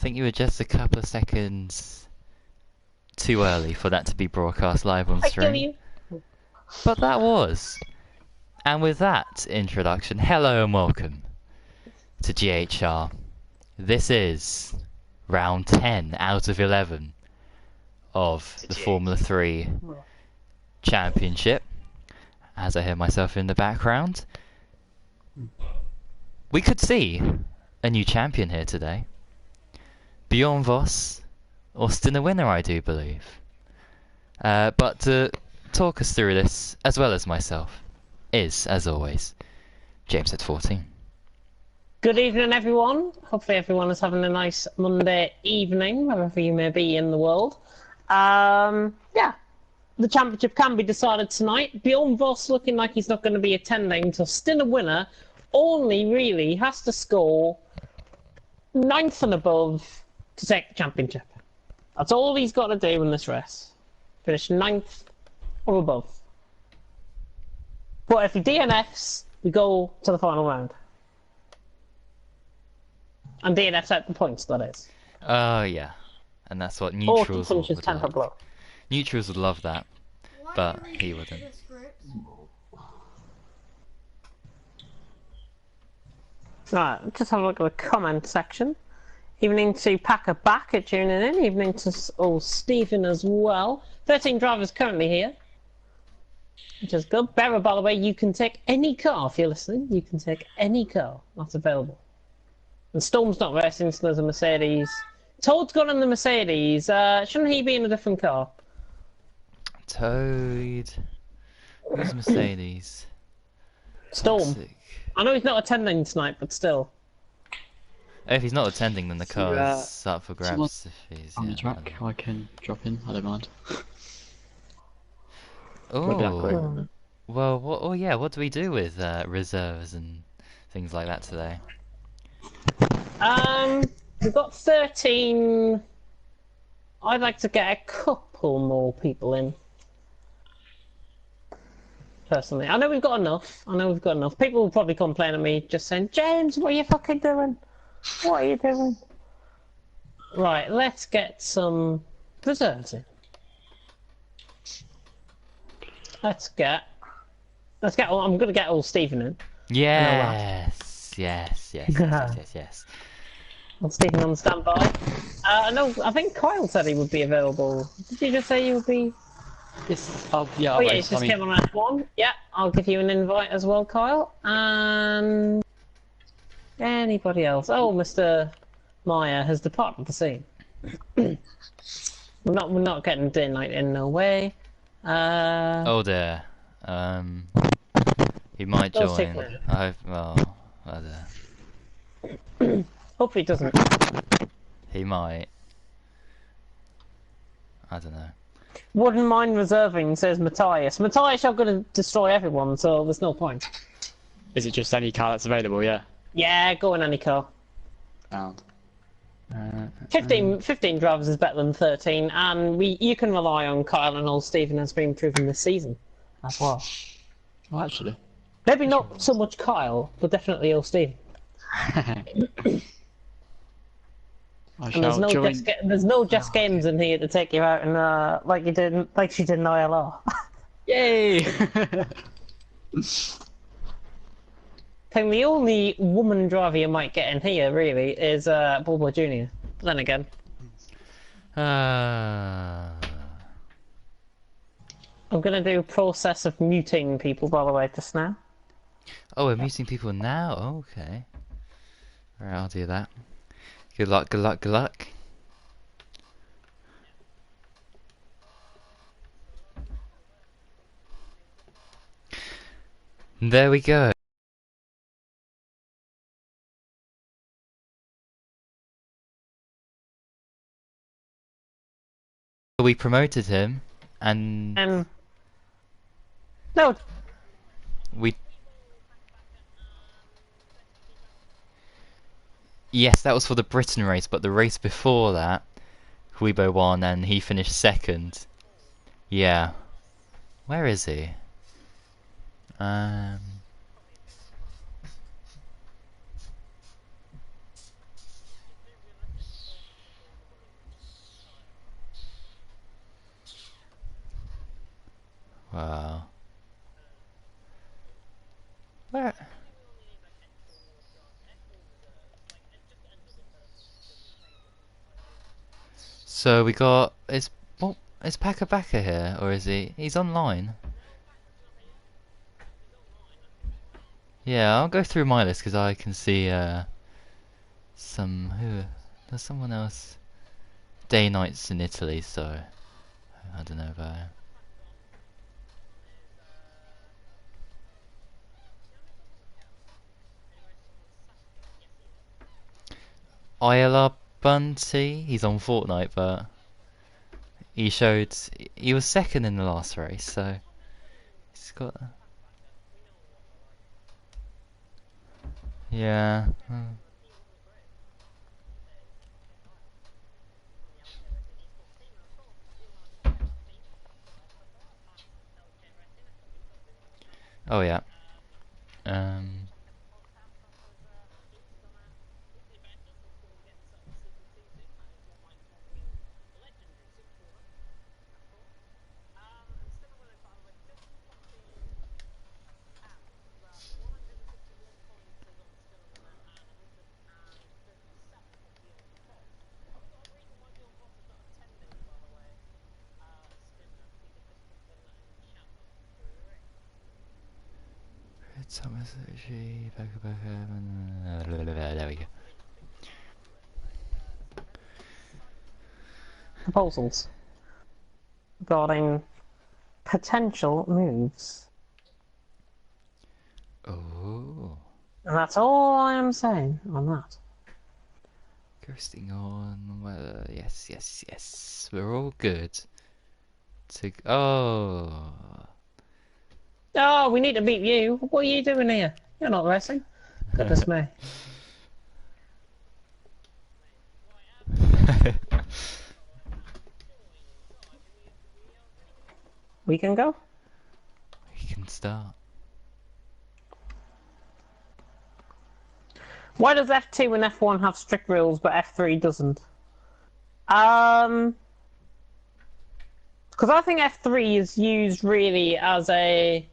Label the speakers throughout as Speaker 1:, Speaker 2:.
Speaker 1: think you were just a couple of seconds too early for that to be broadcast live on
Speaker 2: I kill
Speaker 1: stream.
Speaker 2: you.
Speaker 1: But that was. And with that introduction, hello and welcome to GHR. This is round 10 out of 11 of the Formula 3 Championship. As I hear myself in the background, we could see a new champion here today. Bjorn Voss, Austin the winner, I do believe. But to talk us through this, as well as myself, is, as always, James at 14.
Speaker 2: Good evening, everyone. Hopefully everyone is having a nice Monday evening, wherever you may be in the world. Yeah, the championship can be decided tonight. Bjorn Voss looking like he's not going to be attending, so still a winner. Only really has to score 9th and above to take the championship. That's all he's got to do in this race. Finish 9th or above. But if he DNFs, we go to the final round. And DNFs out the points, that is.
Speaker 1: Oh, yeah. And that's what
Speaker 2: Or
Speaker 1: neutrals would
Speaker 2: finishes 10th or
Speaker 1: like.
Speaker 2: below.
Speaker 1: Neutrals would love that, but he wouldn't.
Speaker 2: Right, just have a look at the comment section. Evening to Packer back at tuning in. Evening to Stephen as well. 13 drivers currently here, which is good. Bearer, by the way, you can take any car if you're listening. You can take any car that's available. And Storm's not racing, so there's a Mercedes. Toad's gone in the Mercedes. Shouldn't he be in a different car?
Speaker 1: Toad. Who's Mercedes?
Speaker 2: Storm.
Speaker 1: Toxic.
Speaker 2: I know he's not attending tonight, but still.
Speaker 1: Oh, if he's not attending, then the car's up for grabs. If he's
Speaker 3: on the track, I can drop in. I don't mind.
Speaker 1: Oh, well, oh yeah. What do we do with reserves and things like that today?
Speaker 2: We've got 13. I'd like to get a couple more people in. Personally, I know we've got enough. People will probably complain at me just saying, James, what are you fucking doing? What are you doing? Right, let's get some reserves in. Let's get. I'm gonna get all Stephen in.
Speaker 1: Yes.
Speaker 2: All Stephen on standby. I think Kyle said he would be available. Did you just say you would be?
Speaker 3: Yes. Oh yeah.
Speaker 2: Oh yeah, he's just came on F1. Yeah, I'll give you an invite as well, Kyle. And anybody else? Oh, Mr. Meyer has departed the scene. we're not getting day night in, no way.
Speaker 1: Oh dear. He might join. I don't know.
Speaker 2: Hopefully he doesn't.
Speaker 1: He might. I don't know.
Speaker 2: Wouldn't mind reserving, says Matthias. Matthias, you're going to destroy everyone, so there's no point.
Speaker 3: Is it just any car that's available? Yeah.
Speaker 2: Yeah, go in any car.
Speaker 3: Found.
Speaker 2: 15 drivers is better than 13, and you can rely on Kyle and old Stephen as being proven this season as well.
Speaker 3: Oh, actually.
Speaker 2: Maybe not so much Kyle, but definitely old Stephen. And there's no just games in here to take you out and like she did in ILR.
Speaker 3: Yay!
Speaker 2: I think the only woman driver you might get in here really is Bobo Jr. But then again,
Speaker 1: Uh,
Speaker 2: I'm gonna do a process of muting people, by the way, just now.
Speaker 1: Oh, we're meeting people now? Okay. Alright, I'll do that. Good luck, good luck, good luck. There we go. We promoted him, and
Speaker 2: No.
Speaker 1: we... Yes, that was for the Britain race, but the race before that, Huibo won and he finished second. Yeah. Where is he? So we got is Packer Backer here or is he? He's online. Yeah, I'll go through my list because I can see there's someone else. Day nights in Italy, so I don't know about it. ILR Bunty, he's on Fortnite, but he was second in the last race, so he's got. Yeah. Oh yeah. There we go.
Speaker 2: Proposals regarding potential moves.
Speaker 1: Oh.
Speaker 2: And that's all I am saying on that.
Speaker 1: Coasting on. Well, yes. We're all good. Oh.
Speaker 2: Oh, we need to beat you. What are you doing here? You're not racing. Goodness me. We can go?
Speaker 1: We can start.
Speaker 2: Why does F2 and F1 have strict rules but F3 doesn't? Because I think F3 is used really as a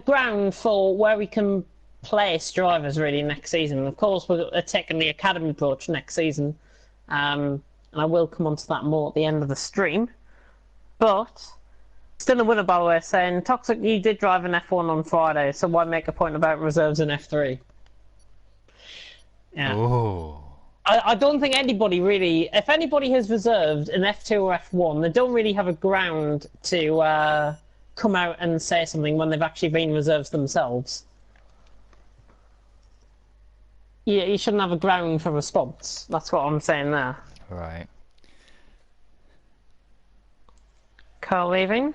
Speaker 2: ground for where we can place drivers really next season. Of course, we're taking the academy approach next season, and I will come on to that more at the end of the stream. But still a winner, by the way, saying Toxic, you did drive an F1 on Friday, so why make a point about reserves in F3? Yeah.
Speaker 1: Oh.
Speaker 2: I don't think anybody really, if anybody has reserved an F2 or F1, they don't really have a ground to come out and say something when they've actually been reserves themselves. Yeah, you shouldn't have a ground for response. That's what I'm saying there.
Speaker 1: Right.
Speaker 2: Car leaving.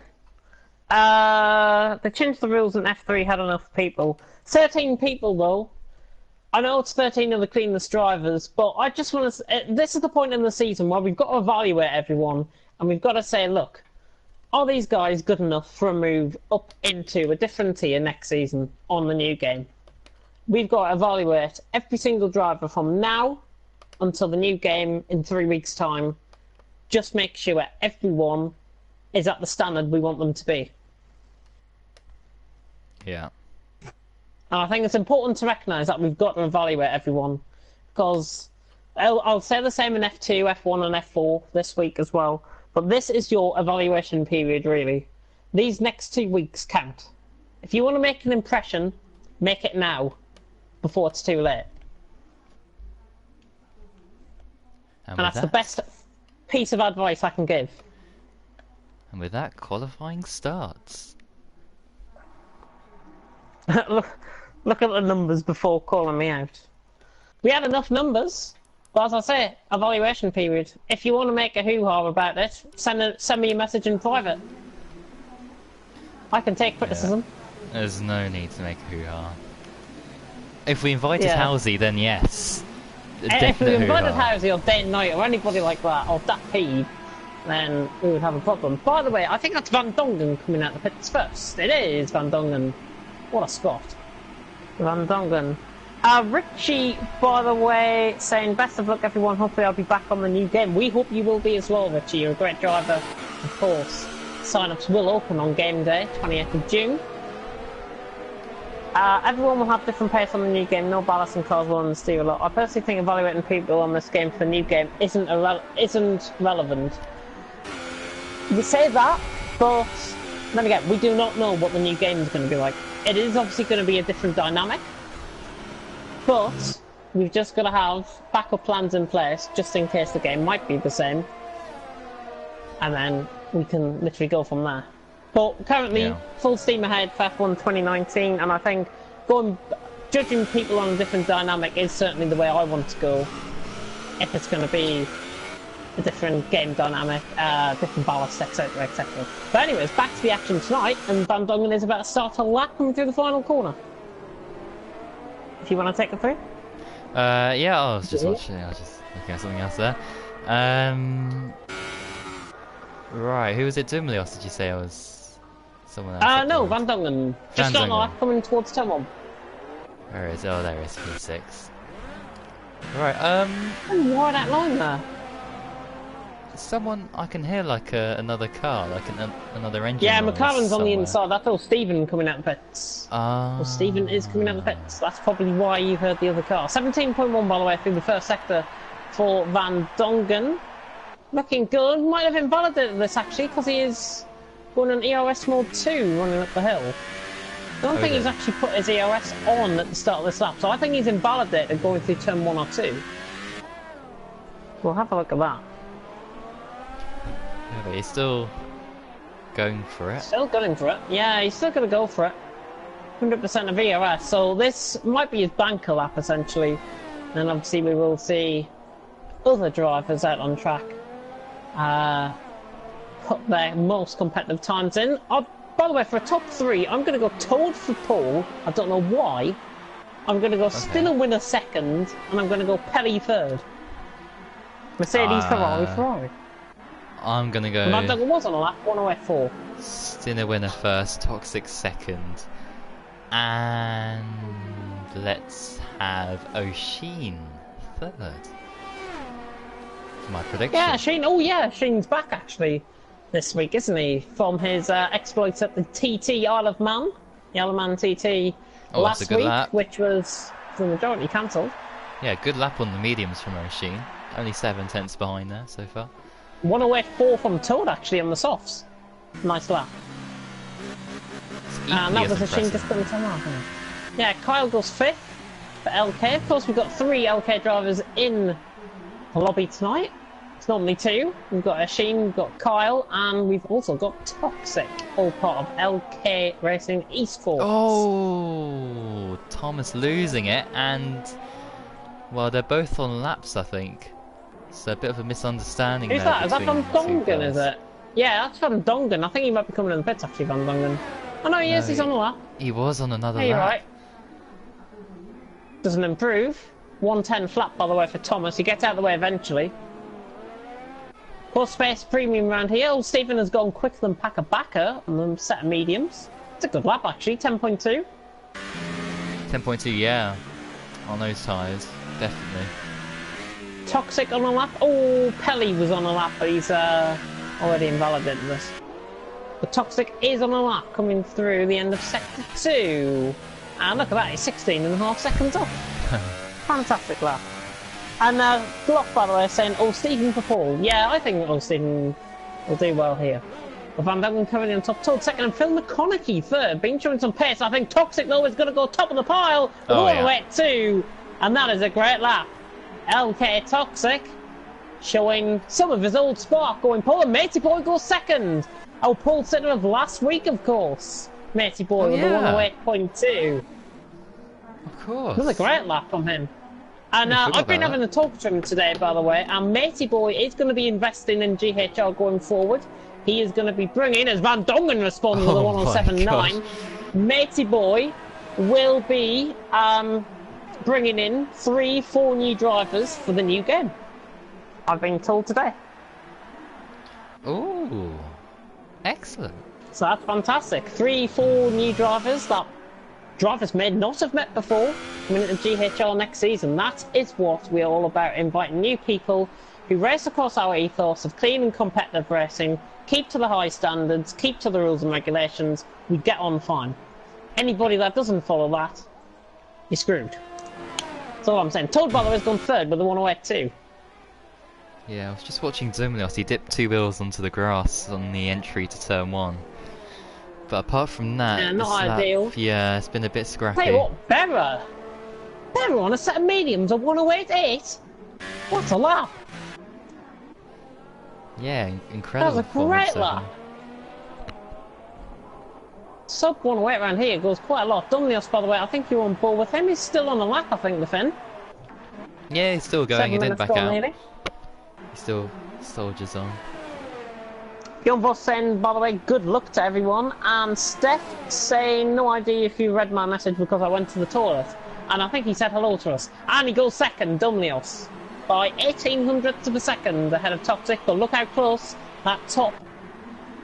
Speaker 2: They changed the rules and F3 had enough people. 13 people though. I know it's 13 of the cleanest drivers, but I just want to. This is the point in the season where we've got to evaluate everyone, and we've got to say, look, are these guys good enough for a move up into a different tier next season on the new game? We've got to evaluate every single driver from now until the new game in 3 weeks' time. Just make sure everyone is at the standard we want them to be.
Speaker 1: Yeah.
Speaker 2: And I think it's important to recognise that we've got to evaluate everyone, because I'll say the same in F2, F1 and F4 this week as well, but this is your evaluation period really. These next 2 weeks count. If you want to make an impression, make it now, before it's too late. And that's the best piece of advice I can give.
Speaker 1: And with that, qualifying starts.
Speaker 2: Look at the numbers before calling me out. We had enough numbers, but as I say, evaluation period. If you want to make a hoo-ha about it, send me a message in private. I can take criticism.
Speaker 1: Yeah. There's no need to make a hoo-ha. If we invited Halsey, then yes.
Speaker 2: If we invited Halsey or Dane Knight or anybody like that, or that Peeve, then we would have a problem. By the way, I think that's Van Dongen coming out the pits first. It is Van Dongen. What a spot. Van Dongen. Richie, by the way, saying best of luck everyone, hopefully I'll be back on the new game. We hope you will be as well, Richie. You're a great driver. Of course, sign-ups will open on game day, 28th of June. Everyone will have different pace on the new game, no ballast and cars will understeer a lot. I personally think evaluating people on this game for the new game isn't relevant. You say that, but then again, we do not know what the new game is going to be like. It is obviously going to be a different dynamic, but we've just got to have backup plans in place just in case the game might be the same, and then we can literally go from there. But currently, full steam ahead for F1 2019, and I think judging people on a different dynamic is certainly the way I want to go. If it's going to be a different game dynamic, different ballast, etc, etc. But anyways, back to the action tonight, and Van Dongen is about to start a lap coming through the final corner. If you want to take it through?
Speaker 1: Yeah, I was just watching, I was just looking at something else there. Right, who was it? Dumlios, did you say I was? Someone else?
Speaker 2: No, Van Dongen. Just on the lap coming towards turn 1.
Speaker 1: Where is it? Oh, there it is, P6. Right,
Speaker 2: why that line there?
Speaker 1: Someone, I can hear like another car, like another engine.
Speaker 2: Yeah,
Speaker 1: noise
Speaker 2: McLaren's on the
Speaker 1: somewhere.
Speaker 2: inside. That's all Stephen coming out the pits. Well, Stephen is coming out the pits. That's probably why you heard the other car. 17.1 by the way through the first sector for Van Dongen. Looking good. Might have invalidated this actually because he is going on ERS mode 2 running up the hill. I don't think he's actually put his ERS on at the start of this lap, so I think he's invalidated going through turn 1 or 2. We'll have a look at that.
Speaker 1: Yeah, but he's still going for it.
Speaker 2: Still going for it. Yeah, he's still going to go for it. 100% of ERS, so this might be his banker lap essentially. And obviously we will see other drivers out on track put their most competitive times in. By the way, for a top 3, I'm going to go Toad for pole. I don't know why. I'm going to go Stiller winner second, and I'm going to go Pelly third. Mercedes, Ferrari.
Speaker 1: I'm going to go...
Speaker 2: Van Dongen was on a lap, 108.4.
Speaker 1: Stiller winner first, Toxic second. And let's have O'Sheen third. My prediction.
Speaker 2: Yeah, Sheen. Oh yeah, Sheen's back actually this week, isn't he? From his exploits at the TT Isle of Man, the Isle of Man TT last week,
Speaker 1: lap.
Speaker 2: Which was for the majority cancelled.
Speaker 1: Yeah, good lap on the mediums from O'Sheen. Only 7 tenths behind there so far.
Speaker 2: 108.4 from Toad actually on the softs. Nice lap. And that was O'Sheen just putting time off. Yeah, Kyle goes 5th for LK. Of course, we've got 3 LK drivers in the lobby tonight. It's normally 2. We've got O'Sheen, we've got Kyle, and we've also got Toxic, all part of LK Racing Esports.
Speaker 1: Oh, Thomas losing it, and well, they're both on laps, I think. So a bit of a misunderstanding.
Speaker 2: Who's that? Is that Van Dongen? Is it? Yeah, that's Van Dongen. I think he might be coming in the pits actually, Van Dongen. Oh no, he is. He's on a lap.
Speaker 1: He was on another
Speaker 2: You're
Speaker 1: lap.
Speaker 2: right. Doesn't improve. 110 flat, by the way, for Thomas. He gets out of the way eventually. Poor space premium round here. Old Stephen has gone quicker than Packer Backer on the set of mediums. It's a good lap, actually. 10.2.
Speaker 1: 10.2, yeah. On those tyres, definitely.
Speaker 2: Toxic on a lap. Oh, Pelly was on a lap, but he's already invalidated this. But Toxic is on a lap coming through the end of sector 2. And look at that, he's 16.5 seconds off. Fantastic lap. And Glock, by the way, saying, oh, Stephen for Paul. Yeah, I think Stephen will do well here. But Van Dongen coming in top, Toad second, and Phil McConaughey third. Been showing some pace. I think Toxic, though, is going to go top of the pile. All the way at 2. And that is a great lap. LK Toxic showing some of his old spark going pole, and Matey Boy goes second. Oh, Paul Sitter of last week, of course. Matey Boy with the 108.2.
Speaker 1: Of course.
Speaker 2: Another great lap from him. And I've been having a talk to him today, by the way, and Matey Boy is going to be investing in GHR going forward. He is going to be bringing, as Van Dongen responds with a 107.9, Matey Boy will be bringing in 3-4 new drivers for the new game. I've been told today.
Speaker 1: Ooh, excellent.
Speaker 2: So that's fantastic. 3-4 new drivers that drivers may not have met before coming into GHR next season. That is what we're all about, inviting new people who race across our ethos of clean and competitive racing, keep to the high standards, keep to the rules and regulations. We get on fine. Anybody that doesn't follow that, you're screwed. That's all I'm saying. Toad, by the way, has gone third with the 108.2.
Speaker 1: Yeah, I was just watching Zumlios. He dipped 2 wheels onto the grass on the entry to turn 1. But apart from that,
Speaker 2: Yeah, not
Speaker 1: this lap,
Speaker 2: ideal.
Speaker 1: yeah, it's been a bit scrappy.
Speaker 2: Tell you what, Berra on a set of mediums of 108.8. What a lap!
Speaker 1: Yeah, incredible.
Speaker 2: That was a great lap. Sub 108 around here goes quite a lot. Dumlios, by the way, I think you're on board with him. He's still on the lap, I think, the Finn.
Speaker 1: Yeah, he's still going.
Speaker 2: 7
Speaker 1: He didn't
Speaker 2: minutes
Speaker 1: back
Speaker 2: gone,
Speaker 1: out.
Speaker 2: nearly.
Speaker 1: He still soldiers on.
Speaker 2: Bjorn Voss saying, by the way, good luck to everyone. And Steph saying, no idea if you read my message because I went to the toilet. And I think he said hello to us. And he goes second, Dumlios, by 1800ths of a second ahead of Toxic. But look how close that top.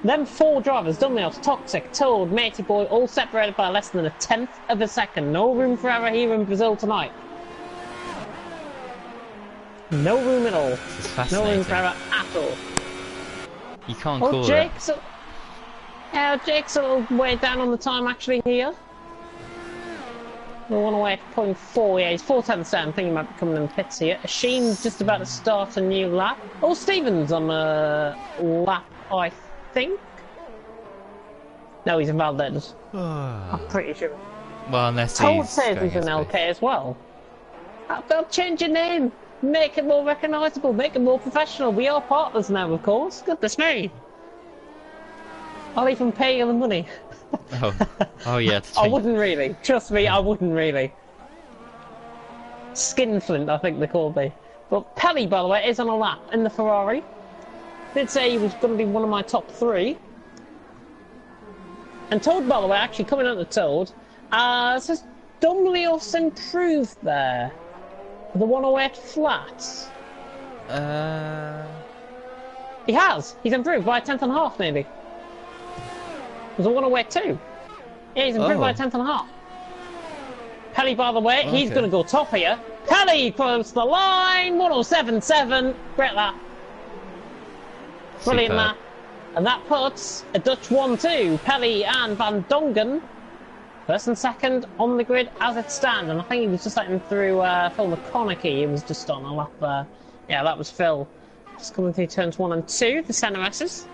Speaker 2: Them 4 drivers, Dumlios, Toxic, Toad, Matey Boy, all separated by less than a 10th of a second. No room for error here in Brazil tonight. No room at all.
Speaker 1: This is
Speaker 2: No
Speaker 1: fascinating.
Speaker 2: room for error at all.
Speaker 1: You can't call it.
Speaker 2: Jake's a little way down on the time actually here. We're 108.4, yeah, he's 4 tenths down. I think he might be coming in the pits here. Sheen's just about to start a new lap. Oh, Stephen's on a lap, I think. No, he's in Valdez. I'm pretty sure.
Speaker 1: Well, unless
Speaker 2: Toad
Speaker 1: he's
Speaker 2: says
Speaker 1: going
Speaker 2: he's an
Speaker 1: his
Speaker 2: LK
Speaker 1: way.
Speaker 2: as well. They'll change your name. Make it more recognisable. Make it more professional. We are partners now, of course. Goodness me. I'll even pay you the money.
Speaker 1: Oh yeah.
Speaker 2: I wouldn't really. Trust me, I wouldn't really. Skinflint, I think they called me. But Pelly, by the way, is on a lap in the Ferrari. Did say he was going to be one of my top 3. And Toad, by the way, actually coming out the Toad, says Dumlios improved there. The 108 flats. He has. He's improved by a 10th and a half, maybe. It was a 108.2. Yeah, he's improved by a 10th and a half. Pelly, by the way, he's going to go top here. Pelly crossed the line. 107.7. Great lap. Brilliant lap. And that puts a Dutch 1-2. Pelly and Van Dongen. First and second on the grid as it stands. And I think he was just letting through Phil McConaughey. He was just on a lap there. Yeah, that was Phil. Just coming through turns 1 and 2, the centre S's.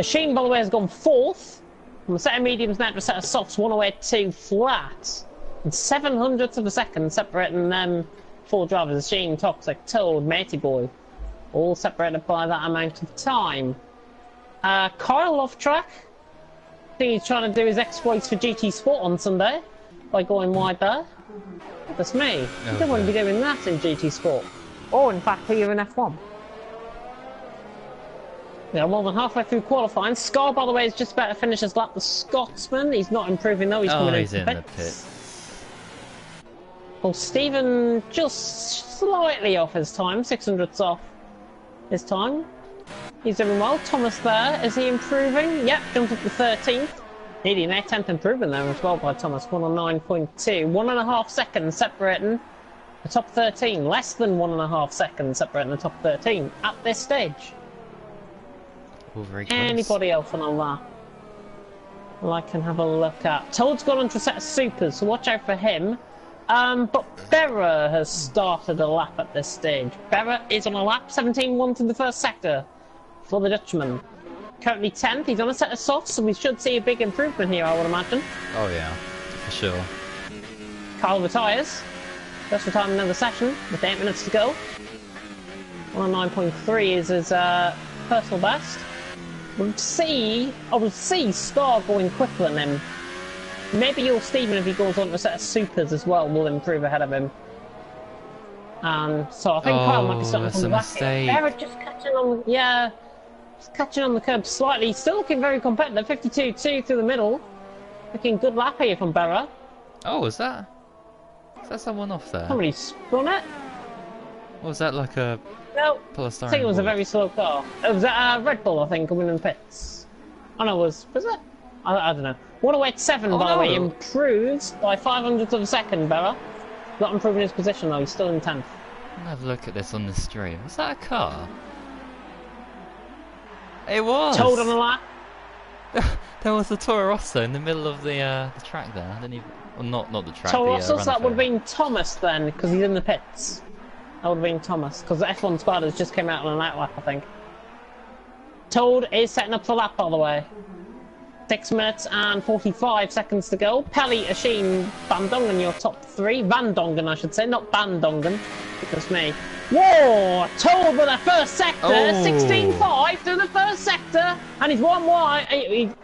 Speaker 2: Sheen, by the way, has gone 4th. From a set of mediums now to a set of softs, 108.2 flat. And 700ths of a second separating them 4 drivers. Sheen, Toxic, Toad, Matey Boy. All separated by that amount of time. Kyle off track. I think he's trying to do his exploits for GT Sport on Sunday by going wide there. That's me. You don't want to be doing that in GT Sport. Or, in fact, here in F1. Yeah, more than halfway through qualifying. Scar, by the way, is just about to finish his lap. The Scotsman, he's not improving though. He's coming
Speaker 1: he's
Speaker 2: into
Speaker 1: in
Speaker 2: the
Speaker 1: the
Speaker 2: pits.
Speaker 1: pit.
Speaker 2: Well, Stephen just slightly off his time. 600ths off his time. He's doing well. Thomas there. Is he improving? Yep, jumped up to 13th. Nearly an 8th improvement there as well by Thomas. 109.2. 1.5 seconds separating the top 13. Less than 1.5 seconds separating the top 13 at this stage.
Speaker 1: All very close.
Speaker 2: Anybody else on that? Well, I can have a look at. Toad's gone onto a set of supers, so watch out for him. But Berra has started a lap at this stage. Berra is on a lap, 17-1 to the first sector for the Dutchman. Currently 10th, he's on a set of softs, so we should see a big improvement here, I would imagine.
Speaker 1: Oh yeah, for sure.
Speaker 2: Kyle retires. First retirement of the session, with 8 minutes to go. 109.3 is his personal best. I would see Scar going quicker than him. Maybe you'll Stephen, if he goes on to a set of supers as well, will improve ahead of him. So I think Kyle might be starting from the back here. Barrett just catching on, just catching on the curb slightly. Still looking very competitive. 52.2 through the middle. Looking good lap here from Barra.
Speaker 1: Oh, is that someone off there?
Speaker 2: Somebody spun it.
Speaker 1: Or was that like a
Speaker 2: No,
Speaker 1: polystyrene
Speaker 2: I think it was a
Speaker 1: ball?
Speaker 2: very slow car. It was a Red Bull, I think, coming in the pits. Oh no, was it? I don't know. 108.7, by the way, improves by 500ths of a second, Barra. Not improving his position though, he's still in 10th.
Speaker 1: I'll have a look at this on the stream. Was that a car? It was!
Speaker 2: Toad on the lap.
Speaker 1: There was a Toro Rosso in the middle of the track there. I didn't even. Well, not the track.
Speaker 2: Toro
Speaker 1: The,
Speaker 2: Rosso,
Speaker 1: run
Speaker 2: that would have
Speaker 1: area.
Speaker 2: been Thomas then, because he's in the pits. That would have been Thomas, because the F1 Spiders just came out on an outlap, I think. Toad is setting up the lap, by the way. 6 minutes and 45 seconds to go. Pelly, Asheen, Van Dongen, your top three. Van Dongen, I should say, not Bandongen. Because me. Whoa! Toad with the first sector.
Speaker 1: Oh.
Speaker 2: 16.5 through the first sector. And he's one wide.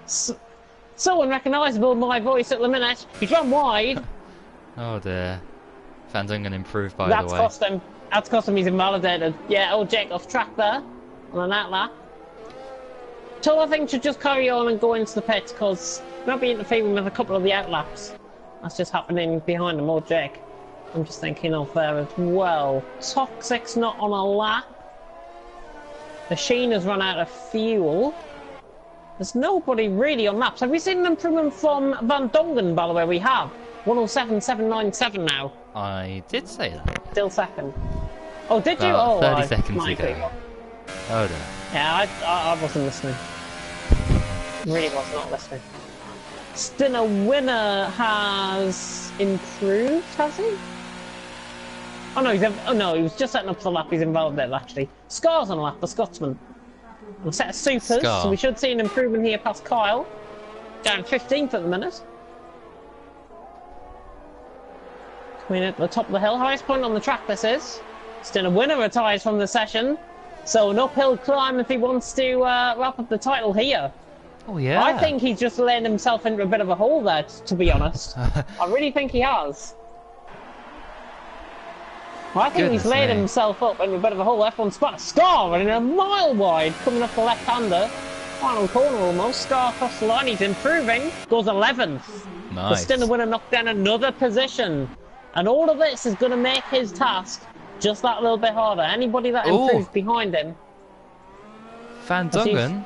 Speaker 2: So unrecognisable, my voice at the minute. He's run wide.
Speaker 1: Oh dear. Van Dongen improved by
Speaker 2: That's
Speaker 1: the way.
Speaker 2: cost him. That's cost him. He's invalidated. Yeah, old Jake off track there on an outlap. Toad, I think, should just carry on and go into the pits because not be interfering with a couple of the outlaps. That's just happening behind him, old Jake. I'm just thinking of there as well. Toxic's not on a lap. The Sheen has run out of fuel. There's nobody really on laps. Have we seen an improvement from Van Dongen, by the way? We have. 107.797 now.
Speaker 1: I did say that.
Speaker 2: Still second. Oh, did you?
Speaker 1: About
Speaker 2: Oh,
Speaker 1: 30 seconds
Speaker 2: might
Speaker 1: ago.
Speaker 2: be.
Speaker 1: Oh dear.
Speaker 2: Yeah, I wasn't listening. Really was not listening. Stinner Winner has improved, has he? Oh no, he was just setting up for the lap. He's invalidated actually. Scar's on a lap, the Scotsman. And a set of supers,
Speaker 1: Scar.
Speaker 2: so we should see an improvement here past Kyle. Down 15th at the minute. Coming at the top of the hill, highest point on the track this is. Stinner Winner retires from the session. So an uphill climb if he wants to wrap up the title here.
Speaker 1: Oh yeah.
Speaker 2: I think he's just laying himself into a bit of a hole there, to be honest. I really think he has. I think he's
Speaker 1: Goodness
Speaker 2: laid
Speaker 1: me.
Speaker 2: himself up in a bit of a hole. F1 spot. Scar running a mile wide, coming off the left-hander. Final corner almost. Scar across the line. He's improving. Goes 11th. The
Speaker 1: Nice.
Speaker 2: Stinner Winner knocked down another position. And all of this is going to make his task just that little bit harder. Anybody that
Speaker 1: Ooh.
Speaker 2: improves behind him.
Speaker 1: Van Dongen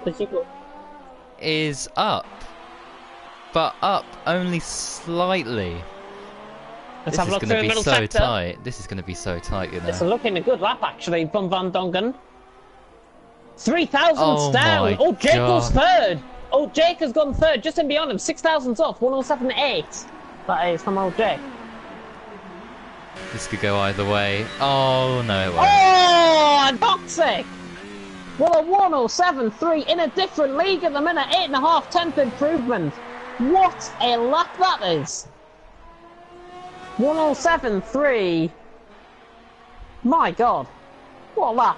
Speaker 1: is up, but up only slightly.
Speaker 2: Let's
Speaker 1: This
Speaker 2: have
Speaker 1: is
Speaker 2: a look
Speaker 1: going
Speaker 2: through
Speaker 1: to
Speaker 2: the
Speaker 1: be
Speaker 2: middle
Speaker 1: so
Speaker 2: sector.
Speaker 1: tight. This is going to be so tight, you
Speaker 2: It's
Speaker 1: know.
Speaker 2: looking a good lap actually from Van Dongen. 3,000
Speaker 1: Oh
Speaker 2: down.
Speaker 1: my
Speaker 2: Oh, Jake goes
Speaker 1: God.
Speaker 2: third. Oh, Jake has gone third, just in beyond him. 6,000's off. 107.8. That is from old Jake.
Speaker 1: This could go either way. Oh no, it won't.
Speaker 2: Oh, toxic. Well, a 107.3 in a different league at the minute. 8.5 10th improvement. What a lap that is. 107.3. My God. What a lap.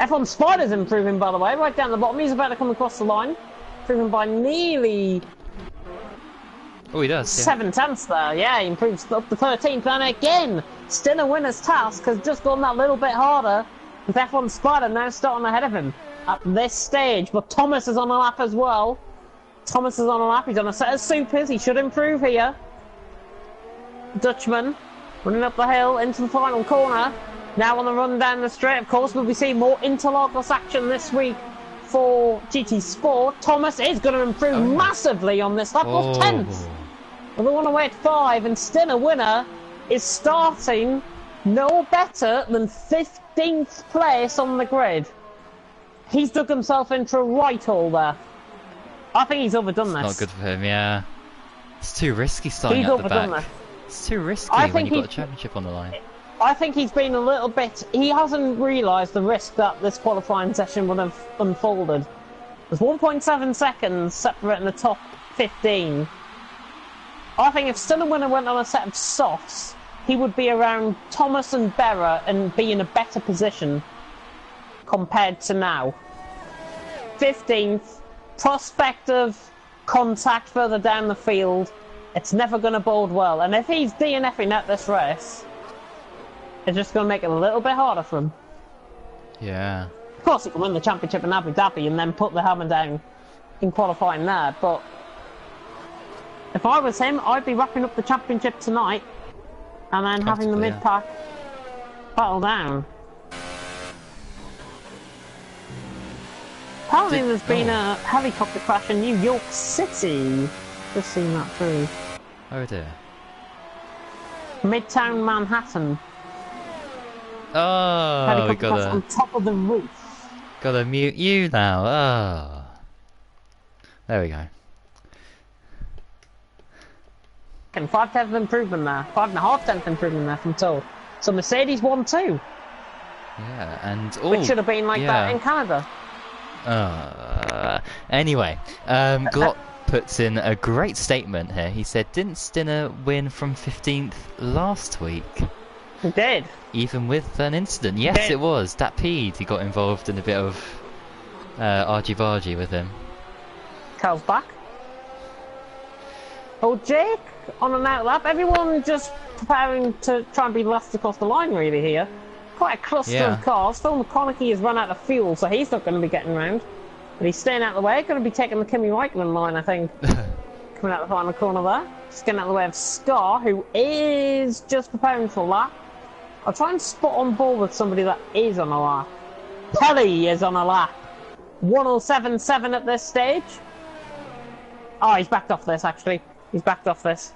Speaker 2: F1 Spider's improving, by the way, right down the bottom. He's about to come across the line. Improving by nearly
Speaker 1: Oh, he does. Yeah.
Speaker 2: 7 tenths there. Yeah, he improves up to 13th. And again, Stinner Winner's task has just gone that little bit harder. With F1 Spider now starting ahead of him at this stage. But Thomas is on a lap as well. Thomas is on a lap. He's on a set of supers. He should improve here. Dutchman running up the hill into the final corner. Now on the run down the straight. Of course, we'll be seeing more interlockless action this week for GT Sport. Thomas is going to improve massively on this lap. Off 10th. Well, they want to wait 5, and Stinner Winner is starting no better than 15th place on the grid. He's dug himself into a right hole there. I think he's overdone this.
Speaker 1: Not good for him, yeah. It's too risky starting
Speaker 2: He's
Speaker 1: at the
Speaker 2: overdone
Speaker 1: back.
Speaker 2: this.
Speaker 1: It's too risky
Speaker 2: I
Speaker 1: when
Speaker 2: think
Speaker 1: you've got a
Speaker 2: he-
Speaker 1: championship on the line.
Speaker 2: I think he's been a little bit... He hasn't realised the risk that this qualifying session would have unfolded. There's 1.7 seconds separating the top 15. I think if Stinner Winner went on a set of softs, he would be around Thomas and Berra and be in a better position compared to now. 15th, prospect of contact further down the field. It's never going to bode well. And if he's DNFing at this race, it's just going to make it a little bit harder for him.
Speaker 1: Yeah.
Speaker 2: Of course, he can win the championship in Abu Dhabi and then put the hammer down in qualifying there, but if I was him, I'd be wrapping up the championship tonight and then having the
Speaker 1: Comfortably,
Speaker 2: mid-pack battle down. Apparently there's been a helicopter crash in New York City. Just seen that through.
Speaker 1: Oh dear.
Speaker 2: Midtown Manhattan.
Speaker 1: Oh, we
Speaker 2: Helicopter crash on top of the roof.
Speaker 1: gotta mute you now. Oh. There we go.
Speaker 2: And 5/10 improvement there. 5.5 improvement there from Toad. So Mercedes won too.
Speaker 1: Yeah, and
Speaker 2: Which should have been like that in Canada.
Speaker 1: Anyway, Glot puts in a great statement here. He said, "Didn't Stinner win from 15th last week?
Speaker 2: He did.
Speaker 1: Even with an incident." Yes, it was. That peed. He got involved in a bit of argy-bargy with him.
Speaker 2: Carl's back. Oh, Jake on an outlap. Everyone just preparing to try and be last across the line really here. Quite a cluster of cars. Phil McConaughey has run out of fuel, so he's not going to be getting round. But he's staying out of the way. Going to be taking the Kimi Raikkonen line, I think. Coming out the final corner there. Just getting out of the way of Scar, who is just preparing for a lap. I'll try and spot on board with somebody that is on a lap. Pelly is on a lap. 107.7 at this stage. Oh, he's backed off this, actually. He's backed off this.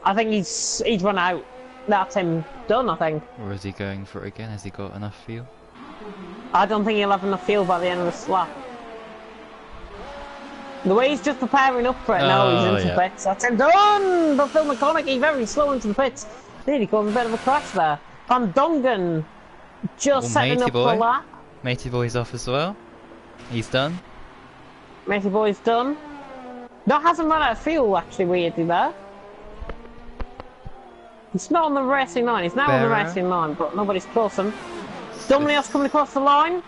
Speaker 2: I think he's run out. That's him done, I think.
Speaker 1: Or is he going for it again? Has he got enough fuel?
Speaker 2: I don't think he'll have enough fuel by the end of this lap. The way he's just preparing up for it now, he's into the pits. That's him done! But Phil McConaughey very slow into the pits. Nearly caused a bit of a crash there. Van Dongen just setting up for a lap.
Speaker 1: Matey Boy's off as well. He's done.
Speaker 2: Matey Boy's done. No, hasn't run out of fuel, actually, weirdly there. He's not on the racing line. He's now on the racing line, but nobody's close him. Dumlios coming across the line.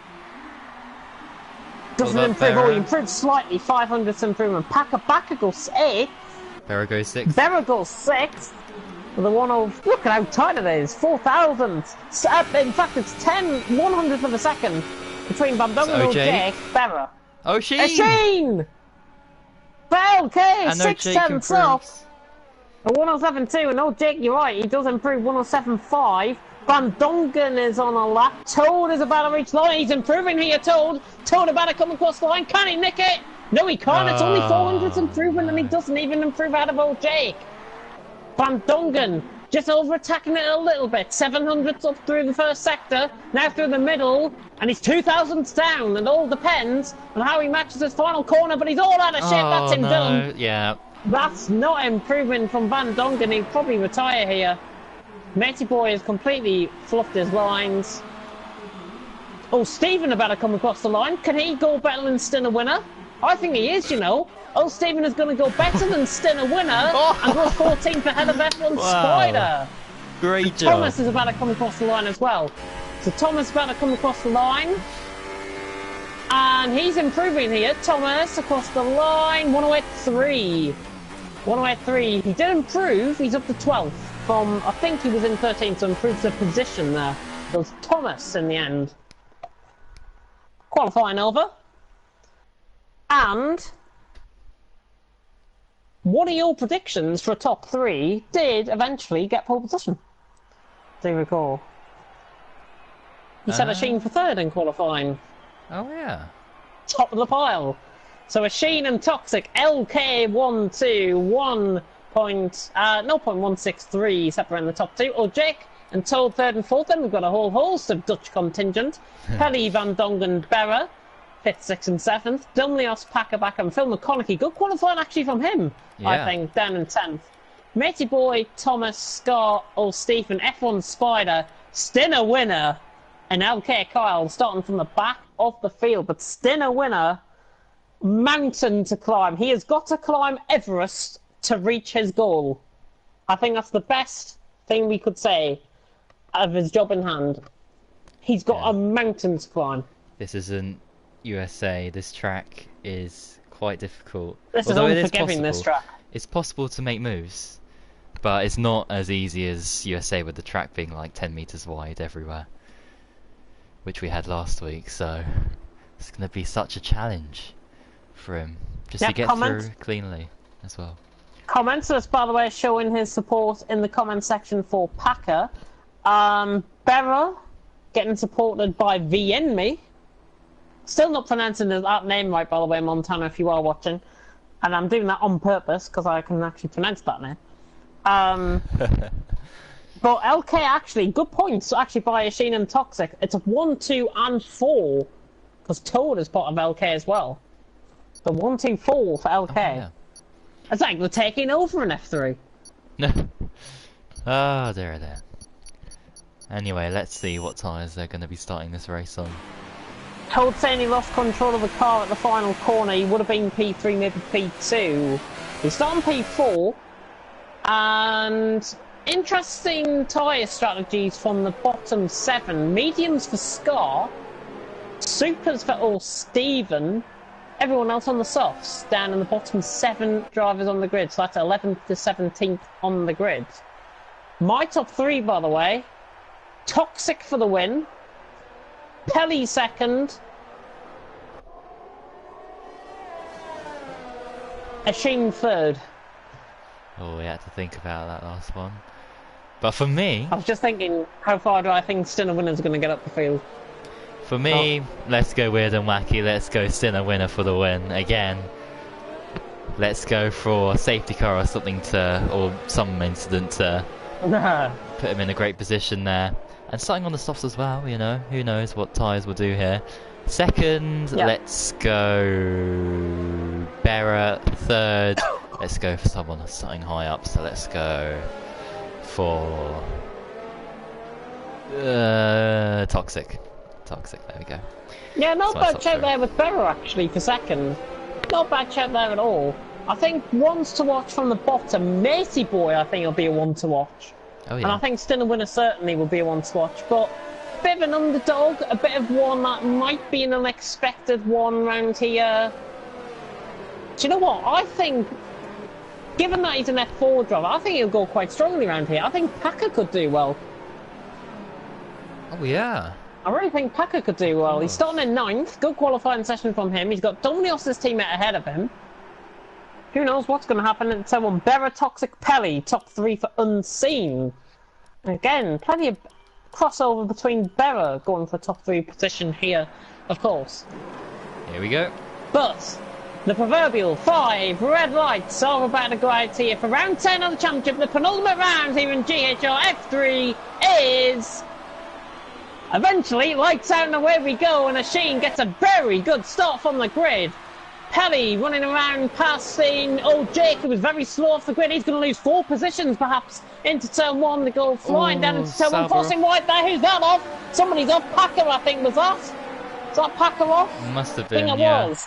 Speaker 2: Doesn't improve. Oh, he improved slightly. 500th improvement. Backer goes 8th.
Speaker 1: Berra goes 6th.
Speaker 2: Berra goes 6th. The 1/0. Look at how tight it is. 4,000. In fact, it's 1/100th of a second between Van Dongen and Jake. Berra.
Speaker 1: Oh,
Speaker 2: Sheen! Okay, 6/10 off. A 107.2, and oh, Jake, you're right, he does improve 107.5. Van Dongen is on a lap. Toad is about to reach the line. He's improving here, Toad. Toad about to come across the line. Can he nick it? No, he can't. It's only 400th improvement, and he doesn't even improve out of old Jake. Van Dongen just over-attacking it a little bit. 700ths up through the first sector, now through the middle, and he's 2,000ths down, and all depends on how he matches his final corner, but he's all out of shape. That's him done.
Speaker 1: Yeah.
Speaker 2: That's not improvement from Van Dongen. He'll probably retire here. Matey Boy has completely fluffed his lines. Oh, Stephen about to come across the line. Can he go better than Stinner winner? I think he is, you know. Oh, Stephen is going to go better than Stinner winner and goes 14th ahead of F1 Spider.
Speaker 1: Great job.
Speaker 2: Thomas is about to come across the line as well. So Thomas is about to come across the line. And he's improving here. Thomas across the line. 108.3. 108.3. He did improve. He's up to 12th from, I think he was in 13th, so improves the position there. It was Thomas in the end. Qualifying over. And one of your predictions for a top 3 did eventually get pole position. Do you recall? You said a Sheen for 3rd in qualifying.
Speaker 1: Oh, yeah.
Speaker 2: Top of the pile. So a Sheen and Toxic LK121. 0.163 separating the top 2. Or Jake and Toad 3rd and 4th. Then we've got a whole host of Dutch contingent. Pelly, Van Dongen, Berra 5th, 6th and 7th. Dumlios, Packerback and Phil McConaughey. Good qualifying actually from him, I think, down in 10th. Matey Boy, Thomas, Scott, Old Stephen, F1 Spider, Stinner winner, and LK Kyle starting from the back of the field. But Stinner winner, mountain to climb. He has got to climb Everest to reach his goal. I think that's the best thing we could say of his job in hand. He's got a mountain to climb.
Speaker 1: This isn't USA. This track is quite difficult.
Speaker 2: This is unforgiving, this track.
Speaker 1: It's possible to make moves, but it's not as easy as USA with the track being like 10 meters wide everywhere, which we had last week. So it's going to be such a challenge for him just to get through cleanly as well.
Speaker 2: Commenters, by the way, showing his support in the comment section for Packer. Berra getting supported by VNme. Still not pronouncing that name right, by the way, Montana, if you are watching. And I'm doing that on purpose, because I can actually pronounce that name. But LK, actually, good points, actually, by Sheen and Toxic. It's a 1, 2, and 4. Because Toad is part of LK as well. The 1-2-4 for LK.
Speaker 1: Oh,
Speaker 2: It's like we're taking over an F3.
Speaker 1: yeah. Oh, there. Anyway, let's see what tyres they're going to be starting this race on.
Speaker 2: Told saying he lost control of the car at the final corner. He would have been P3, maybe P2. He's starting P4. And interesting tyre strategies from the bottom 7. Mediums for Scar. Supers for all Steven. Everyone else on the softs down in the bottom 7 drivers on the grid. So that's 11th to 17th on the grid. My top 3, by the way. Toxic for the win. Pelly second. Asheen third.
Speaker 1: Oh, we had to think about that last one. But for me,
Speaker 2: I was just thinking, how far do I think Stinner Winner's going to get up the field?
Speaker 1: let's go weird and wacky. Let's go Stinner Winner for the win again. Let's go for a safety car or something or some incident to put him in a great position there. And starting on the softs as well, you know, who knows what tyres will do here. Second, let's go Berra. Third, let's go for someone that's starting high up, so let's go for Toxic, there we go.
Speaker 2: Yeah, not
Speaker 1: That's my
Speaker 2: bad
Speaker 1: top
Speaker 2: shout
Speaker 1: three.
Speaker 2: there with Berra actually for second. Not bad shout there at all. I think ones to watch from the bottom. Matey Boy, I think, will be a one to watch.
Speaker 1: Oh
Speaker 2: And I
Speaker 1: yeah,
Speaker 2: think Stinner Winner certainly will be a one to watch. But a bit of an underdog, a bit of one that might be an unexpected one round here. Do you know what? I think, given that he's an F4 driver, I think he'll go quite strongly around here. I think Packer could do well.
Speaker 1: oh yeah.
Speaker 2: I really think Packer could do well. He's starting in 9th. Good qualifying session from him. He's got Dominios' teammate ahead of him. Who knows what's going to happen in someone. Berra, Toxic, Pelly, top 3 for Unseen. Again, plenty of crossover between Berra going for top 3 position here, of course.
Speaker 1: Here we go.
Speaker 2: But the proverbial 5 red lights are about to go out here for round 10 of the championship. The penultimate round here in GHR F3 is... Eventually, lights out and away we go, and Asheen gets a very good start from the grid. Pelly running around passing old Jake, who was very slow off the grid. He's going to lose 4 positions perhaps into turn 1. They go flying down into turn 1, forcing wide there. Who's that off? Somebody's off. Packer, I think, was that? Is that Packer off?
Speaker 1: Must have
Speaker 2: I
Speaker 1: been,
Speaker 2: think it
Speaker 1: yeah.
Speaker 2: was.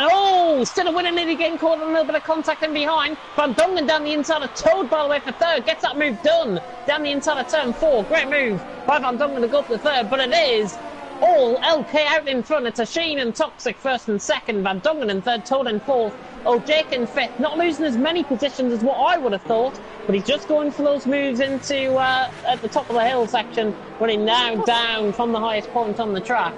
Speaker 2: Oh, still a winner, nearly getting caught in a little bit of contact in behind. Van Dongen down the inside of Toad, by the way, for third. Gets that move done down the inside of turn 4. Great move by Van Dongen to go up to third, but it is all LK out in front. It's Asheen and Toxic first and second. Van Dongen in third, Toad in fourth. Oh, Jake in fifth. Not losing as many positions as what I would have thought, but he's just going for those moves into at the top of the hill section, running now down from the highest point on the track.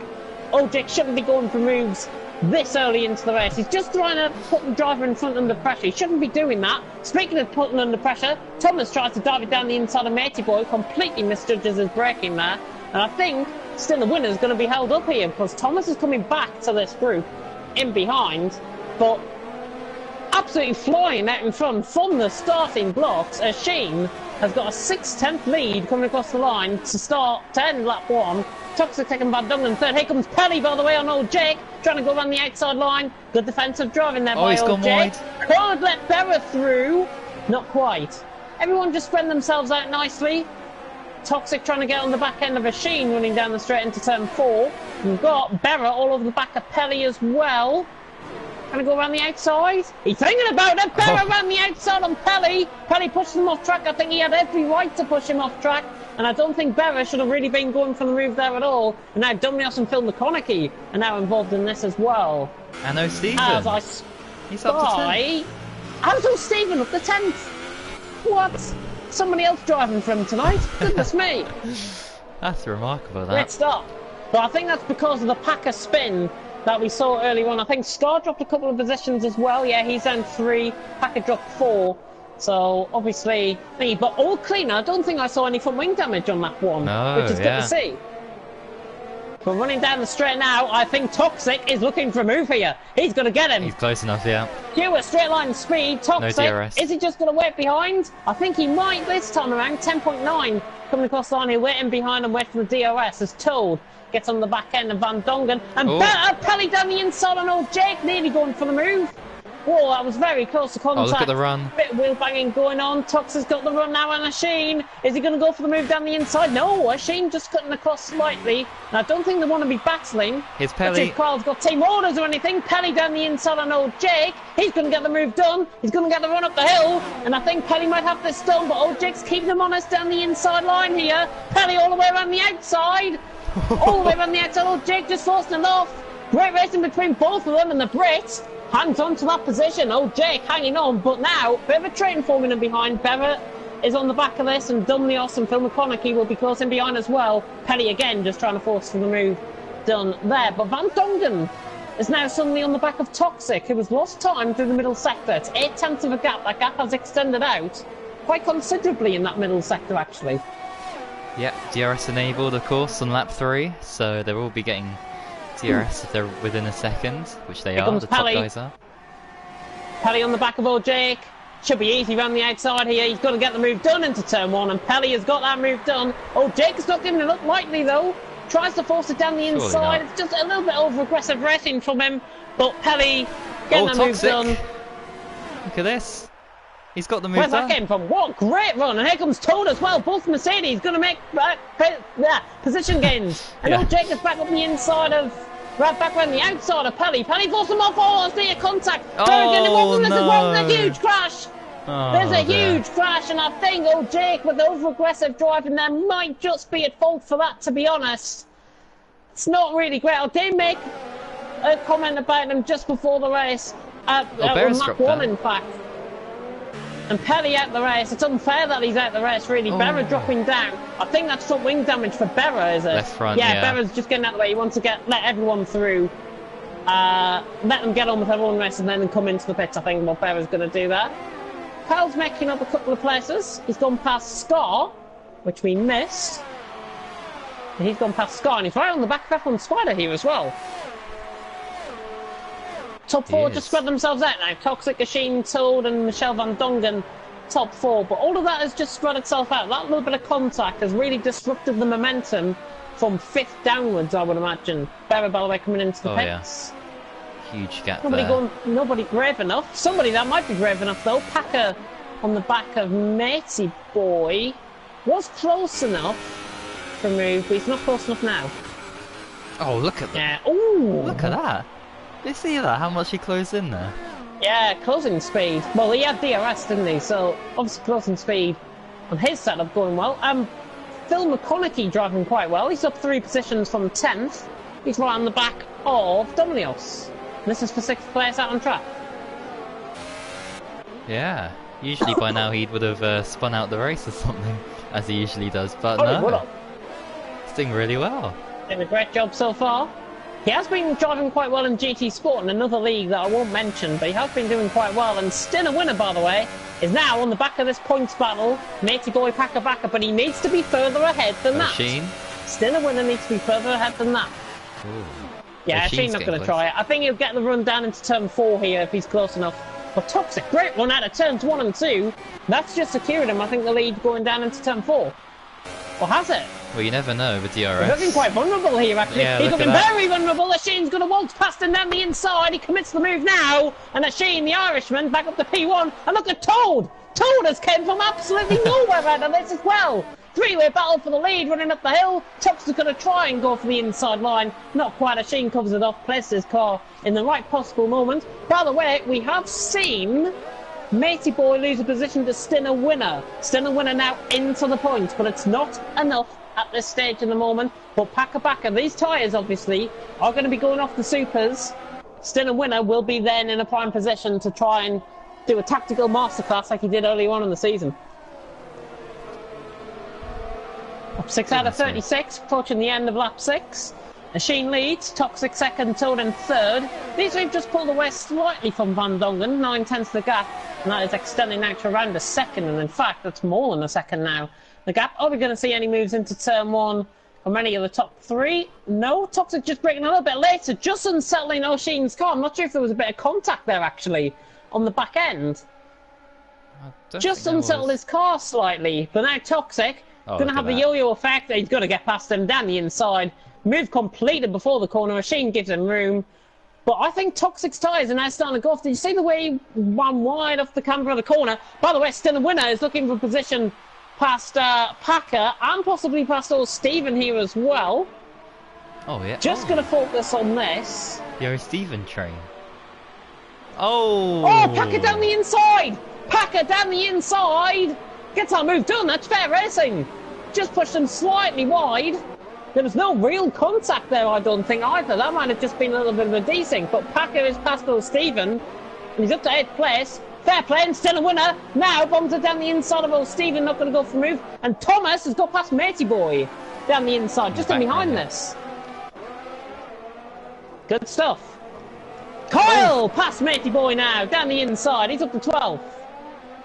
Speaker 2: Oh, Jake shouldn't be going for moves this early into the race. He's just trying to put the driver in front under pressure. He shouldn't be doing that. Speaking of putting under pressure, Thomas tries to dive it down the inside of Matey Boy, completely misjudges his braking there. And I think still the winner's going to be held up here because Thomas is coming back to this group in behind, but absolutely flying out in front from the starting blocks. Asheen has got a 6/10 lead coming across the line to end lap 1. Toxic taking Van Dongen third. Here comes Pelly, by the way, on old Jake, trying to go around the outside line. Good defensive driving there by
Speaker 1: he's
Speaker 2: old
Speaker 1: gone
Speaker 2: Jake.
Speaker 1: wide.
Speaker 2: Could let Berra through. Not quite. Everyone just spread themselves out nicely. Toxic trying to get on the back end of Asheen, running down the straight into turn 4. We've got Berra all over the back of Pelly as well. Trying to go around the outside. He's thinking about it. Berra around the outside on Pelly. Pelly pushed him off track. I think he had every right to push him off track. And I don't think Berra should have really been going for the move there at all. And now Dominios and Phil McConaughey are now involved in this as well.
Speaker 1: And oh, Stephen.
Speaker 2: As I
Speaker 1: He's up to 10.
Speaker 2: How's Stephen up to 10th? What? Somebody else driving for him tonight? Goodness me.
Speaker 1: That's remarkable, that.
Speaker 2: Great start. But I think that's because of the Packer spin that we saw earlier on. I think Scar dropped a couple of positions as well. Yeah, he's down 3. Packer dropped 4. So, obviously, but all clean. I don't think I saw any front wing damage on lap 1,
Speaker 1: No,
Speaker 2: which is good
Speaker 1: yeah.
Speaker 2: to see. But running down the straight now, I think Toxic is looking for a move here. He's going to get him.
Speaker 1: He's close enough, yeah.
Speaker 2: Due at straight line speed, Toxic,
Speaker 1: No DRS.
Speaker 2: is he just going to wait behind? I think he might this time around. 10.9 coming across the line here, waiting behind and waiting for the DRS as Toad gets on the back end of Van Dongen. And Pelly down the inside on old Jake, nearly going for the move. Whoa, that was very close to contact.
Speaker 1: Oh, look at the run.
Speaker 2: Bit of wheel banging going on. Toxic's got the run now, and Asheen. Is he going to go for the move down the inside? No, Asheen just cutting across slightly. And I don't think they want to be battling.
Speaker 1: Here's Pelly.
Speaker 2: Carl's got team orders or anything. Pelly down the inside on old Jake. He's going to get the move done. He's going to get the run up the hill. And I think Pelly might have this done, but old Jake's keeping him honest down the inside line here. Pelly all the way around the outside. All the way around the outside. Old Jake just forcing it off. Great racing between both of them, and the Brit hangs on to that position. Old Jake hanging on, but now bit of a train forming in behind. Barrett is on the back of this, and Dumlios and Phil McConaughey will be close in behind as well. Pelly again just trying to force for the move done there, but Van Dongen is now suddenly on the back of Toxic, who has lost time through the middle sector. It's 0.8 of a gap. That gap has extended out quite considerably in that middle sector, actually.
Speaker 1: Yep, DRS enabled, of course, on lap 3, so they will be getting DRS if they're within a second, which they are, the top guys are.
Speaker 2: Pelly on the back of old Jake. Should be easy around the outside here. He's got to get the move done into turn 1, and Pelly has got that move done. Old Jake is not giving it up lightly, though. Tries to force it down the inside. It's just a little bit over-aggressive racing from him, but Pelly getting the move done.
Speaker 1: Look at this. He's got the move
Speaker 2: Where's
Speaker 1: done.
Speaker 2: that came from? What a great run. And here comes Toad as well. Both Mercedes going to make position gains. And old Jake is back up the inside of... Right back around the outside of Pelly. Pelly forced him off. Oh, it's near contact.
Speaker 1: Oh, no.
Speaker 2: There's a huge crash. There's a huge crash, and I think old Jake with over-aggressive driving there might just be at fault for that, to be honest. It's not really great. I did make a comment about him just before the race. Mach 1, in fact. And Pelly out the race. It's unfair that he's out the race, really. Berra dropping down. I think that's front wing damage for Berra, is it?
Speaker 1: Left front,
Speaker 2: yeah. Berra's just getting out of the way. He wants to let everyone through. Let them get on with their own race and then come into the pits. I think what Berra's going to do that. Kyle's making up a couple of places. He's gone past Scar, which we missed. And he's gone past Scar, and he's right on the back of F1 Spider here as well. Top 4 just spread themselves out now. Toxic, Asheen, Toad and Michelle Van Dongen, top 4. But all of that has just spread itself out. That little bit of contact has really disrupted the momentum from 5th downwards, I would imagine. Berra, by the way, coming into the pits.
Speaker 1: Yeah. Huge gap there.
Speaker 2: Nobody brave enough. Somebody that might be brave enough, though. Packer on the back of Matey Boy was close enough for a move, but he's not close enough now.
Speaker 1: Oh, look at that.
Speaker 2: Yeah. Ooh.
Speaker 1: Look at that. Did you see that? How much he closed in there?
Speaker 2: Yeah, closing speed. Well, he had DRS, didn't he? So, obviously closing speed on his setup going well. Phil McConaughey driving quite well. He's up 3 positions from 10th. He's right on the back of Dumlios. This is for 6th place out on track.
Speaker 1: Yeah. Usually by now he would have spun out the race or something, as he usually does. But no. He's doing really well.
Speaker 2: Doing a great job so far. He has been driving quite well in GT Sport in another league that I won't mention, but he has been doing quite well. And Stinner winner, by the way, is now on the back of this points battle. Matey Boy Packer backer, but he needs to be further ahead than that. Stinner winner needs to be further ahead than that.
Speaker 1: Ooh.
Speaker 2: Yeah, Shane's not going to try it. I think he'll get the run down into turn 4 here if he's close enough. But Toxic, great run out of turns 1 and 2. That's just secured him, I think, the lead going down into turn 4. Or has it?
Speaker 1: Well, you never know with DRS.
Speaker 2: He's looking quite vulnerable here, actually.
Speaker 1: Yeah,
Speaker 2: he's looking very vulnerable. Asheen's going to waltz past him down the inside. He commits the move now. And Asheen, the Irishman, back up to P1. And look at Toad. Toad has came from absolutely nowhere out of this as well. 3-way battle for the lead, running up the hill. Toxic's going to try and go for the inside line. Not quite. Asheen covers it off, places his car in the right possible moment. By the way, we have seen Matey Boy lose a position to Stinner winner. Stinner winner now into the points, but it's not enough at this stage in the moment. But Packer, these tyres obviously are going to be going off the supers. Stinner winner will be then in a prime position to try and do a tactical masterclass like he did earlier on in the season. Up 6 out of 36, approaching the end of lap 6. Asheen leads, Toxic second, Toad in third. These have just pulled away slightly from Van Dongen, 9/10 the gap, and that is extending out to around a second, and in fact, that's more than a second now. The gap, are we going to see any moves into turn 1? from any of the top three. No, Toxic just braking a little bit later, just unsettling O'Sheen's car. I'm not sure if there was a bit of contact there actually on the back end. Just unsettled his car slightly, but now Toxic going to have the yo-yo effect. He's going to get past him down the inside. Move completed before the corner. O'Sheen gives him room. But I think Toxic's tyres are now starting to go off. Did you see the way he ran wide off the camber of the corner? By the way, still a winner is looking for position past Packer and possibly past old Stephen here as well.
Speaker 1: Oh, yeah.
Speaker 2: Just going to focus on this.
Speaker 1: You're a Stephen train. Oh!
Speaker 2: Oh, Packer down the inside! Packer down the inside! Gets our move done, that's fair racing. Just pushed him slightly wide. There was no real contact there, I don't think, either. That might have just been a little bit of a desync. But Packer is past old Stephen. And he's up to 8th place. Fair play and still a winner. Now bombs it down the inside of old Stephen, not going to go for a move. And Thomas has got past Matey Boy down the inside, just in behind this. Good stuff. Kyle past Matey Boy now, down the inside. He's up to 12th.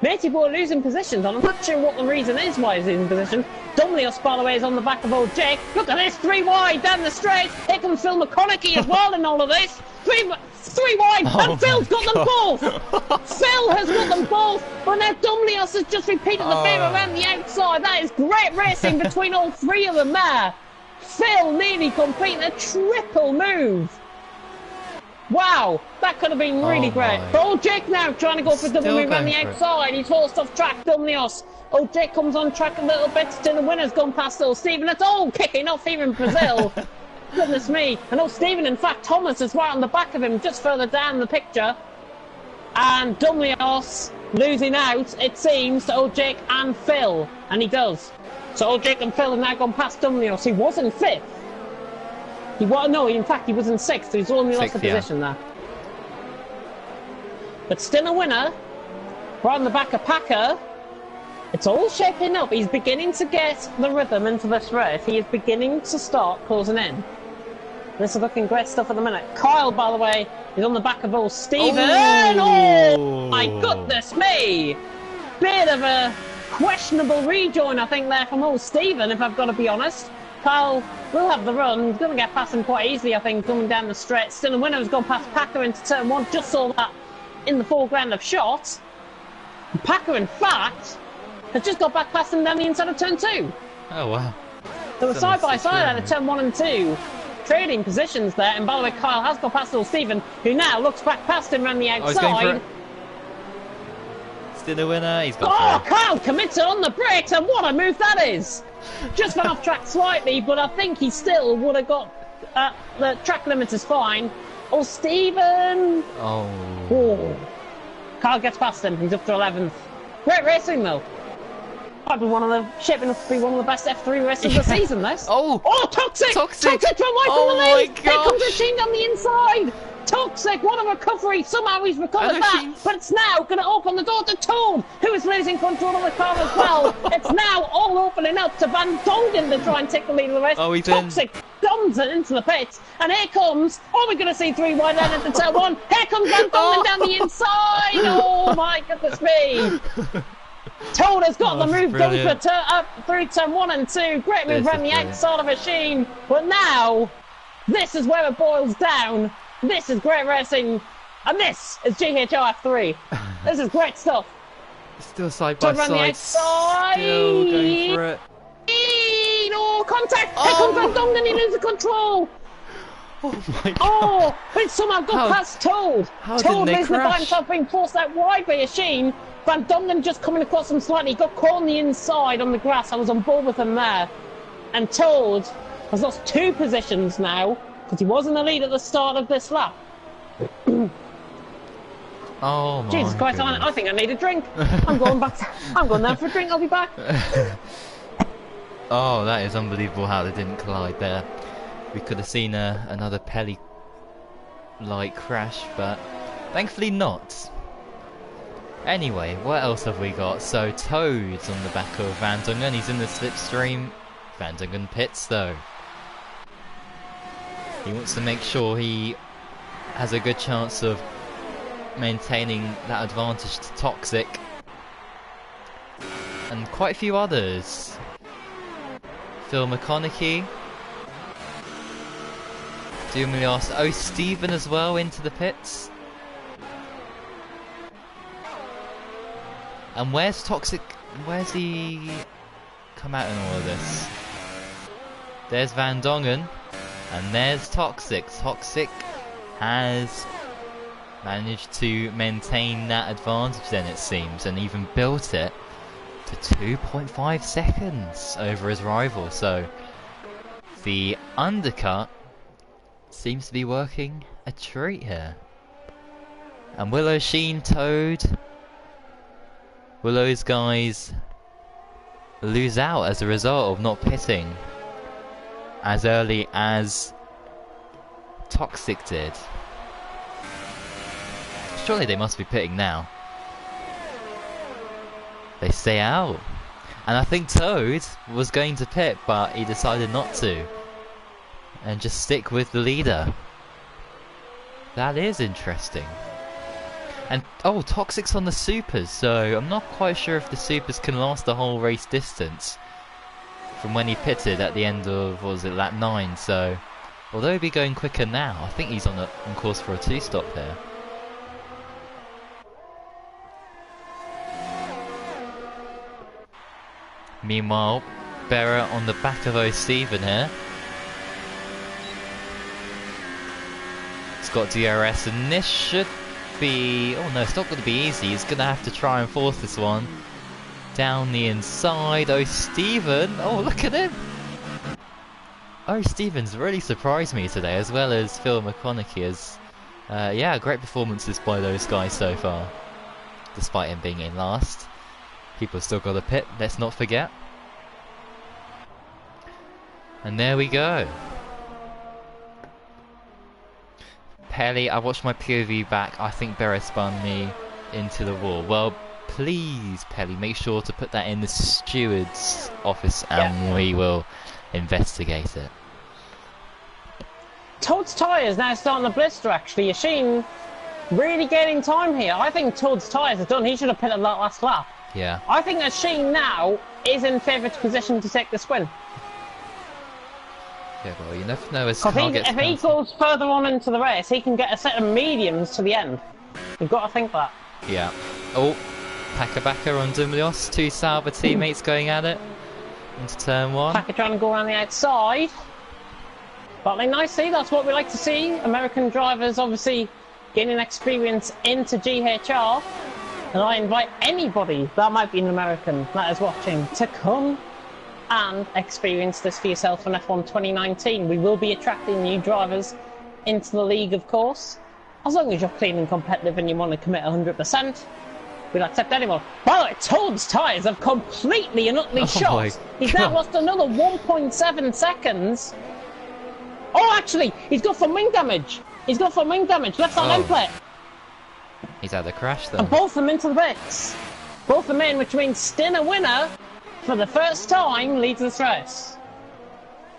Speaker 2: Matey Boy losing positions. I'm not sure what the reason is why he's losing position. Dumlios, by the way, is on the back of old Jake. Look at this, 3 wide down the straight. Here comes Phil McConaughey as well in all of this. Three wide, and Phil's got them both. Phil has got them both, but now Dumlios has just repeated the favour around the outside. That is great racing between all three of them there. Phil nearly completing a triple move. Wow, that could have been really great. But old Jake now trying to go for a double move on the outside. He's forced off track, Dumlios. Old Jake comes on track a little bit. Still the winner's gone past old Stephen. It's all kicking off here in Brazil. Goodness me. And old Stephen, in fact, Thomas is right on the back of him, just further down the picture. And Dumlios losing out, it seems, to old Jake and Phil. And he does. So old Jake and Phil have now gone past Dumlios. He was in 5th. In fact, he was in 6th, so he's only lost a position there. But still a winner. Right on the back of Packer. It's all shaping up. He's beginning to get the rhythm into this race. He is beginning to start closing in. This is looking great stuff at the minute. Kyle, by the way, is on the back of old Stephen. Oh my goodness me! Bit of a questionable rejoin, I think, there from old Stephen, if I've got to be honest. Kyle will have the run. He's going to get past him quite easily, I think, coming down the straight. Still a winner has gone past Packer into turn 1. Just saw that in the foreground of shot. And Packer, in fact, has just got back past him down the inside of turn 2.
Speaker 1: Oh, wow.
Speaker 2: They were side by side out of turn 1 and 2. Trading positions there. And by the way, Kyle has got past old Stephen, who now looks back past him around the outside.
Speaker 1: Still a winner. He's got
Speaker 2: Kyle commits it on the brakes, and what a move that is! Just went off track slightly, but I think he still would have got the track limit is fine. Oh, Stephen! Oh. Kyle gets past him. He's up to 11th. Great racing though. Might be shaping up to be one of the best F3 races of the season. This.
Speaker 1: Oh,
Speaker 2: Toxic!
Speaker 1: Toxic
Speaker 2: from away from the lead.
Speaker 1: My
Speaker 2: Here
Speaker 1: gosh.
Speaker 2: comes O'Sheen on the inside. Toxic, what a recovery. Somehow he's recovered that. But it's now going to open the door to Toad, who is losing control of the car as well. It's now all opening up to Van Dongen to try and take the lead of the race.
Speaker 1: Oh, he's
Speaker 2: Toxic dumbs it into the pits. And here comes, we're going to see 3 wide down into turn 1. Here comes Van Dongen down the inside. Oh my goodness me. Toad has got the move done for through turn 1 and 2. Great move around the outside of O'Sheen. But now, this is where it boils down. This is great racing, and this is GHR F3. This is great stuff.
Speaker 1: Still side by side.
Speaker 2: The outside.
Speaker 1: Still going for it.
Speaker 2: Oh, contact! Here comes Van Dongen, he loses control.
Speaker 1: Oh my god.
Speaker 2: Oh, but it somehow got past Toad. Toad losing it by himself, being forced out wide by O'Sheen. Van Dongen just coming across him slightly. He got caught on the inside on the grass. I was on board with him there. And Toad has lost 2 positions now, because he was in the lead at the start of this lap.
Speaker 1: Oh my
Speaker 2: Jesus Christ, I think I need a drink. I'm going down for a drink, I'll be back.
Speaker 1: Oh, that is unbelievable how they didn't collide there. We could have seen another Pelly-like crash, but thankfully not. Anyway, what else have we got? So, Toad's on the back of Van Dongen. He's in the slipstream. Van Dongen pits, though. He wants to make sure he has a good chance of maintaining that advantage to Toxic. And quite a few others. Phil McConaughey Dumilios. Oh, Stephen as well into the pits. And where's Toxic? Where's he come out in all of this? There's Van Dongen. And there's Toxic. Toxic has managed to maintain that advantage then, it seems, and even built it to 2.5 seconds over his rival. So the undercut seems to be working a treat here. And Willow, Sheen, Toad, Willow's guys lose out as a result of not pitting as early as Toxic did. Surely they must be pitting now. They stay out. And I think Toad was going to pit, but he decided not to. And just stick with the leader. That is interesting. And, oh, Toxic's on the supers, so I'm not quite sure if the supers can last the whole race distance. From when he pitted at the end of, what was it, lap 9, so... Although he'd be going quicker now, I think he's on course for a 2-stop here. Meanwhile, Berra on the back of O'Stephen here. It's got DRS, and this should be... Oh no, it's not going to be easy. He's going to have to try and force this one down the inside. O'Stephen, oh look at him! O'Stephen's really surprised me today, as well as Phil McConaughey. As yeah, great performances by those guys so far, despite him being in last. People still got a pit, let's not forget. And there we go. Pelly, I watched my POV back. I think Berra spun me into the wall. Well, please, Pelly, make sure to put that in the steward's office and we will investigate it.
Speaker 2: Toad's tyres now starting to blister, actually. Yashin really gaining time here. I think Toad's tyres are done. He should have pitted that last lap.
Speaker 1: Yeah.
Speaker 2: I think Yashin now is in favourite position to take this win.
Speaker 1: Yeah, well, you never know as
Speaker 2: If
Speaker 1: targets
Speaker 2: he goes further on into the race, he can get a set of mediums to the end. You've got to think that.
Speaker 1: Yeah. Oh, Pakabaka on Dumlios. Two Sauber teammates going at it into turn 1.
Speaker 2: Packer trying to go around the outside. Battling nicely, that's what we like to see. American drivers obviously gaining experience into GHR. And I invite anybody that might be an American that is watching to come and experience this for yourself in F1 2019. We will be attracting new drivers into the league, of course. As long as you're clean and competitive and you want to commit 100%, we'll accept anyone. By the way, Toad's tyres have completely and utterly shot. He's now lost another 1.7 seconds. Oh, actually, he's got some wing damage. He's got some wing damage. Left on end plate.
Speaker 1: He's had a crash then.
Speaker 2: And both of them into the pits. Both of them in, which means Stin, a winner, for the first time, leads this race.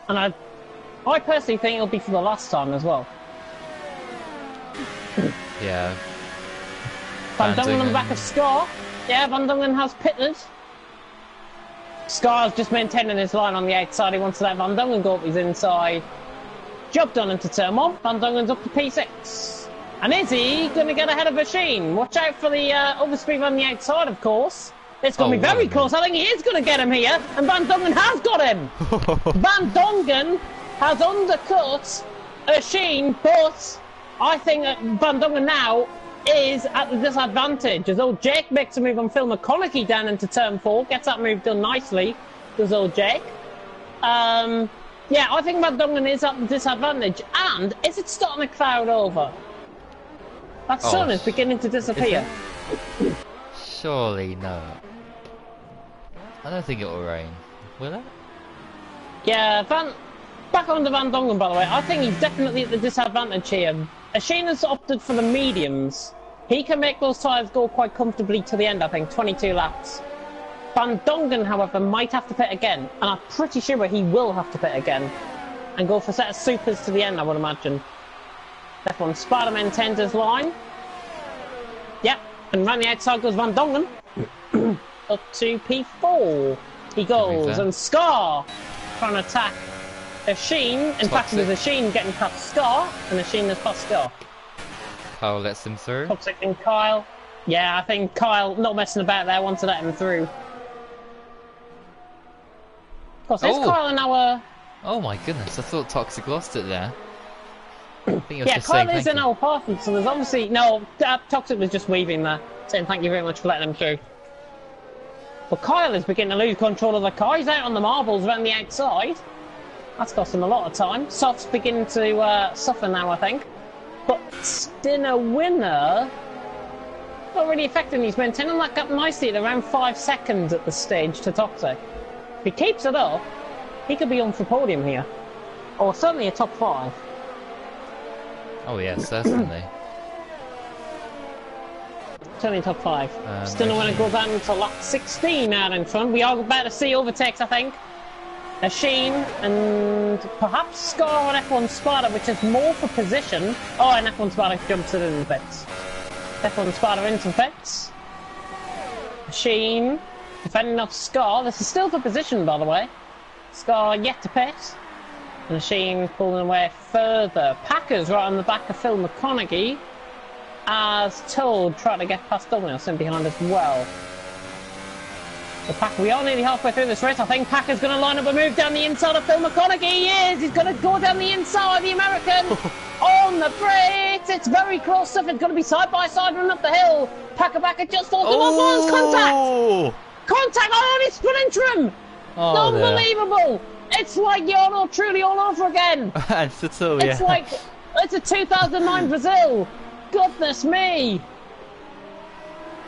Speaker 2: And I personally think it'll be for the last time as well.
Speaker 1: Yeah.
Speaker 2: Van Dongen on the back of Scar. Yeah, Van Dongen has pitted. Scar's just maintaining his line on the outside. He wants to let Van Dongen go up his inside. Job done into turn 1. Van Dongen's up to P6. And is he going to get ahead of Machine? Watch out for the overspeed on the outside, of course. It's going to be very close. I think he is going to get him here. And Van Dongen has got him. Van Dongen has undercut Machine, but I think that Van Dongen now is at the disadvantage. As old Jake makes a move on Phil McConaughey down into turn 4. Gets that move done nicely. Does old Jake. Yeah, I think Van Dongen is at the disadvantage. And is it starting to cloud over? That sun is beginning to disappear.
Speaker 1: Surely no. I don't think it will rain. Will it?
Speaker 2: Yeah, back on to Van Dongen, by the way. I think he's definitely at the disadvantage here. Ashina's opted for the mediums. He can make those tyres go quite comfortably to the end, I think. 22 laps. Van Dongen, however, might have to pit again. And I'm pretty sure he will have to pit again. And go for a set of supers to the end, I would imagine. Left one, Spider-Man tends his line. Yep, and round the outside goes Van Dongen. Up to P4. He goes, and Scar trying to attack A Sheen, in fact it was a Sheen getting past Scar, and a Sheen has passed Scar.
Speaker 1: Kyle lets him through.
Speaker 2: Toxic and Kyle. Yeah, I think Kyle, not messing about there, wants to let him through. Of course, is Kyle in our...
Speaker 1: Oh my goodness, I thought Toxic lost it there. I think he was
Speaker 2: Yeah,
Speaker 1: just
Speaker 2: Kyle
Speaker 1: saying
Speaker 2: is in our party, so there's obviously... No, Toxic was just weaving there, saying thank you very much for letting him through. But Kyle is beginning to lose control of the car. He's out on the marbles around the outside. That's cost him a lot of time. Soft's beginning to suffer now, I think. But Stinner winner... Not really affecting. He's maintaining that gap nicely at around 5 seconds at the stage to Toxic. If he keeps it up, he could be on for podium here. Or certainly a top 5.
Speaker 1: Oh yeah, certainly.
Speaker 2: Certainly top 5. Stinner winner goes down to lap 16 out in front. We are about to see overtakes, I think. A Sheen and perhaps Scar on F1 Sparta, which is more for position. Oh, and F1 Sparta jumps it in the pits. F1 Sparta into pits. A Sheen defending off Scar. This is still for position, by the way. Scar yet to pit. And a Sheen pulling away further. Packers right on the back of Phil McConaughey. As told, trying to get past Domino's in behind as well. The Packer, we are nearly halfway through this race. I think Packer's going to line up a move down the inside of Phil McConaughey. He is! He's going to go down the inside, the American! On the brakes! It's very close stuff. It's going to be side by side run up the hill. Packer just thought there was contact! Contact! Oh, he's split into him!
Speaker 1: Oh,
Speaker 2: unbelievable! There. It's like Yarno truly all over again.
Speaker 1: And Sato, yeah.
Speaker 2: It's like, it's a 2009 Brazil. Goodness me!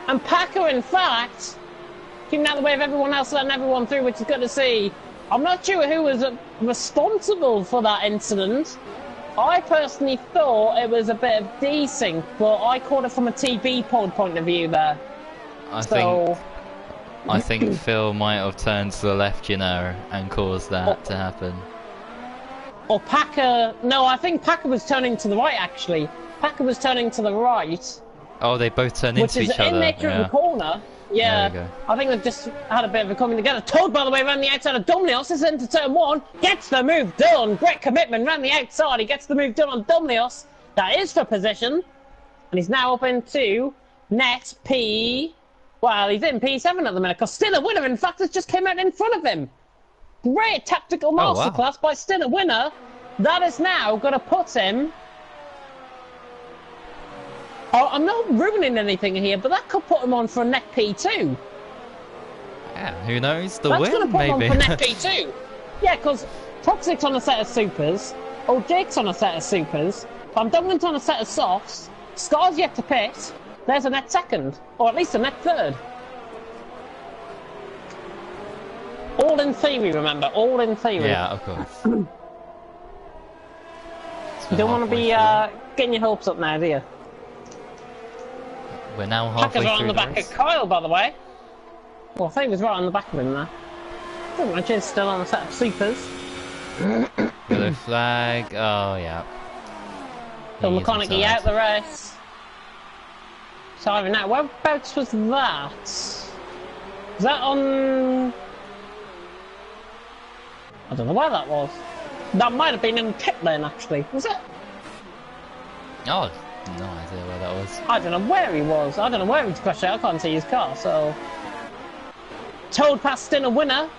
Speaker 2: And Packer, in fact... keeping out of the way of everyone else, letting everyone through, which is good to see. I'm not sure who was responsible for that incident. I personally thought it was a bit of desync, but I caught it from a TV pod point of view there.
Speaker 1: I think Phil might have turned to the left, you know, and caused that to happen.
Speaker 2: Or Packer... No, I think Packer was turning to the right, actually. Packer was turning to the right.
Speaker 1: Oh, they both turned into each other.
Speaker 2: Which is in nature of the corner. Yeah, I think they've just had a bit of a coming together. Toad, by the way, around the outside of Domnios is into turn 1. Gets the move done. Great commitment around the outside. He gets the move done on Domnios. That is for position. And he's now up into net P... Well, he's in P7 at the minute, because Stinner winner, in fact, has just came out in front of him. Great tactical masterclass by Stinner winner. That is now going to put him... Oh, I'm not ruining anything here, but that could put him on for a net P2.
Speaker 1: Yeah, who knows? The
Speaker 2: That's
Speaker 1: win,
Speaker 2: going to put him on
Speaker 1: maybe.
Speaker 2: for net P2. Yeah, because Toxic's on a set of supers, Old Jake's on a set of supers, Van Duncan's on a set of softs, Scar's yet to pit, there's a net second, or at least a net third. All in theory, remember, all in theory.
Speaker 1: Yeah, of course.
Speaker 2: You don't want to be getting your hopes up now, do you?
Speaker 1: We're now halfway
Speaker 2: Packer's right
Speaker 1: through
Speaker 2: on the back of Kyle, by the way. Well, I think he was right on the back of him there. Pretty much is still on a set of supers.
Speaker 1: Yellow flag. Oh, yeah.
Speaker 2: So McConaughey out the race. So even now, whereabouts was that? Was that on... I don't know where that was. That might have been in pit lane, actually. Was it?
Speaker 1: Oh, no idea where that was.
Speaker 2: I don't know where he was. I don't know where he's crashed out. I can't see his car, so... Toad passed in a winner.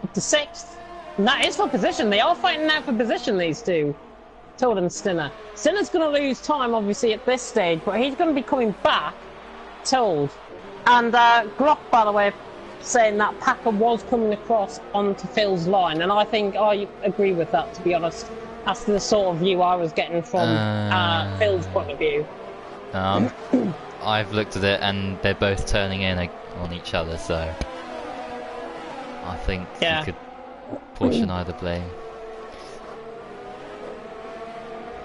Speaker 2: Up to 6th. And that is for position. They are fighting now for position, these two. Toad and Stinner. Stinner's going to lose time, obviously, at this stage, but he's going to be coming back. Toad. And Glock, by the way, saying that Packer was coming across onto Phil's line, and I think I agree with that, to be honest. That's the sort of view I was getting from Phil's point of view.
Speaker 1: I've looked at it, and they're both turning in on each other, so I think you could portion either blame.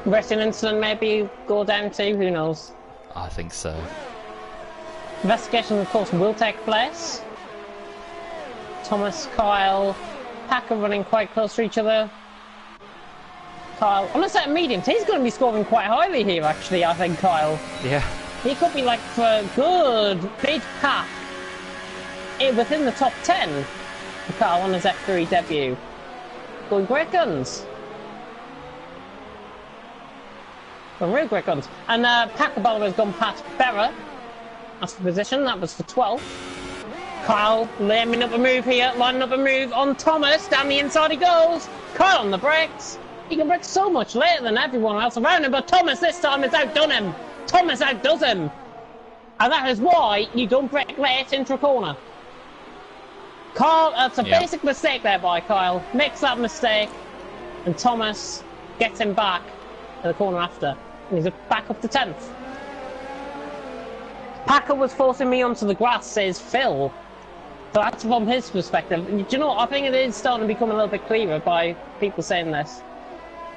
Speaker 2: Racing incident maybe go down to, who knows?
Speaker 1: I think so.
Speaker 2: Investigation, of course, will take place. Thomas, Kyle, Packer running quite close to each other. Kyle, on a set of mediums, he's going to be scoring quite highly here, actually, I think, Kyle.
Speaker 1: Yeah.
Speaker 2: He could be like for a good big pack within the top 10 for Kyle on his F3 debut. going great guns. Going real great guns. And Packer, by the way, has gone past Berra. That's the position. That was for 12. Kyle lining up a move here. Lining up a move on Thomas. Down the inside he goes. Kyle on the brakes. He can brake so much later than everyone else around him, but Thomas this time has outdone him. Thomas outdoes him. And that is why you don't brake late into a corner. Kyle, that's a basic mistake there by Kyle. Makes that mistake, and Thomas gets him back to the corner after. And he's back up to 10th. Packer was forcing me onto the grass, says Phil. So that's from his perspective. Do you know what? I think it is starting to become a little bit clearer by people saying this.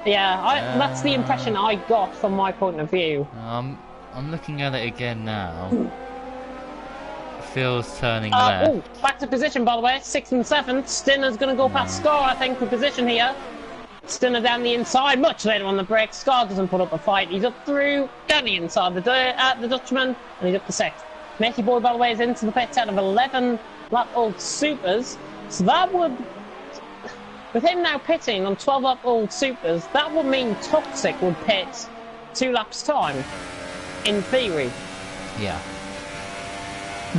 Speaker 2: Yeah, that's the impression I got from my point of view.
Speaker 1: I'm looking at it again now. Phil's turning left.
Speaker 2: Oh, back to position, by the way. 6th and 7th. Stinner's going to go past Scar, I think, for position here. Stinner down the inside, much later on the break. Scar doesn't put up a fight. He's up through, down the inside, the Dutchman, and he's up to 6th. Matey Boy, by the way, is into the pits out of 11 lap-old supers. So that would, with him now pitting on 12 lap-old supers, that would mean Toxic would pit 2 laps' time, in theory.
Speaker 1: Yeah.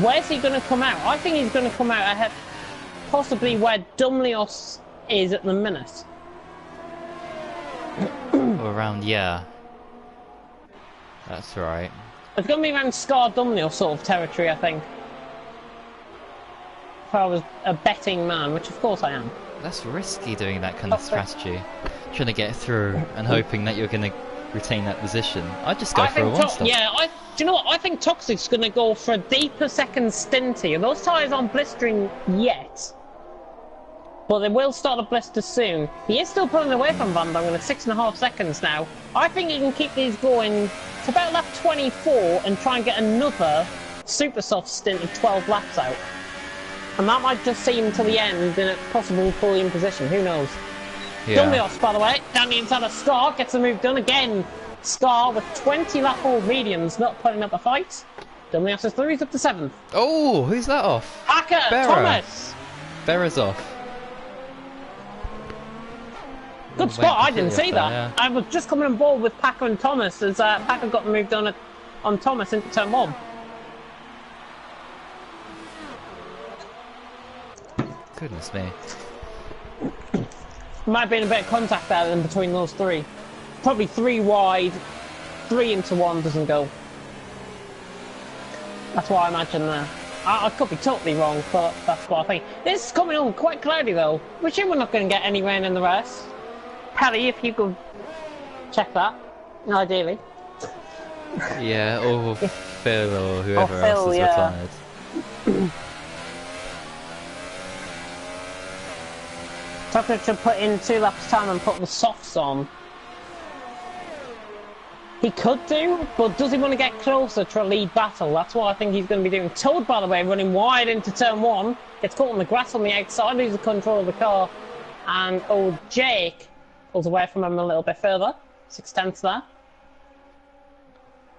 Speaker 2: Where's he going to come out? I think he's going to come out ahead, possibly where Dumlios is at the minute.
Speaker 1: Or around, yeah. That's right.
Speaker 2: It's going to be around Scar Dumlios sort of territory, I think. If I was a betting man, which of course I am.
Speaker 1: That's risky doing that kind of strategy. Trying to get through and hoping that you're going to retain that position. I'd just go for a one-stop.
Speaker 2: Yeah, do you know what? I think Toxic's going to go for a deeper second stint here. Those tyres aren't blistering yet, but they will start to blister soon. He is still pulling away from Van Dongen at 6.5 seconds now. I think he can keep these going to about lap 24 and try and get another super soft stint of 12 laps out. And that might just see him to the end in a possible podium position. Who knows?
Speaker 1: Yeah.
Speaker 2: Dumlios, by the way, down the inside of Scar, gets the move done again. Scar with 20 lap-old mediums, not putting up a fight. Dumlios is through, he's up to 7th.
Speaker 1: Oh, who's that off?
Speaker 2: Packer,
Speaker 1: Berra.
Speaker 2: Thomas!
Speaker 1: Berra's off.
Speaker 2: Good spot, I didn't see
Speaker 1: there,
Speaker 2: that.
Speaker 1: yeah.
Speaker 2: I was just coming on board with Packer and Thomas as Packer got the move done on Thomas into turn 1.
Speaker 1: Goodness me.
Speaker 2: Might have been a bit of contact there in between those three. Probably 3 wide, 3 into 1 doesn't go. That's what I imagine there. I could be totally wrong, but that's what I think. This is coming on quite cloudy though. We're sure we're not going to get any rain in the rest. Paddy, if you could check that, ideally.
Speaker 1: Yeah, or Phil or whoever
Speaker 2: Phil,
Speaker 1: else is
Speaker 2: yeah.
Speaker 1: retired.
Speaker 2: Tucker should put in 2 laps time and put the softs on. He could do, but does he want to get closer to a lead battle? That's what I think he's going to be doing. Toad, by the way, running wide into turn 1. Gets caught on the grass on the outside, loses control of the car. And old Jake pulls away from him a little bit further. 6/10 there.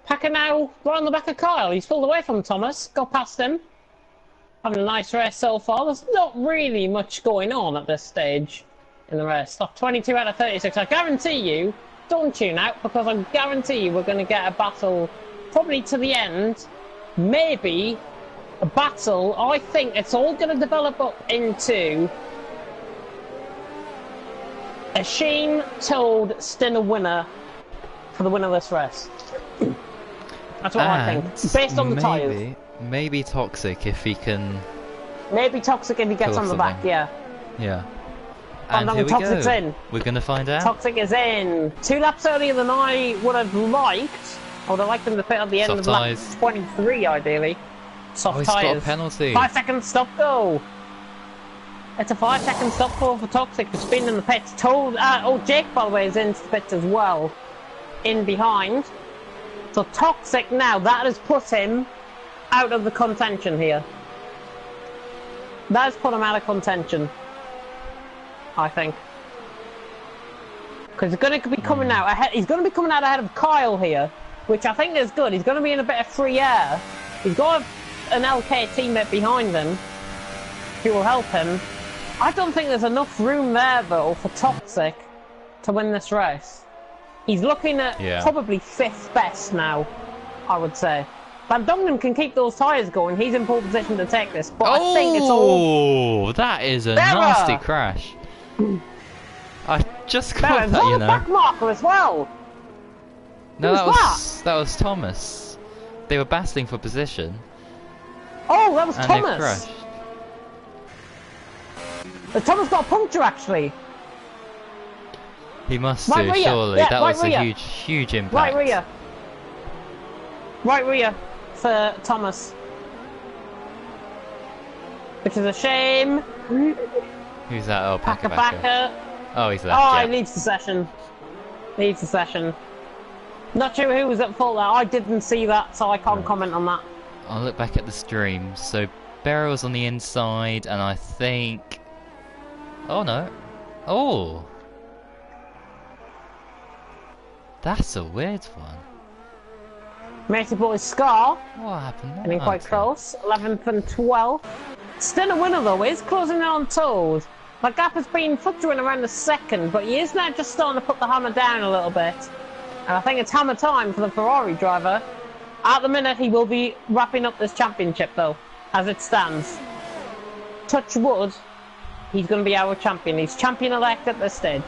Speaker 2: Packer now right on the back of Kyle. He's pulled away from Thomas, got past him. Having a nice race so far. There's not really much going on at this stage in the race. Top 22 out of 36. I guarantee you, don't tune out, because I guarantee you we're going to get a battle probably to the end. Maybe a battle. I think it's all going to develop up into a Sheen, Toad, Stinner winner for the win of this race. That's what I think, based on the tyres.
Speaker 1: Maybe Toxic if he can.
Speaker 2: Maybe Toxic if he gets on the back, yeah.
Speaker 1: Yeah.
Speaker 2: And
Speaker 1: here we
Speaker 2: Toxic's
Speaker 1: go.
Speaker 2: in.
Speaker 1: We're going to find out.
Speaker 2: Toxic is in. 2 laps earlier than I would have liked. I would have liked him to pit at the end
Speaker 1: Soft
Speaker 2: of
Speaker 1: tyres.
Speaker 2: lap 23, ideally. Soft
Speaker 1: he's
Speaker 2: tyres.
Speaker 1: got a penalty.
Speaker 2: 5 second stop go. It's a 5 second stop go for Toxic for spinning in the pits. Jake, by the way, is into the pits as well. In behind. So Toxic now, that has put him out of the contention here. That has put him out of contention, I think. Because he's going to be coming out ahead. He's going to be coming out ahead of Kyle here, which I think is good. He's going to be in a bit of free air. He's got an LK teammate behind him who will help him. I don't think there's enough room there, though, for Toxic to win this race. He's looking at probably 5th best now, I would say. Van Dongen can keep those tyres going. He's in pole position to take this, but I think it's all...
Speaker 1: Oh, that is a nasty crash. I just got that, you know.
Speaker 2: back marker as well.
Speaker 1: No, that was Thomas. They were battling for position.
Speaker 2: Oh, that was
Speaker 1: and
Speaker 2: Thomas.
Speaker 1: They crashed.
Speaker 2: But Thomas got a puncture, actually.
Speaker 1: He must do, surely.
Speaker 2: Yeah,
Speaker 1: that
Speaker 2: right
Speaker 1: was a huge impact.
Speaker 2: Right rear. Right rear for Thomas. Which is a shame.
Speaker 1: Who's that? Oh,
Speaker 2: Packer.
Speaker 1: Oh, he's left.
Speaker 2: Oh, he leads the session. Leads the session. Not sure who was at fault there. I didn't see that, so I can't comment on that.
Speaker 1: I'll look back at the stream. So, Barrow was on the inside, and I think... Oh, no. Oh! That's a weird one.
Speaker 2: Matey Boy Scar.
Speaker 1: What happened there?
Speaker 2: Getting quite close. 11th and 12th. Still a winner, though. He's closing in on toes. That gap has been fluctuating around a second, but he is now just starting to put the hammer down a little bit. And I think it's hammer time for the Ferrari driver. At the minute, he will be wrapping up this championship, though, as it stands. Touch wood, he's going to be our champion. He's champion-elect at this stage.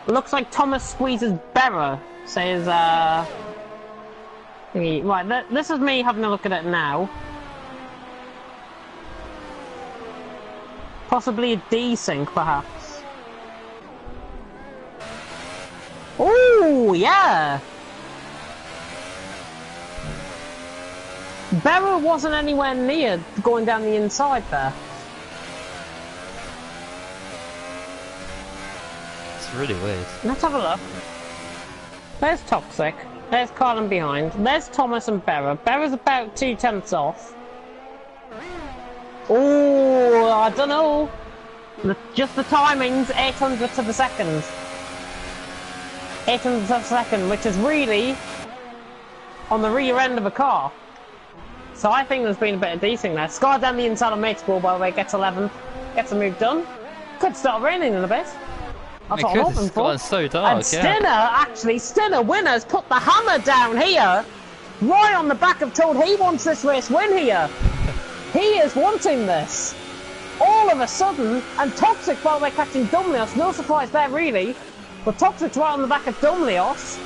Speaker 2: Looks like Thomas squeezes Berra, says, right, this is me having a look at it now. Possibly a desync, perhaps. Oh, yeah! Berra wasn't anywhere near going down the inside there.
Speaker 1: It's really weird.
Speaker 2: Let's have a look. There's Toxic. There's Carlin behind. There's Thomas and Berra. Berra's about 2/10 off. Oh, I don't know. Just the timings, 800th of a second. 800th of a second, which is really on the rear end of a car. So I think there's been a bit of desync there. Scar down the inside on mate's ball, by the way, gets 11th. Gets a move done. Could start raining in a bit. That's what I'm hoping for.
Speaker 1: It's so dark,
Speaker 2: and Stinner Winner's put the hammer down here. Right on the back of Toad. He wants this race win here. He is wanting this. All of a sudden, and Toxic, by the way, catching Dumlios. No surprise there, really. But Toxic's right on the back of Dumlios.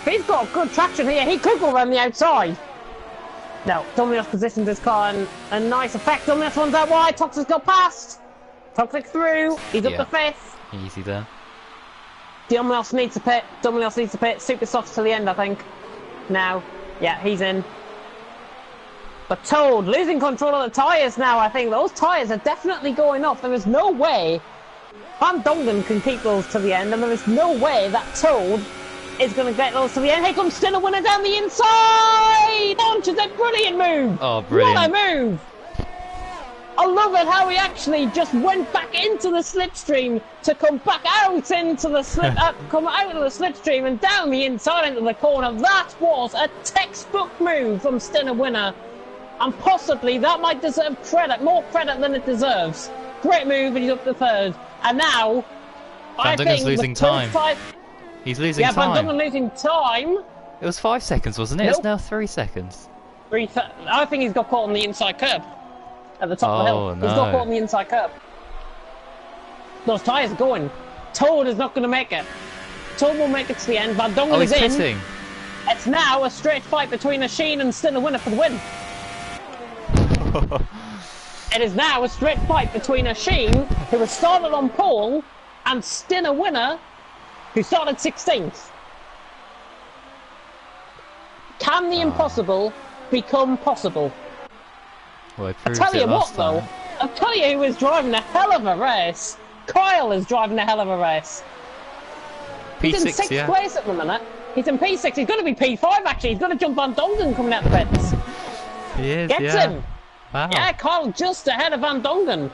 Speaker 2: He's got good traction here. He could go around the outside. No, Dumlios positions his car in a nice effect. Dumlios runs out wide. Toxic's got past. Toxic through. He's up to 5th.
Speaker 1: Easy there.
Speaker 2: Dumlios needs to pit. Dumlios needs to pit. Super softs to the end, I think. Now. Yeah, he's in. But Toad losing control of the tyres now, I think. Those tyres are definitely going off. There is no way Van Dongen can keep those to the end, and there is no way that Toad is going to get those to the end. Here comes Stinner Winner down the inside! Launches a brilliant move!
Speaker 1: Oh, brilliant.
Speaker 2: What a move! I love it how he actually just went back into the slipstream to come back out into the come out of the slipstream and down the inside into the corner. That was a textbook move from Stinner Winner. And possibly that might deserve credit, more credit than it deserves. Great move, and he's up to 3rd. And now,
Speaker 1: Van Dongen's losing time. He's losing time.
Speaker 2: Yeah, Van Dongen losing time.
Speaker 1: It was 5 seconds, wasn't it? Nope. It's now 3 seconds.
Speaker 2: I think he's got caught on the inside curb. At the top of the hill.
Speaker 1: No.
Speaker 2: He's got caught on the inside curb. Those tyres are going. Toad is not going to make it. Toad will make it to the end. Van Dongen is in.
Speaker 1: Pitting.
Speaker 2: It's now a straight fight between a Sheen and Stinner Winner for the win. It is now a straight fight between a Sheen, who has started on pole, and Stinner Winner, who started 16th. Can the impossible become possible?
Speaker 1: Well,
Speaker 2: I tell you what, though, I'll tell you who is driving a hell of a race. Kyle is driving a hell of a race. He's in 6th place at the minute. He's in P6. He's going to be P5, actually. He's going to jump Van Dongen coming out the pits.
Speaker 1: He is,
Speaker 2: Gets him.
Speaker 1: Wow.
Speaker 2: Yeah, Kyle just ahead of Van Dongen.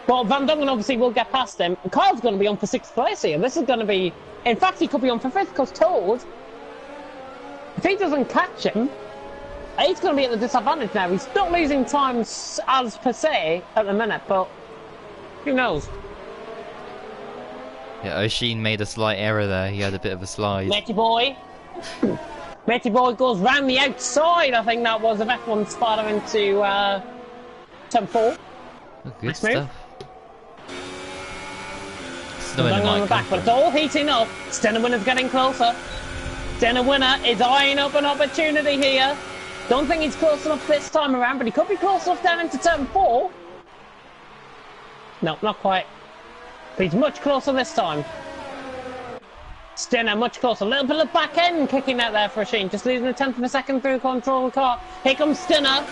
Speaker 2: Well, Van Dongen obviously will get past him. Kyle's going to be on for 6th place here. This is going to be... In fact, he could be on for 5th, because Toad, if he doesn't catch him, He's going to be at the disadvantage now. He's not losing time as per se at the minute, but who knows?
Speaker 1: Yeah, O'Sheen made a slight error there. He had a bit of a slide.
Speaker 2: Matey boy. Matey boy goes round the outside. I think that was of F1 spider into turn 4.
Speaker 1: Oh, good
Speaker 2: Nice
Speaker 1: stuff.
Speaker 2: move.
Speaker 1: Snowing
Speaker 2: Going on the back, but it's all heating up. Stenner Winner's getting closer. Stenner Winner is eyeing up an opportunity here. Don't think he's close enough this time around, but he could be close enough down into turn 4. No, not quite. But he's much closer this time. Stenner much closer. A little bit of back end kicking out there for O'Sheen. Just losing a tenth of a second through control of the car. Here comes Stenner.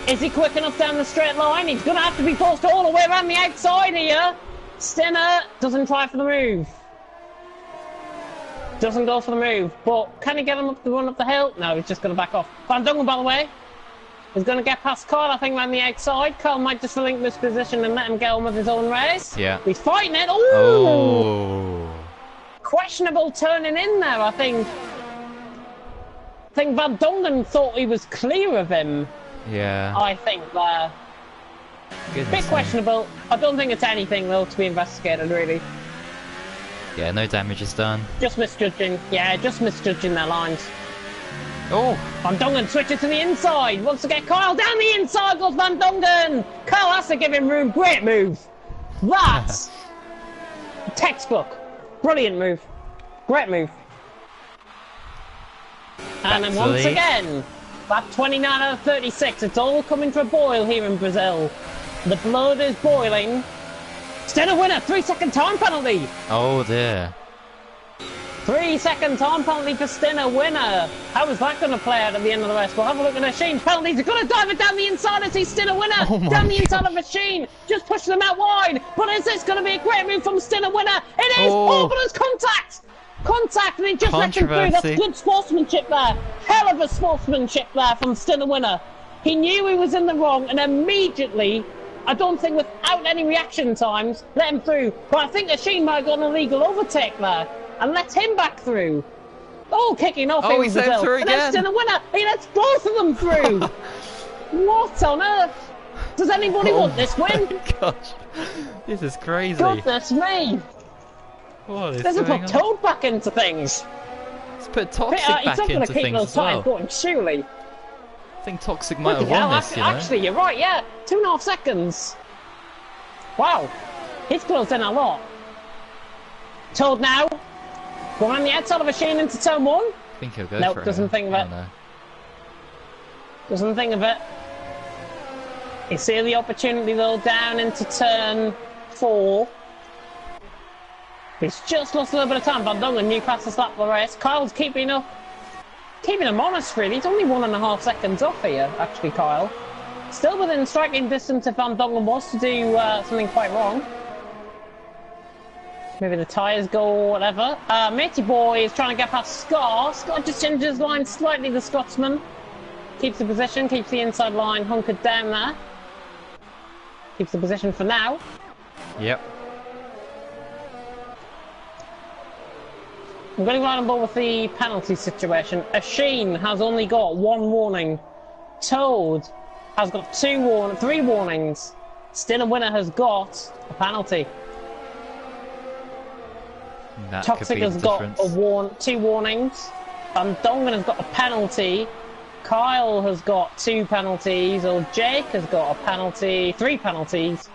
Speaker 2: Is he quick enough down the straight line? He's going to have to be forced all the way around the outside here. Stenner doesn't try for the move. Doesn't go for the move. But can he get him up the run up the hill? No, he's just going to back off. Van Dongen, by the way, is going to get past Carl, I think, around the outside. Carl might just relinquish position and let him get on with his own race.
Speaker 1: Yeah.
Speaker 2: He's fighting it. Ooh!
Speaker 1: Oh.
Speaker 2: Questionable turning in there, I think. I think Van Dongen thought he was clear of him.
Speaker 1: Yeah.
Speaker 2: I think there.
Speaker 1: Goodness
Speaker 2: Bit
Speaker 1: me.
Speaker 2: questionable. I don't think it's anything, though, to be investigated, really.
Speaker 1: Yeah, no damage is done.
Speaker 2: Just misjudging. Yeah, just misjudging their lines.
Speaker 1: Oh.
Speaker 2: Van Dongen switches to the inside. Wants to get Kyle down the inside. Goes Van Dongen. Kyle has to give him room. Great move. That's textbook. Brilliant move. Great move. And then once
Speaker 1: Actually-
Speaker 2: again, that 29 out of 36. It's all coming to a boil here in Brazil. The blood is boiling. Stenner Winner, 3-second time penalty.
Speaker 1: Oh dear.
Speaker 2: 3-second time penalty for Stenner Winner. How is that going to play out at the end of the race? We'll have a look at O'Sheen's penalties. He's going to dive it down the inside as he's Stenner Winner.
Speaker 1: Oh my
Speaker 2: Down the inside
Speaker 1: God.
Speaker 2: of O'Sheen. Just push them out wide. But is this going to be a great move from Stenner Winner? It is.
Speaker 1: Oh.
Speaker 2: Oh, but it's contact. Contact, and he just lets him through. That's
Speaker 1: Controversy.
Speaker 2: good sportsmanship there. Hell of a sportsmanship there from Stenner Winner. He knew he was in the wrong, and immediately, I don't think without any reaction times, let him through. But I think O'Sheen might have got an illegal overtake there and let him back through. Oh, kicking off
Speaker 1: Oh,
Speaker 2: here
Speaker 1: he
Speaker 2: in
Speaker 1: sent
Speaker 2: Brazil.
Speaker 1: through
Speaker 2: And then
Speaker 1: again.
Speaker 2: Stenner Winner, he lets both of them through. What on earth? Does anybody want this win?
Speaker 1: Gosh. This is crazy.
Speaker 2: Goodness me.
Speaker 1: What is
Speaker 2: There's a
Speaker 1: going
Speaker 2: put
Speaker 1: on?
Speaker 2: Toad back into things.
Speaker 1: Let's put Toxic
Speaker 2: He's
Speaker 1: back
Speaker 2: not going to
Speaker 1: into
Speaker 2: keep
Speaker 1: things
Speaker 2: those
Speaker 1: as
Speaker 2: times
Speaker 1: well.
Speaker 2: going, surely.
Speaker 1: I think Toxic might have
Speaker 2: Bloody hell,
Speaker 1: won this, you know?
Speaker 2: actually, you're right, yeah. 2.5 seconds. Wow. He's closed in a lot. Toad now. Going on the outside of O'Sheen into turn 1.
Speaker 1: I think he'll go
Speaker 2: Nope,
Speaker 1: for it.
Speaker 2: doesn't think of it.
Speaker 1: Oh, no.
Speaker 2: Doesn't think of it. You see the opportunity though down into turn 4. He's just lost a little bit of time. Van Dongen, new fastest lap of the race. Kyle's keeping him honest really. He's only 1.5 seconds off here, actually, Kyle. Still within striking distance if Van Dongen was to do something quite wrong. Maybe the tyres go or whatever. Matey Boy is trying to get past Scott. Scott just changes his line slightly, the Scotsman. Keeps the position, keeps the inside line hunkered down there. Keeps the position for now.
Speaker 1: Yep.
Speaker 2: I'm going right on board with the penalty situation. O'Sheen has only got 1 warning. Toad has got 3 warnings. Stenner Winner has got a penalty.
Speaker 1: That could
Speaker 2: Toxic
Speaker 1: be the
Speaker 2: has got
Speaker 1: difference.
Speaker 2: 2 warnings. Van Dongen has got a penalty. Kyle has got 2 penalties. Or Jake has got a penalty. 3 penalties.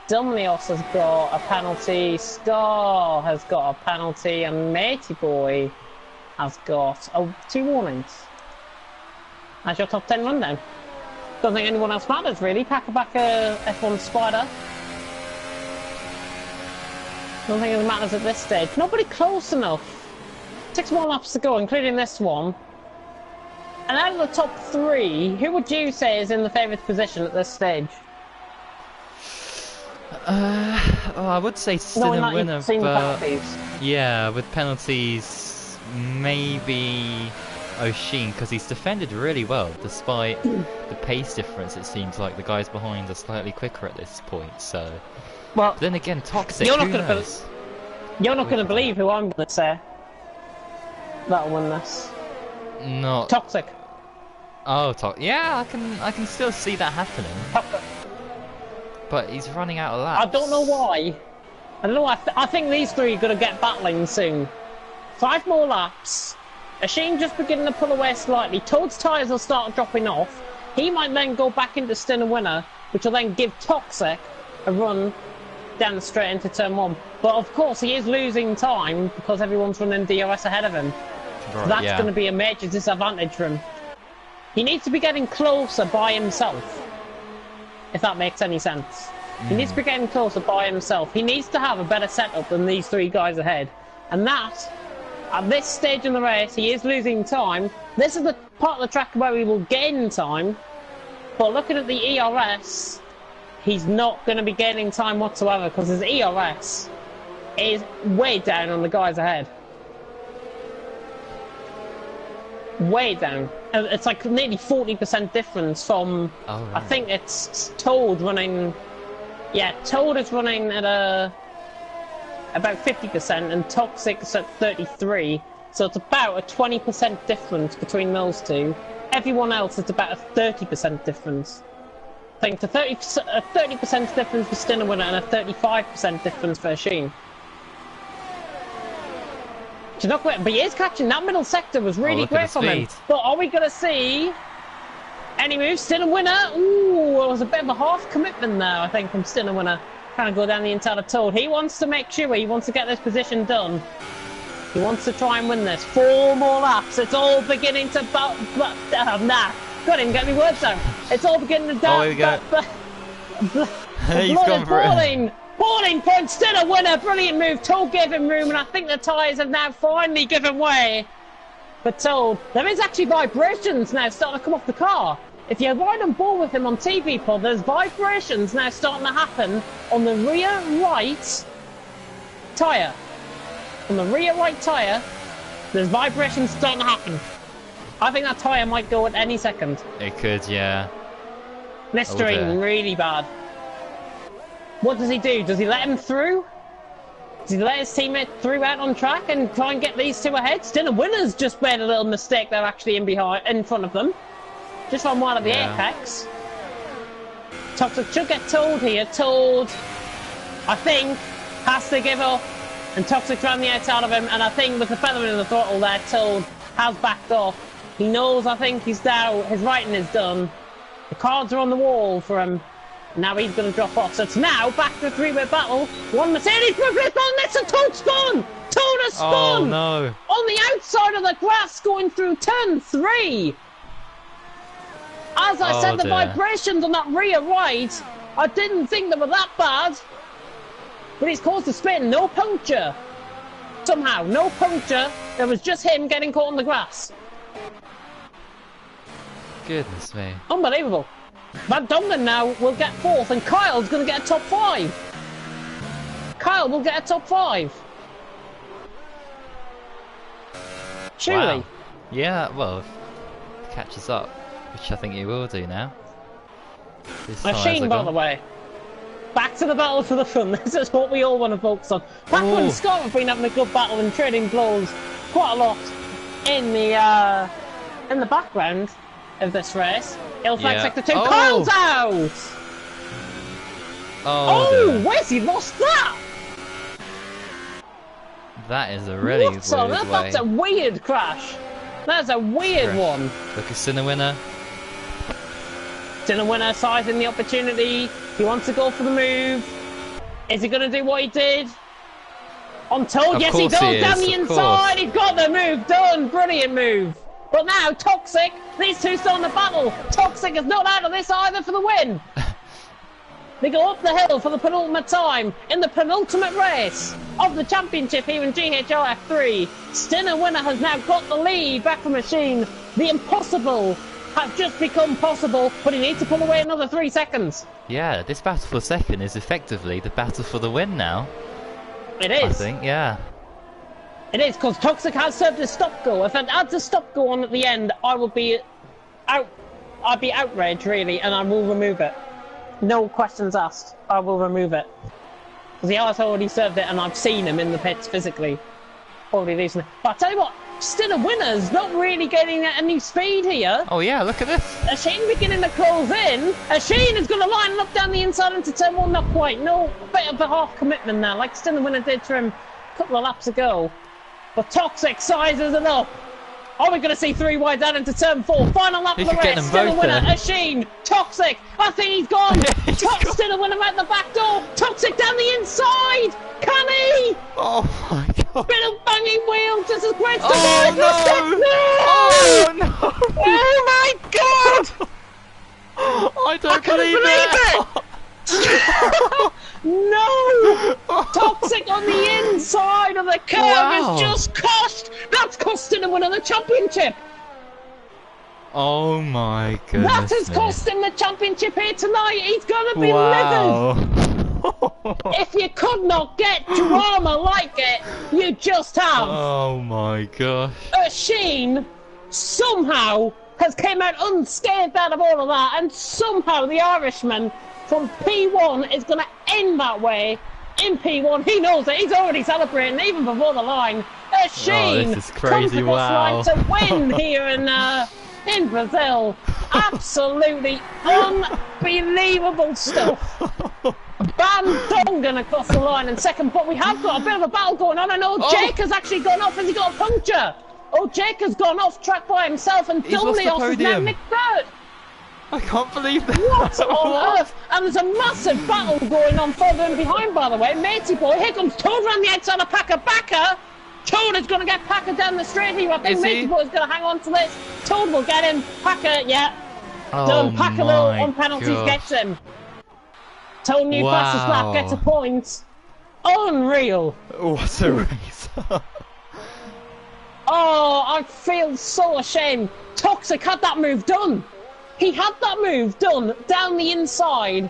Speaker 2: Dumnios has got a penalty. Scar has got a penalty. And Matey Boy has got 2 warnings. That's your top 10 rundown. Don't think anyone else matters really. Pack back a F1 Spider. Don't think it matters at this stage. Nobody close enough. 6 more laps to go, including this one. And out of the top 3, who would you say is in the favourite position at this stage?
Speaker 1: I would say
Speaker 2: Knowing
Speaker 1: Stenner
Speaker 2: that
Speaker 1: Winner,
Speaker 2: you've seen the
Speaker 1: but
Speaker 2: penalties.
Speaker 1: yeah, with penalties, maybe O'Sheen, because he's defended really well, despite the pace difference. It seems like the guys behind are slightly quicker at this point, so...
Speaker 2: Well,
Speaker 1: Then again, Toxic,
Speaker 2: You're not
Speaker 1: who
Speaker 2: gonna
Speaker 1: knows?
Speaker 2: you're not going to believe who I'm going to say. That'll win this.
Speaker 1: Not...
Speaker 2: Toxic.
Speaker 1: Oh, yeah, I can still see that happening.
Speaker 2: Toxic.
Speaker 1: But he's running out of laps.
Speaker 2: I don't know why. I don't know. I think these three are going to get battling soon. 5 more laps. Asheen just beginning to pull away slightly. Toad's tyres will start dropping off. He might then go back into stint and winner, which will then give Toxic a run down straight into turn 1. But of course, he is losing time because everyone's running DRS ahead of him. So that's going to be a major disadvantage for him. He needs to be getting closer by himself, if that makes any sense. He needs to be getting closer by himself. He needs to have a better setup than these 3 guys ahead. And that, at this stage in the race, he is losing time. This is the part of the track where he will gain time. But looking at the ERS, he's not going to be gaining time whatsoever because his ERS is way down on the guys ahead. Way down. It's like nearly 40% difference from...
Speaker 1: Oh, right.
Speaker 2: I think it's Toad running... Yeah, Toad is running at about 50% and Toxic's at 33. So it's about a 20% difference between those two. Everyone else is about a 30% difference. I think a 30% difference for Stinner Winner and a 35% difference for Asheen. But he is catching. That middle sector was really great from him. But are we going to see any moves? Stinner Winner. Ooh, it was a bit of a half commitment there, I think, from Stinner Winner. Trying to go down the inside of Toad. He wants to make sure he wants to get this position done. He wants to try and win this. 4 more laps. It's all beginning to... nah. Got him. Get me words out. It's all beginning to...
Speaker 1: Oh, here we go. He's gone for it.
Speaker 2: Boarding point, still a winner, brilliant move. Toad gave him room, and I think the tyres have now finally given way. But Toad, there is actually vibrations now starting to come off the car. If you ride on board with him on TV Pod, there's vibrations now starting to happen on the rear right tyre. On the rear right tyre, there's vibrations starting to happen. I think that tyre might go at any second.
Speaker 1: It could, yeah.
Speaker 2: Blistering really bad. What does he do? Does he let him through? Does he let his teammate through out on track and try and get these 2 ahead? Still, Winner's just made a little mistake there, actually in front of them. Just on one of the apex. Toxic should get Toad here. Toad, I think, has to give up. And Toxic's around the outside of him. And I think with the feather in the throttle there, Toad has backed off. He knows, I think, he's down. His writing is done. The cards are on the wall for him. Now he's going to drop off. So it's now back to a 3-way battle. One Mercedes progress on this and Toad spun! Toad has spun!
Speaker 1: Oh no!
Speaker 2: On the outside of the grass going through turn 3. As I said, the vibrations on that rear right, I didn't think they were that bad. But he's caused a spin. No puncture. Somehow, no puncture. There was just him getting caught on the grass.
Speaker 1: Goodness me.
Speaker 2: Unbelievable. Van Dongen now will get 4th, and Kyle's going to get a top 5. Kyle will get a top 5. Surely.
Speaker 1: Wow. Yeah, well, catches up, which I think he will do now.
Speaker 2: Asheen, by the way. Back to the battle for the fun. This is what we all want to focus on. Back when Scott have been having a good battle and trading blows quite a lot in the background of this race. He'll flag sector 2. Kyle's out! Oh, where's he lost that?
Speaker 1: That is a really weird way.
Speaker 2: That's a weird crash. That's a weird one.
Speaker 1: Look at Sinner Winner.
Speaker 2: Sinner Winner sizing the opportunity. He wants to go for the move. Is he going to do what he did? On Toad, yes he does, down the inside. He's got the move done. Brilliant move. But now, Toxic, these two still in the battle. Toxic is not out of this either for the win. They go up the hill for the penultimate time in the penultimate race of the championship here in GHR F3. Stinner Winner has now got the lead back from Machine. The impossible has just become possible, but he needs to pull away another 3 seconds.
Speaker 1: Yeah, this battle for second is effectively the battle for the win now.
Speaker 2: It is.
Speaker 1: I think, yeah.
Speaker 2: It is, because Toxic has served his stop go. If it adds a stop go on at the end, I will be I'd be outraged, really, and I will remove it. No questions asked. I will remove it. Because he has already served it, and I've seen him in the pits physically. Already losing it. But I'll tell you what, Still a winner's not really getting any speed here.
Speaker 1: Oh yeah, look at this.
Speaker 2: Asheen beginning to close in. Asheen is going to line up down the inside into turn one. Not quite. No, a bit of a half commitment there, like Still a winner did for him a couple of laps ago. But Toxic sizes it up. Are we going to see three wide down into turn four? Final lap of the race. Still a winner. Asheen. Toxic. I think he's gone. Still a winner out the back door. Toxic down the inside. Can he?
Speaker 1: Oh my god.
Speaker 2: Bit of banging wheels. This is great.
Speaker 1: Oh no. Oh no.
Speaker 2: Oh my god.
Speaker 1: I don't believe it.
Speaker 2: No! Toxic on the inside of the curve
Speaker 1: Wow.
Speaker 2: has just cost! That's costing him another championship!
Speaker 1: Oh my goodness.
Speaker 2: That has
Speaker 1: me.
Speaker 2: cost him the championship here tonight! He's gonna be livid!
Speaker 1: Wow.
Speaker 2: If you could not get drama like it, you just have!
Speaker 1: Oh my gosh.
Speaker 2: Asheen somehow has came out unscathed out of all of that, and somehow the Irishman from P1 is going to end that way in P1. He knows it. He's already celebrating even before the line. Asheen
Speaker 1: this is crazy.
Speaker 2: comes
Speaker 1: Wow.
Speaker 2: across the line to win here in Brazil. Absolutely unbelievable stuff. Bandongan across the line in second, but we have got a bit of a battle going on. I know Jake has actually gone off. Has he got a puncture? Oh, Jake has gone off track by himself, and
Speaker 1: He's lost the
Speaker 2: Dumlios is now
Speaker 1: podium.
Speaker 2: nicked third.
Speaker 1: I can't believe that.
Speaker 2: What on earth? And there's a massive battle going on further in behind, by the way. Matey boy, here comes Toad around the outside of Packer. Backer! Toad is going to get Packer down the straight here. I think
Speaker 1: Is
Speaker 2: Matey
Speaker 1: he?
Speaker 2: boy is going to hang on to this. Toad will get him. Packer, yeah.
Speaker 1: Oh
Speaker 2: Done. Packer will,
Speaker 1: my
Speaker 2: on penalties,
Speaker 1: gosh.
Speaker 2: gets him. Toad new
Speaker 1: Wow.
Speaker 2: fastest lap gets a point. Unreal.
Speaker 1: What a race.
Speaker 2: Oh, I feel so ashamed. Toxic had that move done. He had that move done down the inside,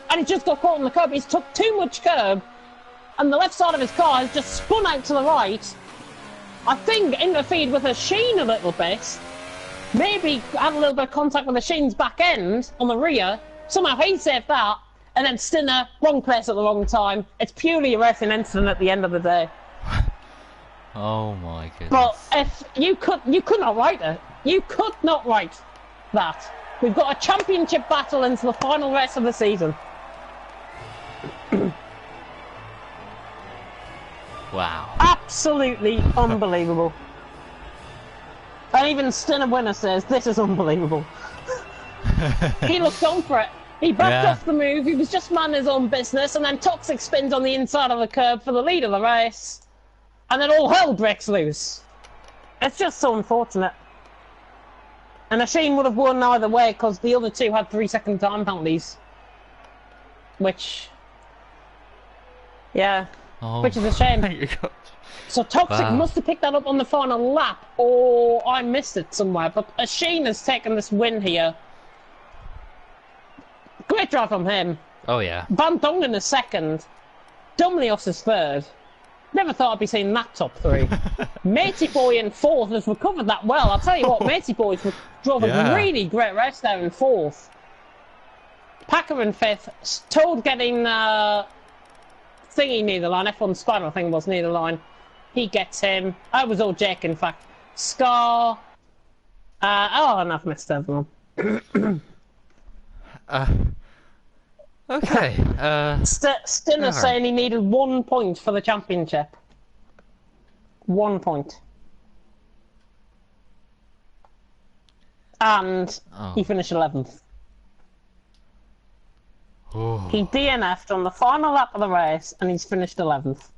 Speaker 2: and he just got caught on the curb. He's took too much curb, and the left side of his car has just spun out to the right. I think interfered with Asheen a little bit. Maybe had a little bit of contact with Asheen's back end on the rear. Somehow he saved that, and then Stinner, wrong place at the wrong time. It's purely a racing incident at the end of the day.
Speaker 1: Oh my goodness.
Speaker 2: But if you could not write it. You could not write that. We've got a championship battle into the final race of the season.
Speaker 1: Wow.
Speaker 2: Absolutely unbelievable. And even Stinner Winner says this is unbelievable. He looked on for it. He backed off the move. He was just minding his own business, and then Toxic spins on the inside of the curb for the lead of the race, and then all hell breaks loose. It's just so unfortunate. And Asheen would have won either way because the other two had 3-second time penalties. Which, yeah,
Speaker 1: Oh
Speaker 2: which is a shame.
Speaker 1: my gosh.
Speaker 2: So Toxic
Speaker 1: Wow.
Speaker 2: must have picked that up on the final lap, or I missed it somewhere. But Asheen has taken this win here. Great drive from him.
Speaker 1: Oh yeah.
Speaker 2: Van Dongen is second. Dumlios is third. Never thought I'd be seeing that top three. Matey Boy in fourth has recovered that well. I'll tell you what, Matey Boy drove
Speaker 1: Yeah.
Speaker 2: a really great race there in fourth. Packer in fifth. Toad getting thingy near the line. F1 Spider, I think, was near the line. He gets him. I was all Jake, in fact. Scar. And I've missed everyone.
Speaker 1: Okay.
Speaker 2: Stinner
Speaker 1: Alright.
Speaker 2: saying he needed 1 point for the championship. 1 point. And
Speaker 1: Oh.
Speaker 2: he finished 11th.
Speaker 1: Oh.
Speaker 2: He DNF'd on the final lap of the race, and he's finished 11th.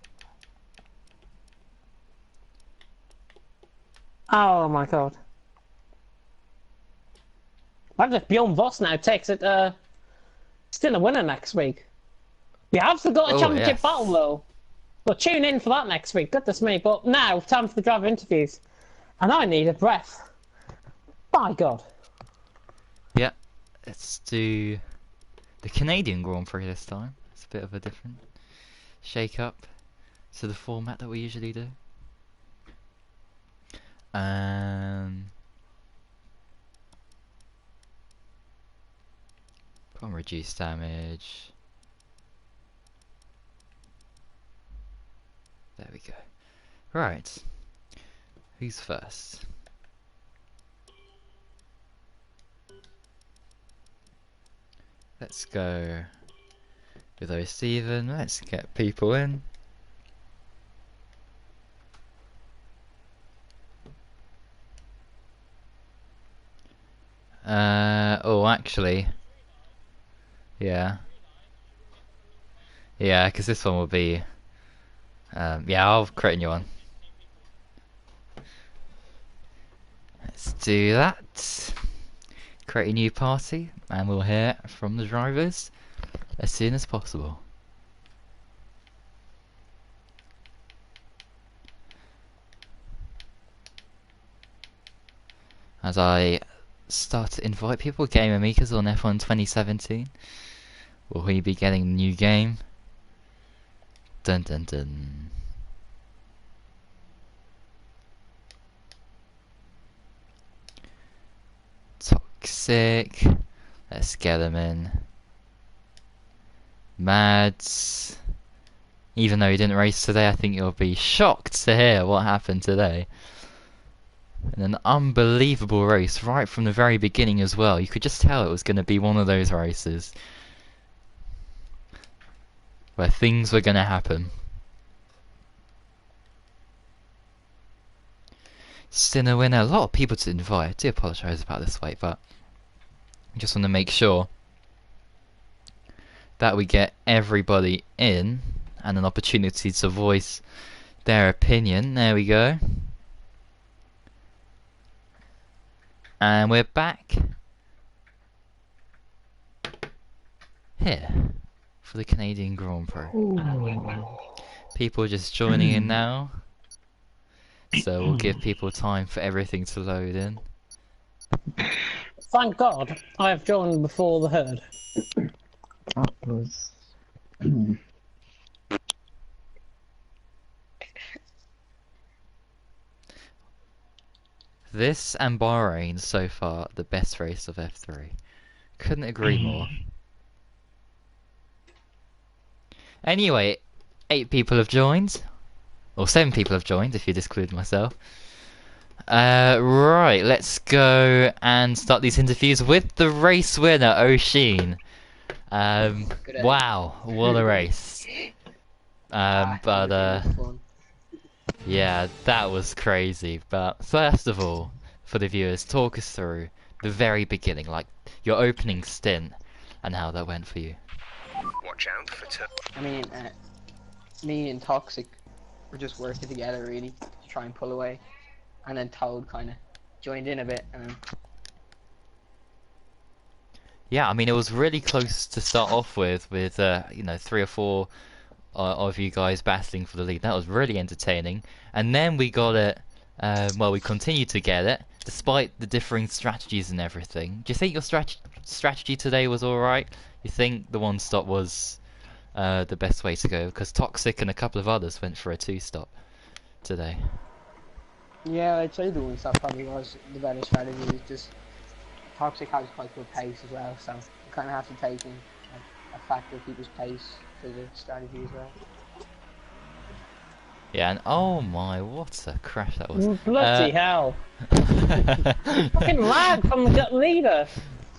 Speaker 2: Oh my god. Imagine if Bjorn Voss now takes it, still a winner next week. We have still got a
Speaker 1: Oh,
Speaker 2: championship
Speaker 1: yes.
Speaker 2: battle though. Well, tune in for that next week, goodness me. But now, time for the driver interviews. And I need a breath. By God.
Speaker 1: Yeah. Let's do the Canadian Grand Prix this time. It's a bit of a different shake up to the format that we usually do. Put on reduce damage. There we go. Right. Who's first? Let's go with O Steven. Let's get people in. Oh, actually, yeah. Yeah, because this one will be... yeah, I'll create a new one. Let's do that. Create a new party, and we'll hear from the drivers as soon as possible. As I start to invite people, Game Amika's on F1 2017. Will he be getting a new game? Dun dun dun. Toxic. Let's get him in. Mads. Even though he didn't race today, I think you'll be shocked to hear what happened today. And an unbelievable race right from the very beginning as well. You could just tell it was going to be one of those races where things were going to happen. Sinner winner, a lot of people to invite. I do apologise about this wait, but I just want to make sure that we get everybody in and an opportunity to voice their opinion. There we go. And we're back here for the Canadian Grand Prix. People just joining in now, so we'll give people time for everything to load in.
Speaker 2: Thank God I have joined before the herd.
Speaker 4: That was...
Speaker 1: This and Bahrain so far the best race of F3. Couldn't agree more. Anyway, 8 people have joined. Or 7 people have joined if you exclude myself. Right, let's go and start these interviews with the race winner, Oshin. Wow, what a race. Yeah, that was crazy. But first of all, for the viewers, talk us through the very beginning, like your opening stint, and how that went for you.
Speaker 5: Watch out for
Speaker 4: I mean, me and Toxic were just working together really to try and pull away, and then Toad kind of joined in a bit, and
Speaker 1: Yeah, I mean it was really close to start off with you know 3 or 4 of you guys battling for the lead. That was really entertaining, and then we got it. Well, we continued to get it despite the differing strategies and everything. Do you think your strategy today was all right? You think the 1-stop was the best way to go? Because Toxic and a couple of others went for a 2-stop today.
Speaker 4: yeah, I'd say the one stop probably was the better strategy. It's just Toxic has quite good pace as well, so you kind of have to take in a factor of people's pace for the strategy as well.
Speaker 1: Yeah, and oh my, what a crash that was.
Speaker 2: Bloody hell. Fucking lag from the leader.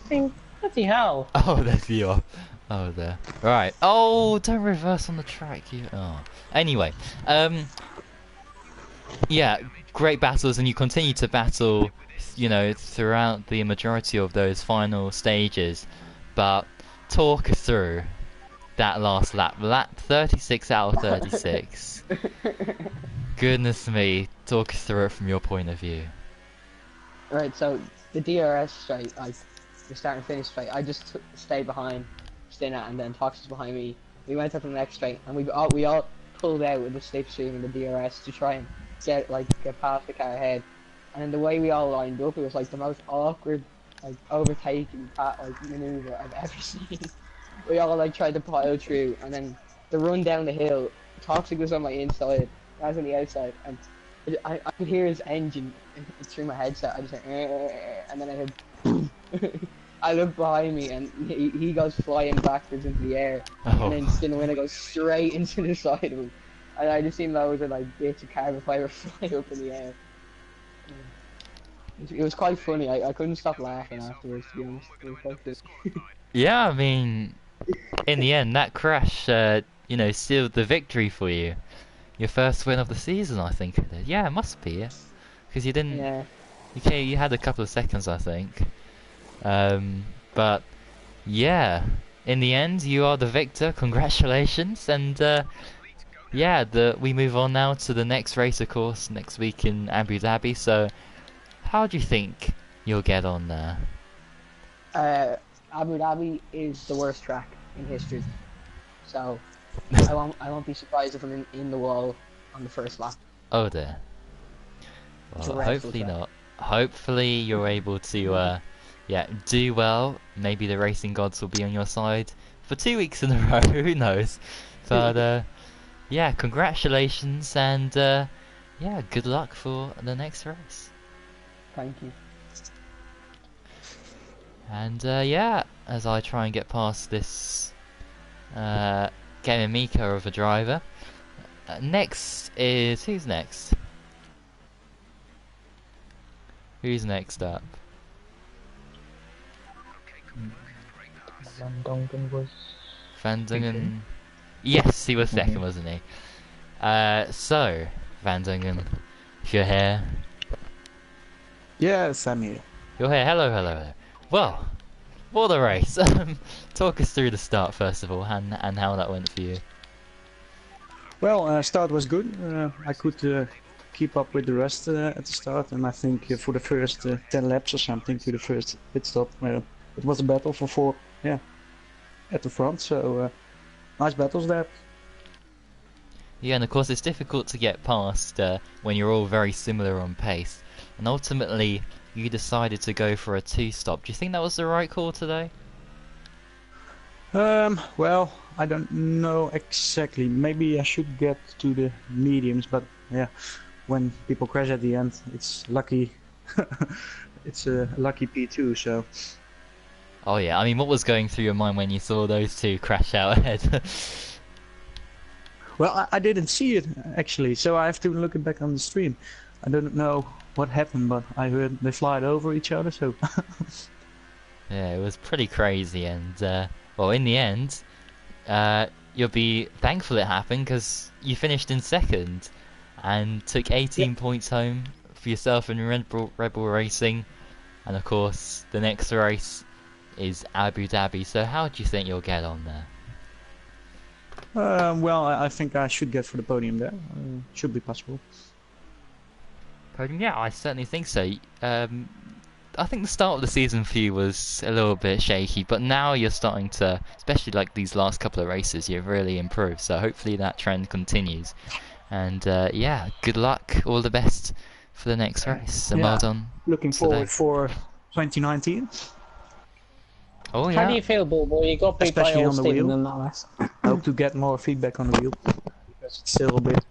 Speaker 2: Bloody hell.
Speaker 1: Oh, there's you. Oh, there. Right. Oh, don't reverse on the track. You. Oh. Anyway, yeah, great battles, and you continue to battle, you know, throughout the majority of those final stages. But talk us through that last lap. Lap 36 out of 36. Goodness me, talk us through it from your point of view.
Speaker 4: Right, so the DRS straight, like the start and finish straight, I just stayed behind Stinner, and then Toxic's behind me. We went up the next straight, and we all pulled out with the slipstream and the DRS to try and get past the car ahead. And then the way we all lined up, it was like the most awkward overtaking maneuver I've ever seen. We all tried to pile through, and then the run down the hill, Toxic was on my inside, I was on the outside, and I could hear his engine through my headset. I just went, and then I heard I look behind me, and he goes flying backwards into the air, and then Stinner goes straight into the side of him, and I just seen loads of bits of carbon fiber fly up in the air. It was quite funny. I couldn't stop laughing afterwards, to be honest. It was quite good.
Speaker 1: Yeah, I mean, in the end, that crash, sealed the victory for you. Your first win of the season, I think it is. Yeah, it must be, yeah. Because you didn't...
Speaker 4: Yeah.
Speaker 1: Okay, you had a couple of seconds, I think. But, yeah. In the end, you are the victor. Congratulations. And, we move on now to the next race, of course, next week in Abu Dhabi. So, how do you think you'll get on there?
Speaker 4: Abu Dhabi is the worst track in history. So, I won't be surprised if I'm in the wall on the first lap.
Speaker 1: Oh dear. Well,
Speaker 4: Dreadful
Speaker 1: hopefully
Speaker 4: track.
Speaker 1: not. Hopefully you're able to, do well. Maybe the racing gods will be on your side for 2 weeks in a row. Who knows? But congratulations and good luck for the next race.
Speaker 4: Thank you.
Speaker 1: And as I try and get past this Mika of a driver. Next is... who's next? Who's next up?
Speaker 6: Van Dongen was.
Speaker 1: Van Dongen... Yes, he was second, wasn't he? So, Van Dongen, if you're here...
Speaker 7: Yes, I'm here.
Speaker 1: You're here, hello. Well, for the race, talk us through the start first of all, and how that went for you.
Speaker 7: Well, start was good. I could keep up with the rest at the start, and I think for the first 10 laps or something to the first pit stop, it was a battle for 4, at the front. So nice battles there.
Speaker 1: Yeah, and of course it's difficult to get past when you're all very similar on pace. And ultimately, you decided to go for a 2-stop. Do you think that was the right call today?
Speaker 7: Well, I don't know exactly. Maybe I should get to the mediums, but yeah, when people crash at the end, it's lucky. It's a lucky P2, so...
Speaker 1: Oh yeah, I mean, what was going through your mind when you saw those two crash out ahead?
Speaker 7: Well, I didn't see it, actually, so I have to look it back on the stream. I don't know what happened, but I heard they flied over each other, so...
Speaker 1: Yeah, it was pretty crazy, and, well, in the end, you'll be thankful it happened, because you finished in second, and took 18 points home for yourself in Red Bull Racing, and of course, the next race is Abu Dhabi, so how do you think you'll get on there?
Speaker 7: Well, I think I should get for the podium there. Should be possible.
Speaker 1: Podium? Yeah, I certainly think so. I think the start of the season for you was a little bit shaky, but now you're starting to, especially like these last couple of races, you've really improved. So hopefully that trend continues. And good luck, all the best for the next race. And well done.
Speaker 7: Looking forward for 2019.
Speaker 1: Oh
Speaker 2: How do
Speaker 1: yeah.
Speaker 2: you feel, Bulbo? You got beat by
Speaker 7: Especially on the
Speaker 2: Austin
Speaker 7: wheel.
Speaker 2: in that race.
Speaker 7: I hope to get more feedback on the wheel, because it's still a bit,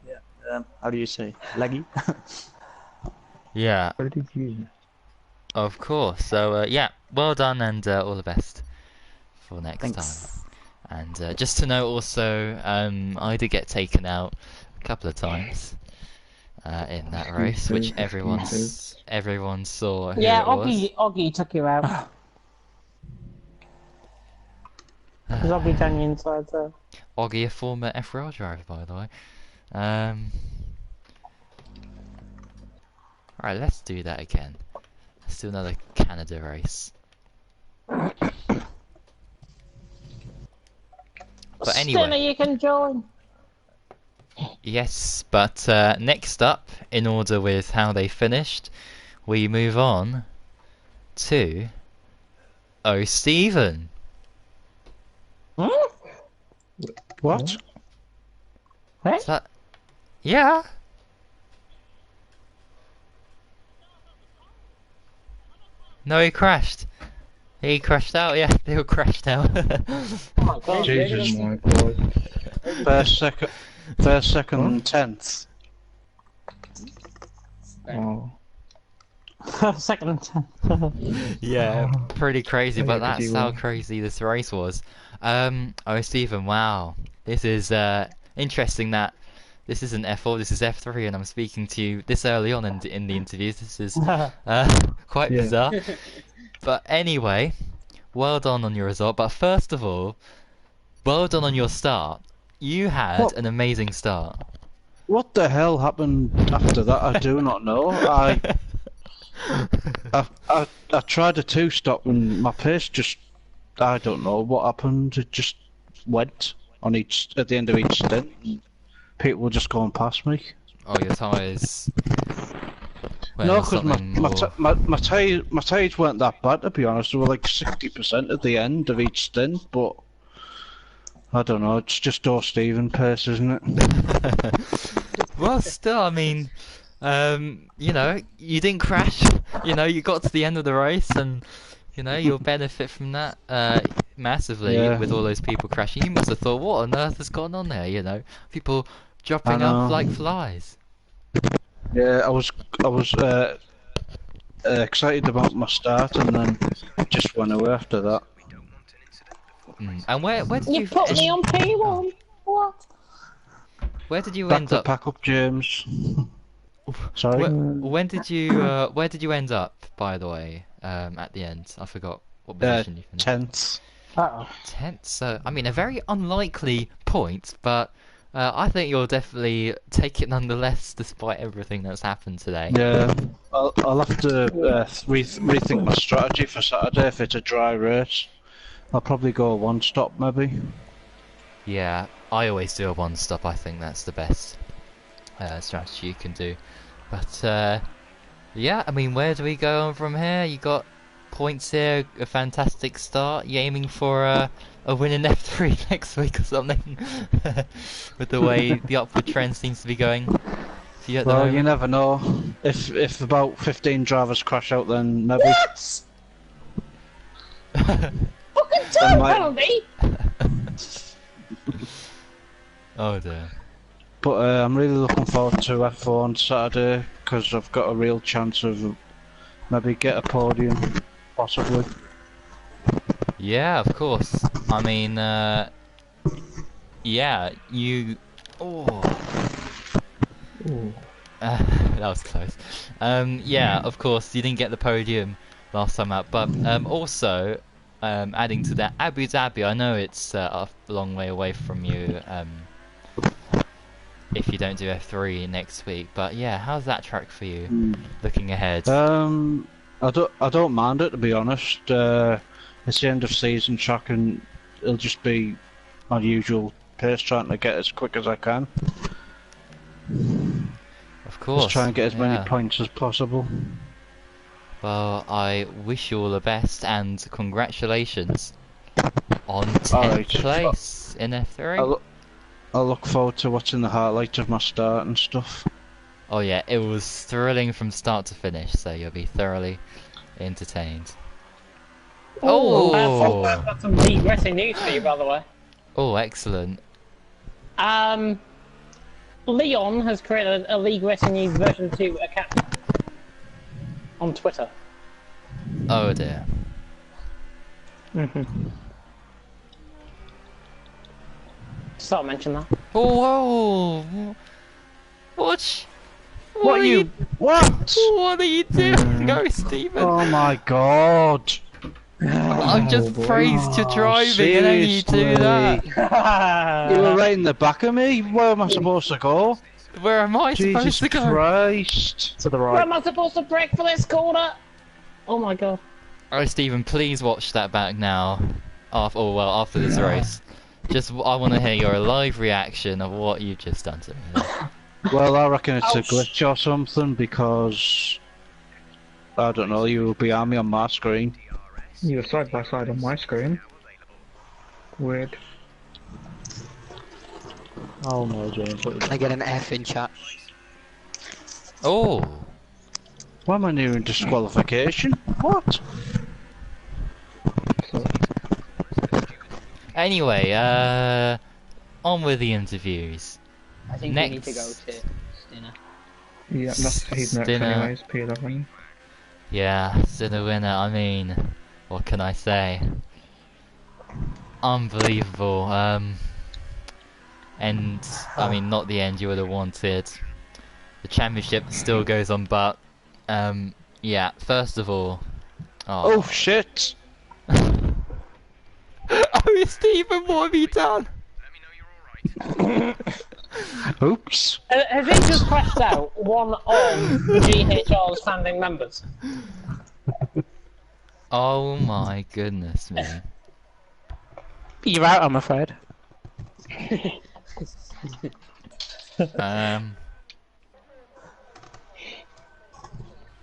Speaker 7: how do you say, laggy.
Speaker 1: Yeah,
Speaker 6: Where did you?
Speaker 1: of course. So well done and all the best for next
Speaker 7: Thanks.
Speaker 1: time. And just to note also, I did get taken out a couple of times in that race, which everyone saw. Who
Speaker 2: Yeah,
Speaker 1: it was.
Speaker 2: Oggy took you out. Because Oggy down the inside there.
Speaker 1: Oggy, a former FRL driver, by the way. Alright, let's do that again. Let's do another Canada race. But
Speaker 2: Stinner,
Speaker 1: anyway,
Speaker 2: you can join.
Speaker 1: yes, but next up, in order with how they finished, we move on to Stephen.
Speaker 7: What?
Speaker 1: Is that... Yeah? No, he crashed. He crashed out, yeah, they all crashed out.
Speaker 2: Oh my god.
Speaker 6: Jesus, my God.
Speaker 8: First, second, and 10th.
Speaker 6: Oh.
Speaker 2: Second and 10.
Speaker 1: Yeah, pretty crazy,
Speaker 6: Yeah,
Speaker 1: but
Speaker 6: 'cause
Speaker 1: that's
Speaker 6: you
Speaker 1: how
Speaker 6: won.
Speaker 1: crazy this race was. Stephen, wow. This is interesting that This isn't F4, this is F3, and I'm speaking to you this early on in the interviews. This is quite
Speaker 7: Yeah.
Speaker 1: bizarre. But anyway, well done on your result. But first of all, well done on your start. You had
Speaker 8: What?
Speaker 1: an amazing start.
Speaker 8: What the hell happened after that? I do not know. I tried a two-stop and my pace just, I don't know what happened. It just went on at the end of each stint. People were just going past me.
Speaker 1: Oh, your tyres.
Speaker 8: No, because my tyres weren't that bad, to be honest. They were like 60% at the end of each stint, but I don't know. It's just Stephen pace, isn't it?
Speaker 1: Well, still, I mean, you know, you didn't crash. You know, you got to the end of the race, and you know, you'll benefit from that massively with all those people crashing. You must have thought, what on earth has gone on there? You know, people dropping off like flies.
Speaker 8: Yeah, I was excited about my start, and then just went away after that.
Speaker 1: And where did
Speaker 2: You put me on P1. What?
Speaker 1: Where did you
Speaker 8: Back
Speaker 1: end
Speaker 8: to
Speaker 1: up?
Speaker 8: pack up, James. Sorry.
Speaker 1: Where did you end up, by the way? At the end, I forgot what position you finished.
Speaker 8: 10th.
Speaker 4: Uh-oh.
Speaker 1: 10th. So I mean, a very unlikely point, but I think you'll definitely take it nonetheless, despite everything that's happened today.
Speaker 8: Yeah, I'll have to rethink my strategy for Saturday if it's a dry race. I'll probably go one stop, maybe.
Speaker 1: Yeah, I always do a one stop. I think that's the best strategy you can do. But yeah, I mean, where do we go on from here? You got points here, a fantastic start. You aiming for a win in F3 next week or something? With the way the upward trend seems to be going. For you at the
Speaker 8: Well,
Speaker 1: moment.
Speaker 8: you never know. If about 15 drivers crash out, then maybe.
Speaker 2: What? Fucking time penalty!
Speaker 1: Oh dear.
Speaker 8: But I'm really looking forward to F4 on Saturday because I've got a real chance of maybe get a podium, possibly.
Speaker 1: Yeah, of course. I mean, yeah, you. Oh. That was close. Yeah, of course, you didn't get the podium last time out, but also, adding to that, Abu Dhabi, I know it's a long way away from you, if you don't do F3 next week, but yeah, how's that track for you, looking ahead?
Speaker 8: I don't mind it, to be honest. It's the end of season track and it'll just be my usual pace, trying to get as quick as I can.
Speaker 1: Of course.
Speaker 8: Just try and get as many points as possible.
Speaker 1: Well, I wish you all the best and congratulations on 10th place in F3.
Speaker 8: I look forward to watching the highlights of my start and stuff.
Speaker 1: Oh yeah, it was thrilling from start to finish, so you'll be thoroughly entertained. Oh!
Speaker 2: I've got some degressing news for you, by the way.
Speaker 1: Oh, excellent.
Speaker 2: Leon has created a League Racing News version 2 account on Twitter.
Speaker 1: Oh dear.
Speaker 2: Just thought I'd mention that.
Speaker 1: Oh, whoa! What?
Speaker 8: What are you? What?
Speaker 1: What are you doing? Go, Stephen!
Speaker 8: Oh my god!
Speaker 1: I've just praised your driving and then you do that.
Speaker 8: You were right in the back of me. Where am I supposed to go?
Speaker 1: Where am I supposed
Speaker 8: Jesus
Speaker 1: to go?
Speaker 8: Christ!
Speaker 7: To the
Speaker 2: Where
Speaker 7: right.
Speaker 2: am I supposed to brake for this corner? Oh my god.
Speaker 1: Oh, Stephen, please watch that back now. After this race. I want to hear your live reaction of what you've just done to me.
Speaker 8: Well, I reckon it's a glitch or something because I don't know. You will be on me on my screen.
Speaker 6: You're side by side on my screen. Weird.
Speaker 3: Oh no, James.
Speaker 4: I get an F in chat.
Speaker 1: Oh!
Speaker 8: Why am I nearing disqualification? What?
Speaker 1: Anyway, on with the interviews.
Speaker 4: I think we need to go to dinner.
Speaker 6: Yeah, that's he's next
Speaker 1: Dinner.
Speaker 6: anyways, P11.
Speaker 1: Yeah, to the winner, I mean, what can I say? Unbelievable. And I mean, not the end you would have wanted. The championship still goes on, but yeah. First of all,
Speaker 8: Oh shit!
Speaker 1: oh, Stephen, what have you done?
Speaker 8: Oops.
Speaker 2: Has he just crashed out one of GHR's founding members?
Speaker 1: Oh my goodness me.
Speaker 3: You're out, I'm afraid.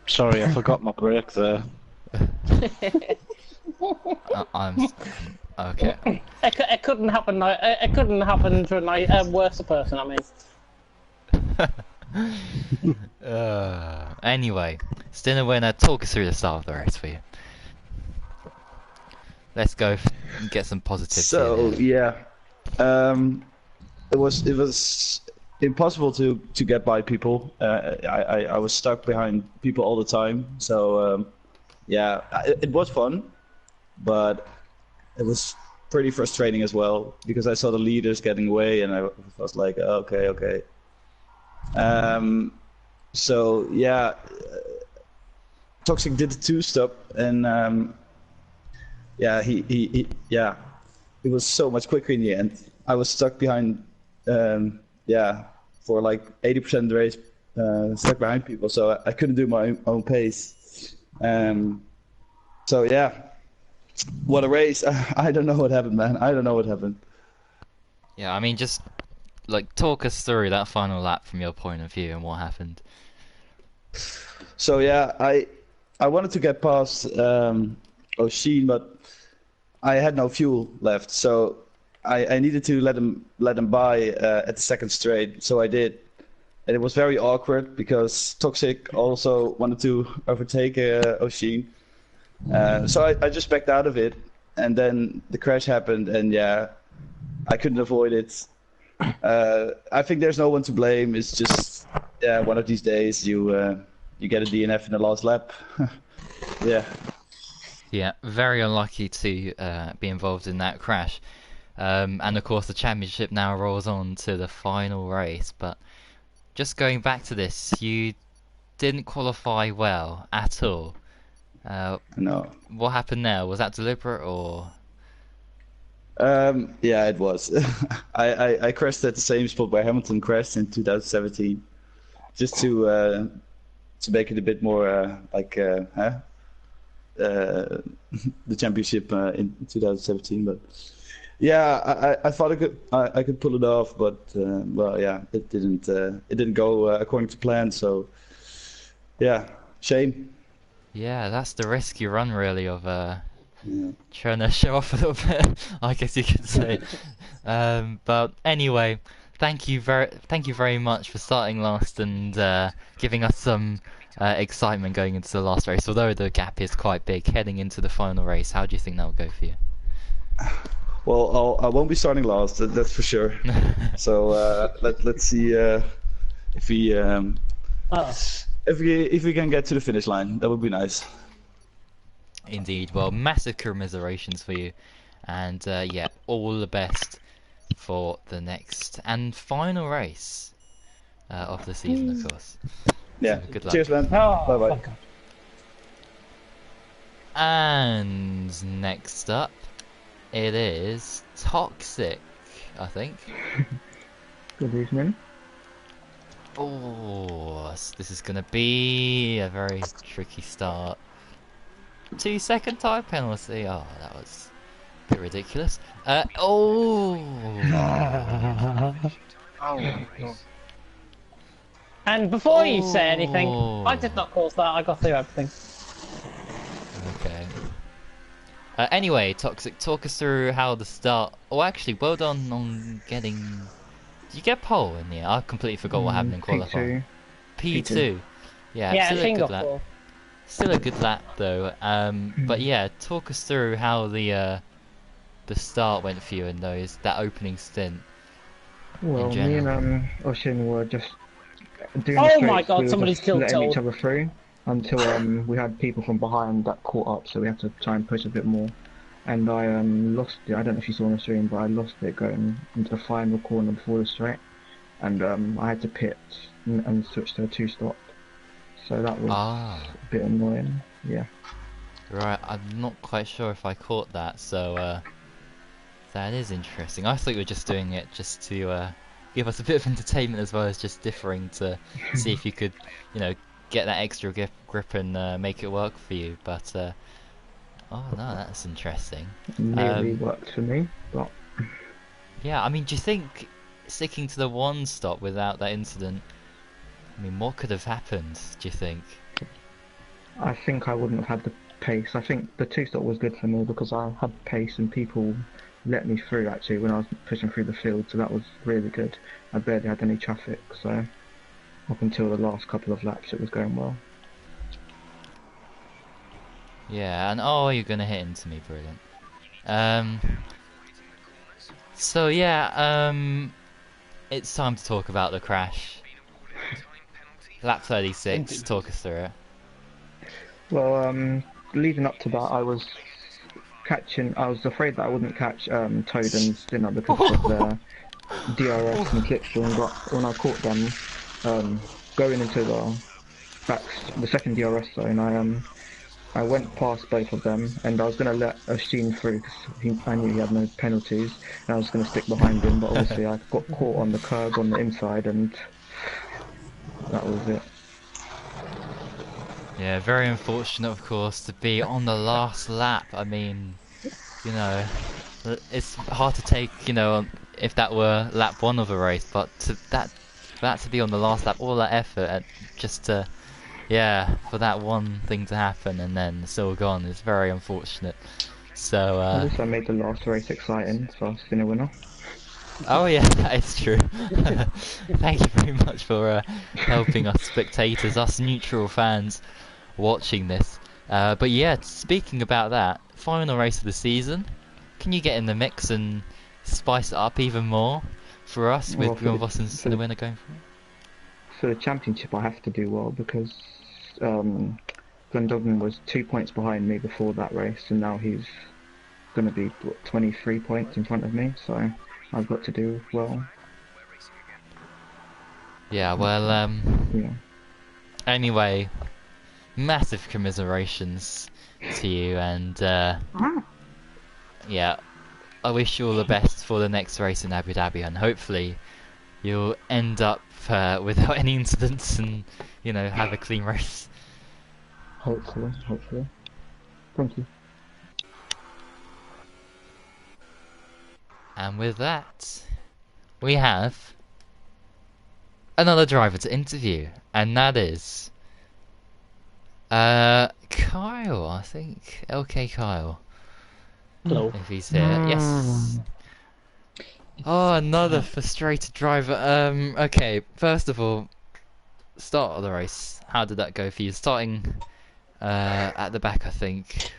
Speaker 8: Sorry, I forgot my brake there.
Speaker 1: I'm okay.
Speaker 2: It couldn't happen. It couldn't happen to a worse person. I mean.
Speaker 1: Anyway, still a winner. Talk us through the start of the race for you. Let's go and get some positivity.
Speaker 9: So yeah, it was impossible to get by people. I was stuck behind people all the time. So yeah, it was fun, but it was pretty frustrating as well because I saw the leaders getting away, and I was like, okay. So yeah, Toxic did the two-stop, and yeah, he was so much quicker in the end. I was stuck behind, yeah, for like 80% of the race, stuck behind people, so I couldn't do my own pace. So yeah, what a race! I don't know what happened, man. I don't know what happened.
Speaker 1: Yeah, I mean, just like talk us through that final lap from your point of view and what happened.
Speaker 9: So yeah, I wanted to get past O'Sheen, but I had no fuel left, so I needed to let him by at the second straight. So I did, and it was very awkward because Toxic also wanted to overtake O'Sheen. So I just backed out of it, and then the crash happened, and yeah, I couldn't avoid it. I think there's no one to blame. It's just one of these days you get a DNF in the last lap. Yeah.
Speaker 1: Yeah, very unlucky to be involved in that crash. And of course the championship now rolls on to the final race, but just going back to this, you didn't qualify well at all.
Speaker 9: No.
Speaker 1: What happened there? Was that deliberate or?
Speaker 9: Yeah, it was. I crashed at the same spot where Hamilton crashed in 2017, just to make it a bit more the championship in 2017. But yeah, I thought I could pull it off, but well, yeah, it didn't go according to plan. So yeah, shame.
Speaker 1: Yeah, that's the risk you run, really, of trying to show off a little bit, I guess you could say. But anyway, thank you very much for starting last and giving us some excitement going into the last race. Although the gap is quite big heading into the final race, how do you think that will go for you?
Speaker 9: Well, I won't be starting last, that's for sure. So let's see if we can get to the finish line. That would be nice.
Speaker 1: Indeed. Well, massive commiserations for you, and yeah, all the best for the next and final race of the season, of course.
Speaker 9: Yeah.
Speaker 1: So, good luck.
Speaker 9: Cheers, man. Bye bye.
Speaker 1: And next up, it is Toxic, I think.
Speaker 6: Good evening.
Speaker 1: Oh, this is gonna be a very tricky start. 2-second time penalty. Oh, that was a bit ridiculous. Oh.
Speaker 2: And before you say anything, I did not cause that. I got through everything.
Speaker 1: Okay. Anyway, Toxic, talk us through how the start. Oh, actually, well done on getting. Did you get pole in the end? I completely forgot what happened in qualifying. P2. Yeah, still a good lap. Still a good lap though. But yeah, talk us through how the start went for you in that opening stint.
Speaker 6: Well, me and O'Sheen were just doing
Speaker 2: oh
Speaker 6: straight,
Speaker 2: my god,
Speaker 6: we
Speaker 2: somebody's killed
Speaker 6: letting
Speaker 2: Toad.
Speaker 6: each other through until we had people from behind that caught up, so we had to try and push a bit more. and I lost it. I don't know if you saw on the stream, but I lost it going into the final corner before the straight, and I had to pit and switch to a 2-stop. So that was a bit annoying. Yeah.
Speaker 1: Right, I'm not quite sure if I caught that, so that is interesting. I thought you were just doing it just to give us a bit of entertainment as well as just differing to see if you could, you know, get that extra grip and make it work for you. But oh no, that's interesting.
Speaker 6: Nearly worked for me, but
Speaker 1: yeah, I mean, do you think sticking to the 1-stop without that incident? I mean, what could have happened? Do you think?
Speaker 6: I think I wouldn't have had the pace. I think the 2-stop was good for me because I had pace and people let me through actually when I was pushing through the field, so that was really good. I barely had any traffic, so up until the last couple of laps it was going well.
Speaker 1: Yeah, and oh, you're gonna hit into me, brilliant. So yeah, it's time to talk about the crash. Lap 36, talk us through it.
Speaker 6: Well, leading up to that, I was afraid that I wouldn't catch Toad and Spinner because of the DRS and slipstream, but when I caught them going into the second DRS zone, I went past both of them, and I was going to let Oshin through because I knew he had no penalties, and I was going to stick behind him, but obviously I got caught on the curb on the inside, and that was it.
Speaker 1: Yeah, very unfortunate, of course, to be on the last lap. I mean, you know, it's hard to take, you know, if that were lap 1 of a race, but for that to be on the last lap, all that effort, and just to, yeah, for that one thing to happen and then still gone is very unfortunate. So,
Speaker 6: at least I made the last race exciting, so I've been a winner.
Speaker 1: Oh yeah, that is true. Thank you very much for helping us spectators, us neutral fans, watching this. But yeah, speaking about that, final race of the season, can you get in the mix and spice it up even more for us with Bjorn Vossens the winner going for it?
Speaker 6: For the championship I have to do well because Glendon was 2 points behind me before that race, and now he's going to be 23 points in front of me, so I've got to do well.
Speaker 1: Yeah, well,
Speaker 6: yeah.
Speaker 1: Anyway, massive commiserations to you, and yeah, I wish you all the best for the next race in Abu Dhabi, and hopefully you'll end up without any incidents and, you know, have a clean race.
Speaker 6: Hopefully. Thank you.
Speaker 1: And with that, we have another driver to interview, and that is Kyle, I think. LK Kyle.
Speaker 3: Hello.
Speaker 1: If he's here. Yes. Oh, another frustrated driver. Okay, first of all, start of the race. How did that go for you? Starting at the back, I think.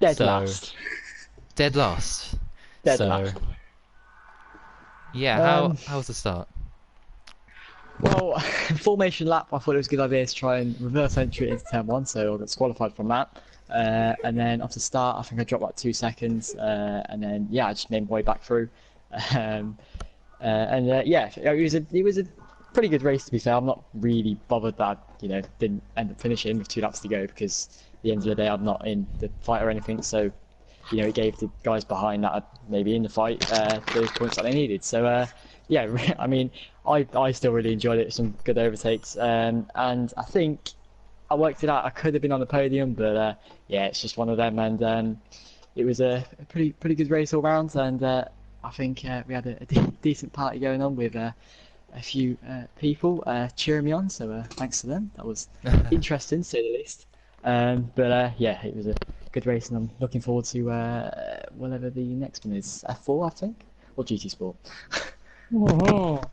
Speaker 3: Dead last.
Speaker 1: Dead last.
Speaker 3: Dead last.
Speaker 1: Yeah, how was the start?
Speaker 3: Well, formation lap, I thought it was a good idea to try and reverse entry into turn 1, so I got disqualified from that. And then off the start, I think I dropped like 2 seconds, and then yeah, I just made my way back through. Yeah, it was a pretty good race, to be fair. I'm not really bothered that I, didn't end up finishing with 2 laps to go, because at the end of the day, I'm not in the fight or anything. So, it gave the guys behind that are maybe in the fight those points that they needed. So, yeah, I mean, I still really enjoyed it. Some good overtakes, and I think I worked it out. I could have been on the podium, but yeah, it's just one of them. And it was a pretty good race all round. And I think we had a decent party going on with a few people cheering me on. So thanks to them. That was interesting, to say the least. But yeah, it was a good race, and I'm looking forward to whatever the next one is. F4, I think, or GT Sport.
Speaker 2: F4.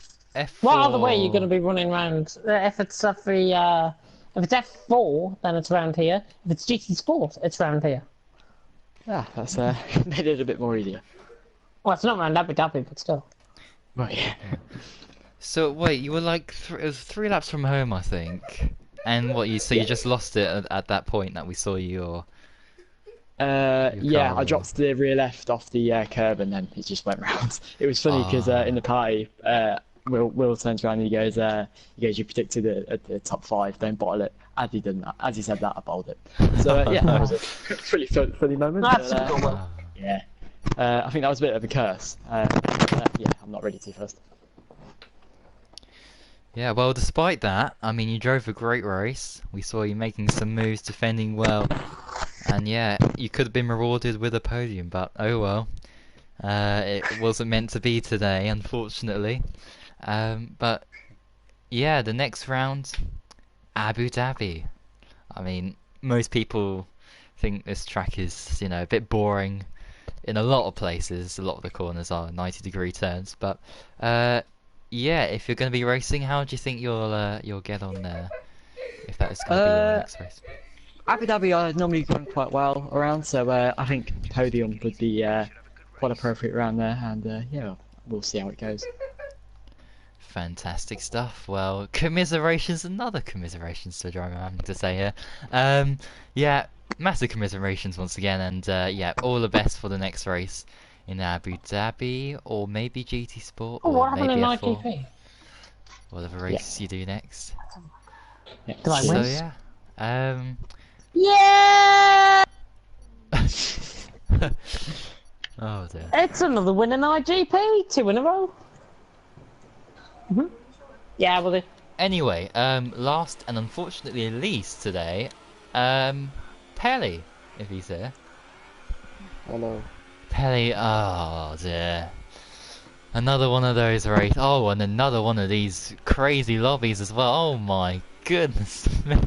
Speaker 2: What other way are you going to be running around? If it's F4, then it's around here. If it's GT Sport, it's around here.
Speaker 3: Yeah, that's made it a bit more easier.
Speaker 2: Well, it's not around Abu Dhabi, but still.
Speaker 3: Right.
Speaker 1: So wait, you were like it was 3 laps from home, I think. And what you just lost it at that point that we saw you, or?
Speaker 3: Yeah, I
Speaker 1: car,
Speaker 3: dropped the rear left off the curb and then it just went round. It was funny because in the party, Will turns around and he goes, you predicted it at the top 5, don't bottle it. As he did that, as he said that, I bowled it. So yeah, that was a pretty funny moment.
Speaker 2: That's
Speaker 3: but,
Speaker 2: a good one.
Speaker 3: Yeah, I think that was a bit of a curse. Yeah, I'm not ready to first.
Speaker 1: Yeah, well, despite that, I mean, you drove a great race. We saw you making some moves, defending well, and yeah, you could have been rewarded with a podium, but oh well. It wasn't meant to be today, unfortunately. But yeah, the next round, Abu Dhabi. I mean, most people think this track is, you know, a bit boring in a lot of places. A lot of the corners are 90-degree turns, but yeah, if you're going to be racing, how do you think you'll get on there? If that is going to be your next race.
Speaker 3: Abu Dhabi are normally going quite well around, so I think podium would be quite appropriate around there, and yeah, we'll see how it goes.
Speaker 1: Fantastic stuff. Well, commiserations, another commiserations to driver, I'm having to say here. Yeah, massive commiserations once again, and yeah, all the best for the next race in Abu Dhabi, or maybe GT Sport,
Speaker 2: Oh,
Speaker 1: or
Speaker 2: what happened
Speaker 1: maybe
Speaker 2: in
Speaker 1: F4,
Speaker 2: IGP?
Speaker 1: whatever race you do next.
Speaker 3: Yeah.
Speaker 2: Did I
Speaker 1: So
Speaker 2: win?
Speaker 1: yeah,
Speaker 2: Yeah!
Speaker 1: oh dear.
Speaker 2: It's another win in IGP, 2 in a row. Yeah, well,
Speaker 1: Anyway, last and unfortunately least today, Pelly, if he's here.
Speaker 4: Hello.
Speaker 1: Pelly, oh dear. Another one of those races. Oh, and another one of these crazy lobbies as well. Oh my goodness me.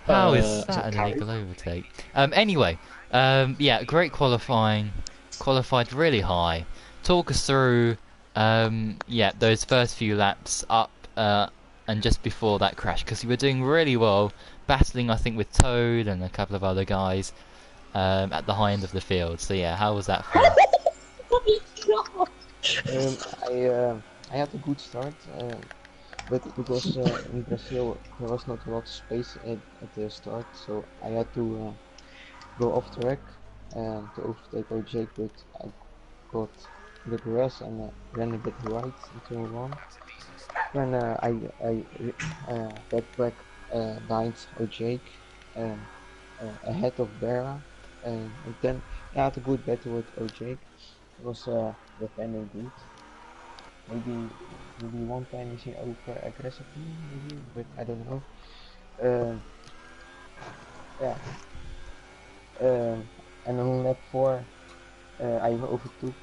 Speaker 1: How is that an illegal overtake? Anyway, yeah, great qualifying. Qualified really high. Talk us through, yeah, those first few laps up, and just before that crash, because you were doing really well, battling, I think, with Toad and a couple of other guys, at the high end of the field. So yeah, how was that for you?
Speaker 4: I had a good start, but because in Brazil there was not a lot of space at the start, so I had to go off track to overtake OJ, but I got the grass and ran a bit right in turn 1. Then I got back behind OJ, ahead of Vera, and then I had a good battle with OJ. It was defending good. Maybe one time he over aggressively, maybe, but I don't know. Yeah. And on lap 4, I overtook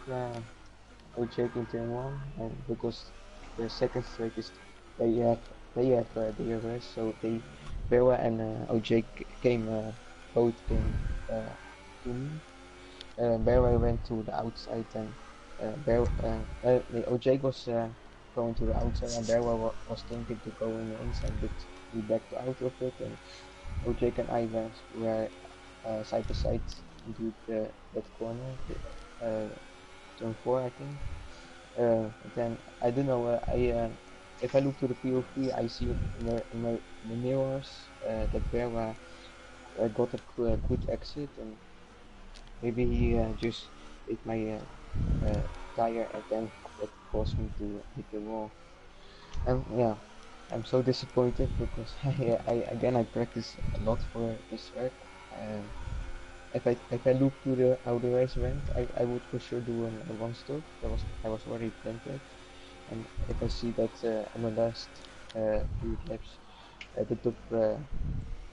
Speaker 4: OJ in turn 1, and because the second straight is they have DRS, so they Vera and OJ both came to me. Vera went to the outside, and OJ was going to the outside, and Vera was thinking to go in the inside, but we backed out of it, and OJ and I were side by side into that corner, turn 4, I think. Then I don't know. If I look to the POV, I see in the mirrors that Vera got a good exit, and maybe he just hit my tire, and then that caused me to hit the wall. And yeah, I'm so disappointed because I practiced a lot for this track. If I look to how the race went, I would for sure do a 1-stop. I was already tempted, and if I see that on the last few laps, the top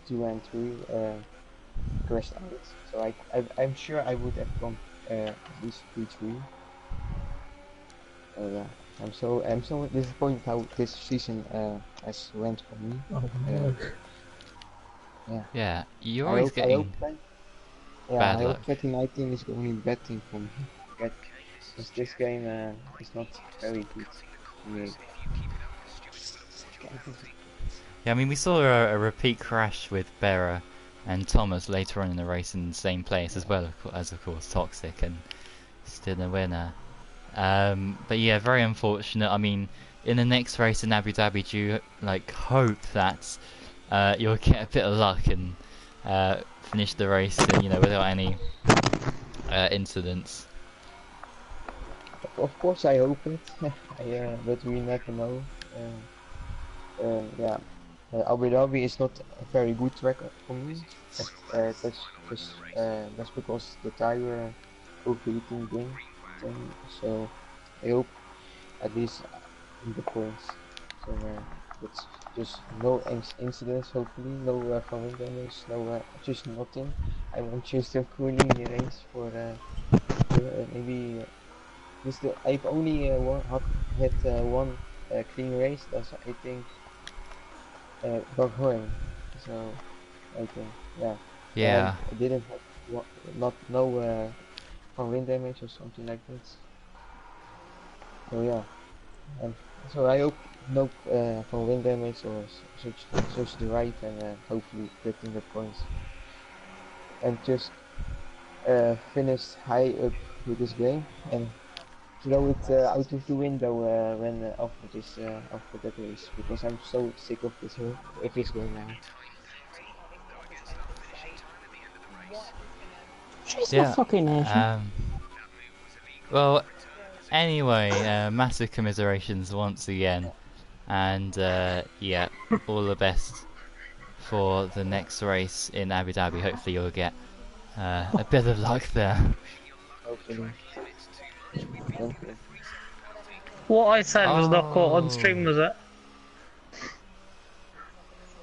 Speaker 4: 2 and 3 crashed out. So I'm sure I would have gone at least P3. Yeah, I'm so disappointed how this season has went for me. Yeah.
Speaker 1: Yeah, you're always getting
Speaker 4: I
Speaker 1: bad
Speaker 4: hope
Speaker 1: luck.
Speaker 4: 2019 is going to be betting for me. Because this game is not very good for me.
Speaker 1: Yeah, I mean, we saw a repeat crash with Bera and Thomas later on in the race in the same place as well as, of course, Toxic, and still the winner. But yeah, very unfortunate. I mean, in the next race in Abu Dhabi, do you hope that you'll get a bit of luck and finish the race, without any incidents.
Speaker 4: Of course, I hope it. But we never know. Yeah. Abu Dhabi is not a very good track for me. That's because the tire overheating thing. So I hope at least in the points. So it's just no incidents. Hopefully, no from damage, no just nothing. I want just a cooling in the race for maybe. I've only had one clean race. That's I think. Bahrain. So I think yeah.
Speaker 1: Yeah.
Speaker 4: I didn't have no from wind damage or something like this. So yeah. So I hope no from wind damage or such the right, and hopefully getting the points and just finish high up with this game and throw it out of the window when after that race, because I'm so sick of this game now.
Speaker 2: She's
Speaker 1: Yeah.
Speaker 2: not fucking Asian.
Speaker 1: Well, anyway, massive commiserations once again, and yeah, all the best for the next race in Abu Dhabi. Hopefully you'll get a bit of luck there.
Speaker 4: Hopefully. Thank you.
Speaker 2: What I said was not caught on stream, was it?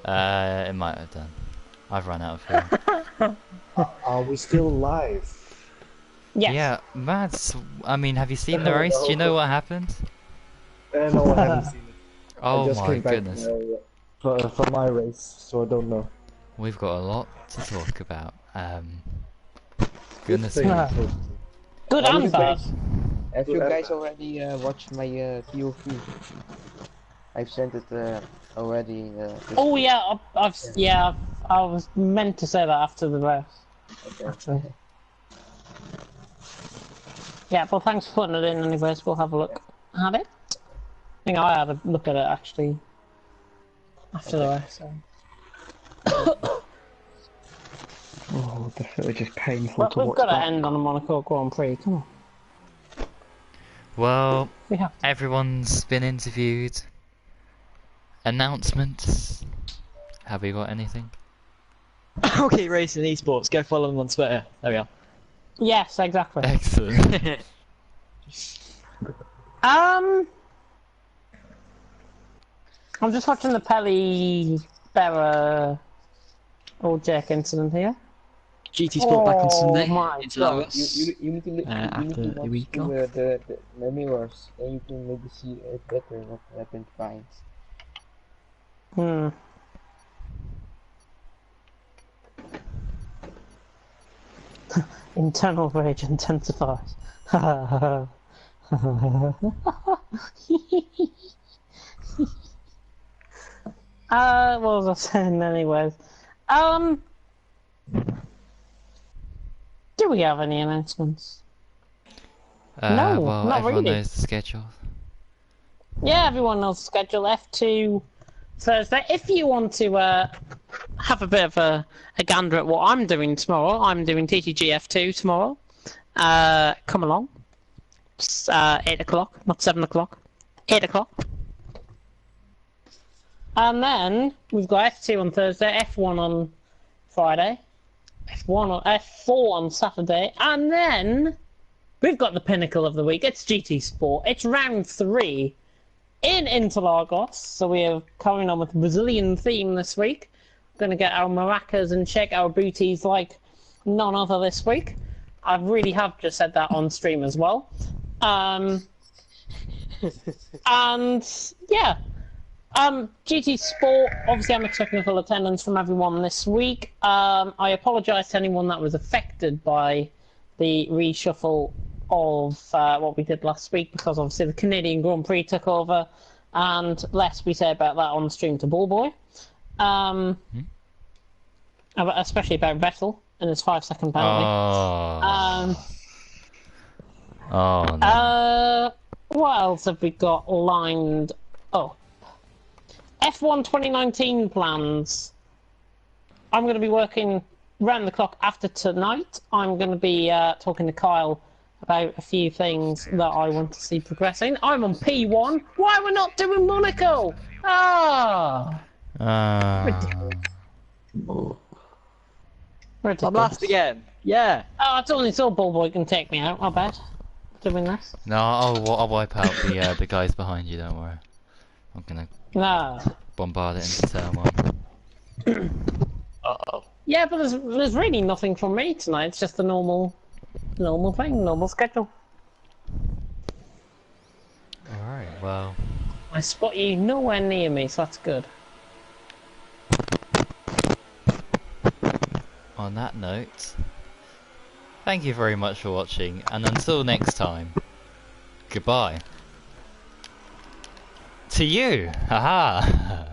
Speaker 1: It might have done. I've run out of film.
Speaker 10: Are we still live?
Speaker 2: Yes.
Speaker 1: Yeah, Mads, I mean, have you seen the race? Do you know what happened?
Speaker 10: No, I haven't seen it. I
Speaker 1: Oh
Speaker 10: just
Speaker 1: my
Speaker 10: came back,
Speaker 1: goodness.
Speaker 10: For my race, so I don't know.
Speaker 1: We've got a lot to talk about. Goodness
Speaker 10: thing.
Speaker 1: me.
Speaker 2: Good and bad.
Speaker 4: Have you guys already watched my POV? I've sent it already.
Speaker 2: Oh yeah, I was meant to say that after the race.
Speaker 4: Okay.
Speaker 2: Yeah, well thanks for putting it in anyways, we'll have a look at it. I think I had a look at it actually after the race. So.
Speaker 6: Oh, definitely just painful
Speaker 2: Well,
Speaker 6: to
Speaker 2: we've
Speaker 6: watch.
Speaker 2: got to
Speaker 6: That.
Speaker 2: end on a Monaco Grand Prix, come on.
Speaker 1: Well,
Speaker 2: We have to.
Speaker 1: everyone's been interviewed. Announcements. Have we got anything?
Speaker 3: Okay, Racing Esports, go follow them on Twitter. There we are.
Speaker 2: Yes, exactly.
Speaker 1: Excellent.
Speaker 2: I'm just watching the Pelly Berra old Jack incident here.
Speaker 3: GT Sport back on Sunday.
Speaker 2: My
Speaker 3: Into
Speaker 2: God.
Speaker 3: Lagos.
Speaker 4: You need to look,
Speaker 3: after
Speaker 4: you
Speaker 3: the
Speaker 4: need
Speaker 3: week
Speaker 4: to
Speaker 3: off.
Speaker 4: watch the mirrors, then you can maybe see it better what happened behind.
Speaker 2: Hmm. Internal rage intensifies. What was I saying anyways? Do we have any announcements? No,
Speaker 1: well,
Speaker 2: not
Speaker 1: everyone
Speaker 2: really.
Speaker 1: knows the schedule.
Speaker 2: Yeah, everyone knows the schedule. F2 Thursday. If you want to have a bit of a gander at what I'm doing tomorrow, I'm doing TTG F2 tomorrow. Come along. It's 8 o'clock, not 7 o'clock. 8 o'clock. And then we've got F2 on Thursday, F1 on Friday, F4 on Saturday, and then we've got the pinnacle of the week. It's GT Sport. It's round 3 in Interlagos. So we are coming on with a Brazilian theme this week. We're going to get our maracas and shake our booties like none other this week. I really have just said that on stream as well. And yeah. GT Sport, obviously I'm expecting full attendance from everyone this week. I apologise to anyone that was affected by the reshuffle of what we did last week, because obviously the Canadian Grand Prix took over, and less we say about that on stream to Ballboy. Especially about Vettel and his 5-second penalty.
Speaker 1: Oh no.
Speaker 2: What else have we got lined up? F1 2019 plans. I'm going to be working round the clock after tonight. I'm going to be talking to Kyle about a few things that I want to see progressing. I'm on P1. Why we're not doing Monaco?
Speaker 3: I'm last again. Yeah.
Speaker 2: Oh, it's only so Ballboy can take me out, I bet. Doing this.
Speaker 1: No, I'll wipe out the guys behind you, don't worry. I'm gonna bombard it into turn 1.
Speaker 2: Uh-oh. Yeah, but there's really nothing from me tonight. It's just the normal thing, normal schedule.
Speaker 1: Alright, well.
Speaker 2: I spot you nowhere near me, so that's good.
Speaker 1: On that note, thank you very much for watching, and until next time, goodbye. To you! Haha!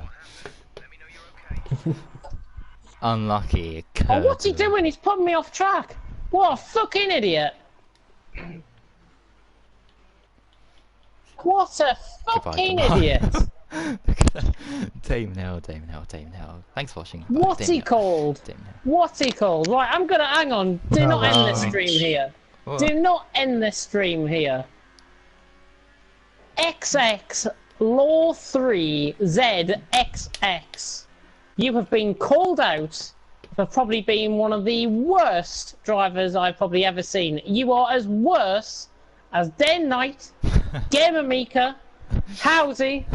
Speaker 1: Unlucky.
Speaker 2: Oh, what's he doing? He's putting me off track! What a fucking idiot! What a fucking idiot!
Speaker 1: Damon Hill. Thanks for watching.
Speaker 2: What's he called? What's he called? Right, I'm gonna hang on. Do not end this stream here.
Speaker 1: What?
Speaker 2: Do not end this stream here. XX Law 3 ZXX. You have been called out for probably being one of the worst drivers I've probably ever seen. You are as worse as Day and Night, Gamer Mika, Howsy.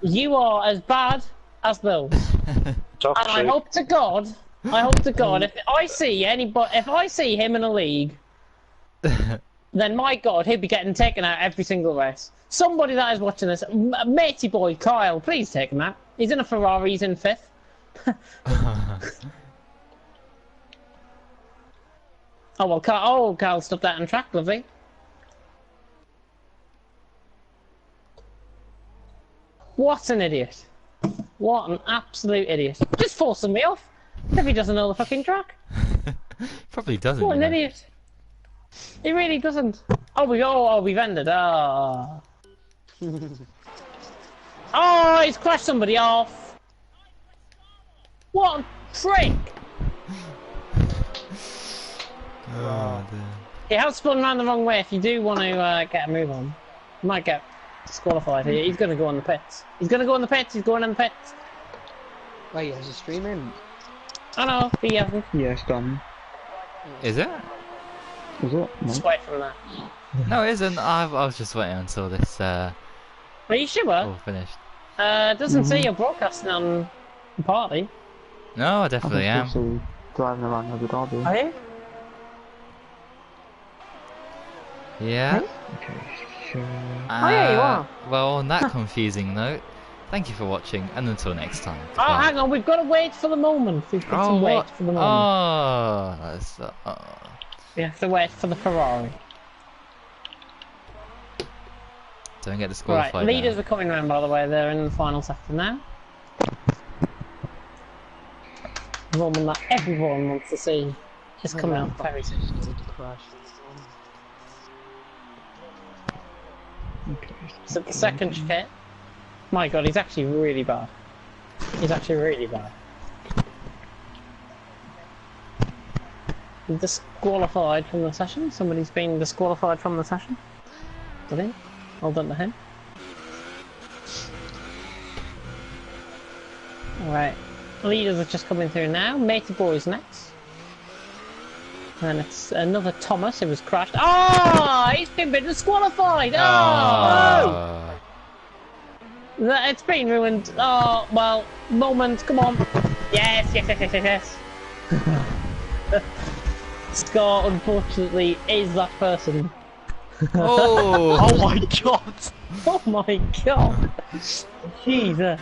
Speaker 2: You are as bad as those. And I hope to God, if I see him in a league, then my God, he'll be getting taken out every single race. Somebody that is watching this, matey boy Kyle, please take him out. He's in a Ferrari, he's in 5th. Oh well, Kyle stopped that on track, lovely. What an idiot. What an absolute idiot. Just forcing me off. If he doesn't know the fucking track.
Speaker 1: Probably doesn't.
Speaker 2: What an idiot. He really doesn't. Oh, we've ended. Oh, he's crashed somebody off. What a prick. He has spun around the wrong way. If you do want to get a move on, you might get disqualified here. He's going to go on the pits. He's going in the pits.
Speaker 4: Wait, has a streamer?
Speaker 2: I know, he hasn't.
Speaker 6: Yeah, it's done.
Speaker 1: Is it?
Speaker 6: Is it? No.
Speaker 2: Just wait from that.
Speaker 1: No, it isn't. I was just waiting until this.
Speaker 2: Are you sure?
Speaker 1: All finished.
Speaker 2: Doesn't say you're broadcasting on the party.
Speaker 1: No, I definitely am.
Speaker 6: Also driving around Abu Dhabi.
Speaker 2: Are you?
Speaker 1: Yeah.
Speaker 6: Okay, sure.
Speaker 2: Oh yeah, you are.
Speaker 1: Well, on that confusing note, thank you for watching, and until next time.
Speaker 2: Oh, hang on, we've got to wait for the moment. We've got to wait for the moment.
Speaker 1: Oh, that's.
Speaker 2: We have to wait for the Ferrari.
Speaker 1: Don't get disqualified.
Speaker 2: Right, leaders are coming round, by the way. They're in the final sector now. The woman that everyone wants to see is coming out very soon. So the second chicane. My God, he's actually really bad. Disqualified from the session. Somebody's been disqualified from the session. Brilliant. Well done to him. Alright. Leaders are just coming through now. Matey Boy's next. And it's another Thomas who was crashed. Oh! He's been disqualified! Oh! It's been ruined. Oh, well, moment, come on. Yes. Scar, unfortunately, is that person.
Speaker 1: Oh!
Speaker 3: Oh my God!
Speaker 2: Oh my God! Jesus.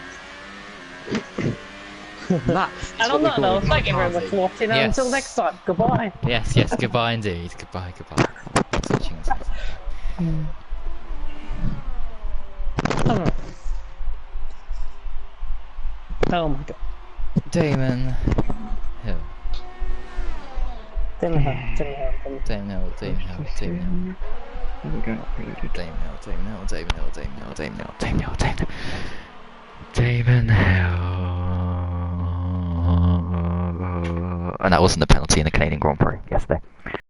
Speaker 2: And on that note, thank you very much for watching, and until next time, goodbye.
Speaker 1: Yes, goodbye indeed. Goodbye. Thanks for watching.
Speaker 2: Oh my God.
Speaker 1: Damon Hill.
Speaker 2: Damon Hill.
Speaker 6: We're going upgraded.
Speaker 1: Damon Hill. And that wasn't a penalty in the Canadian Grand Prix yesterday.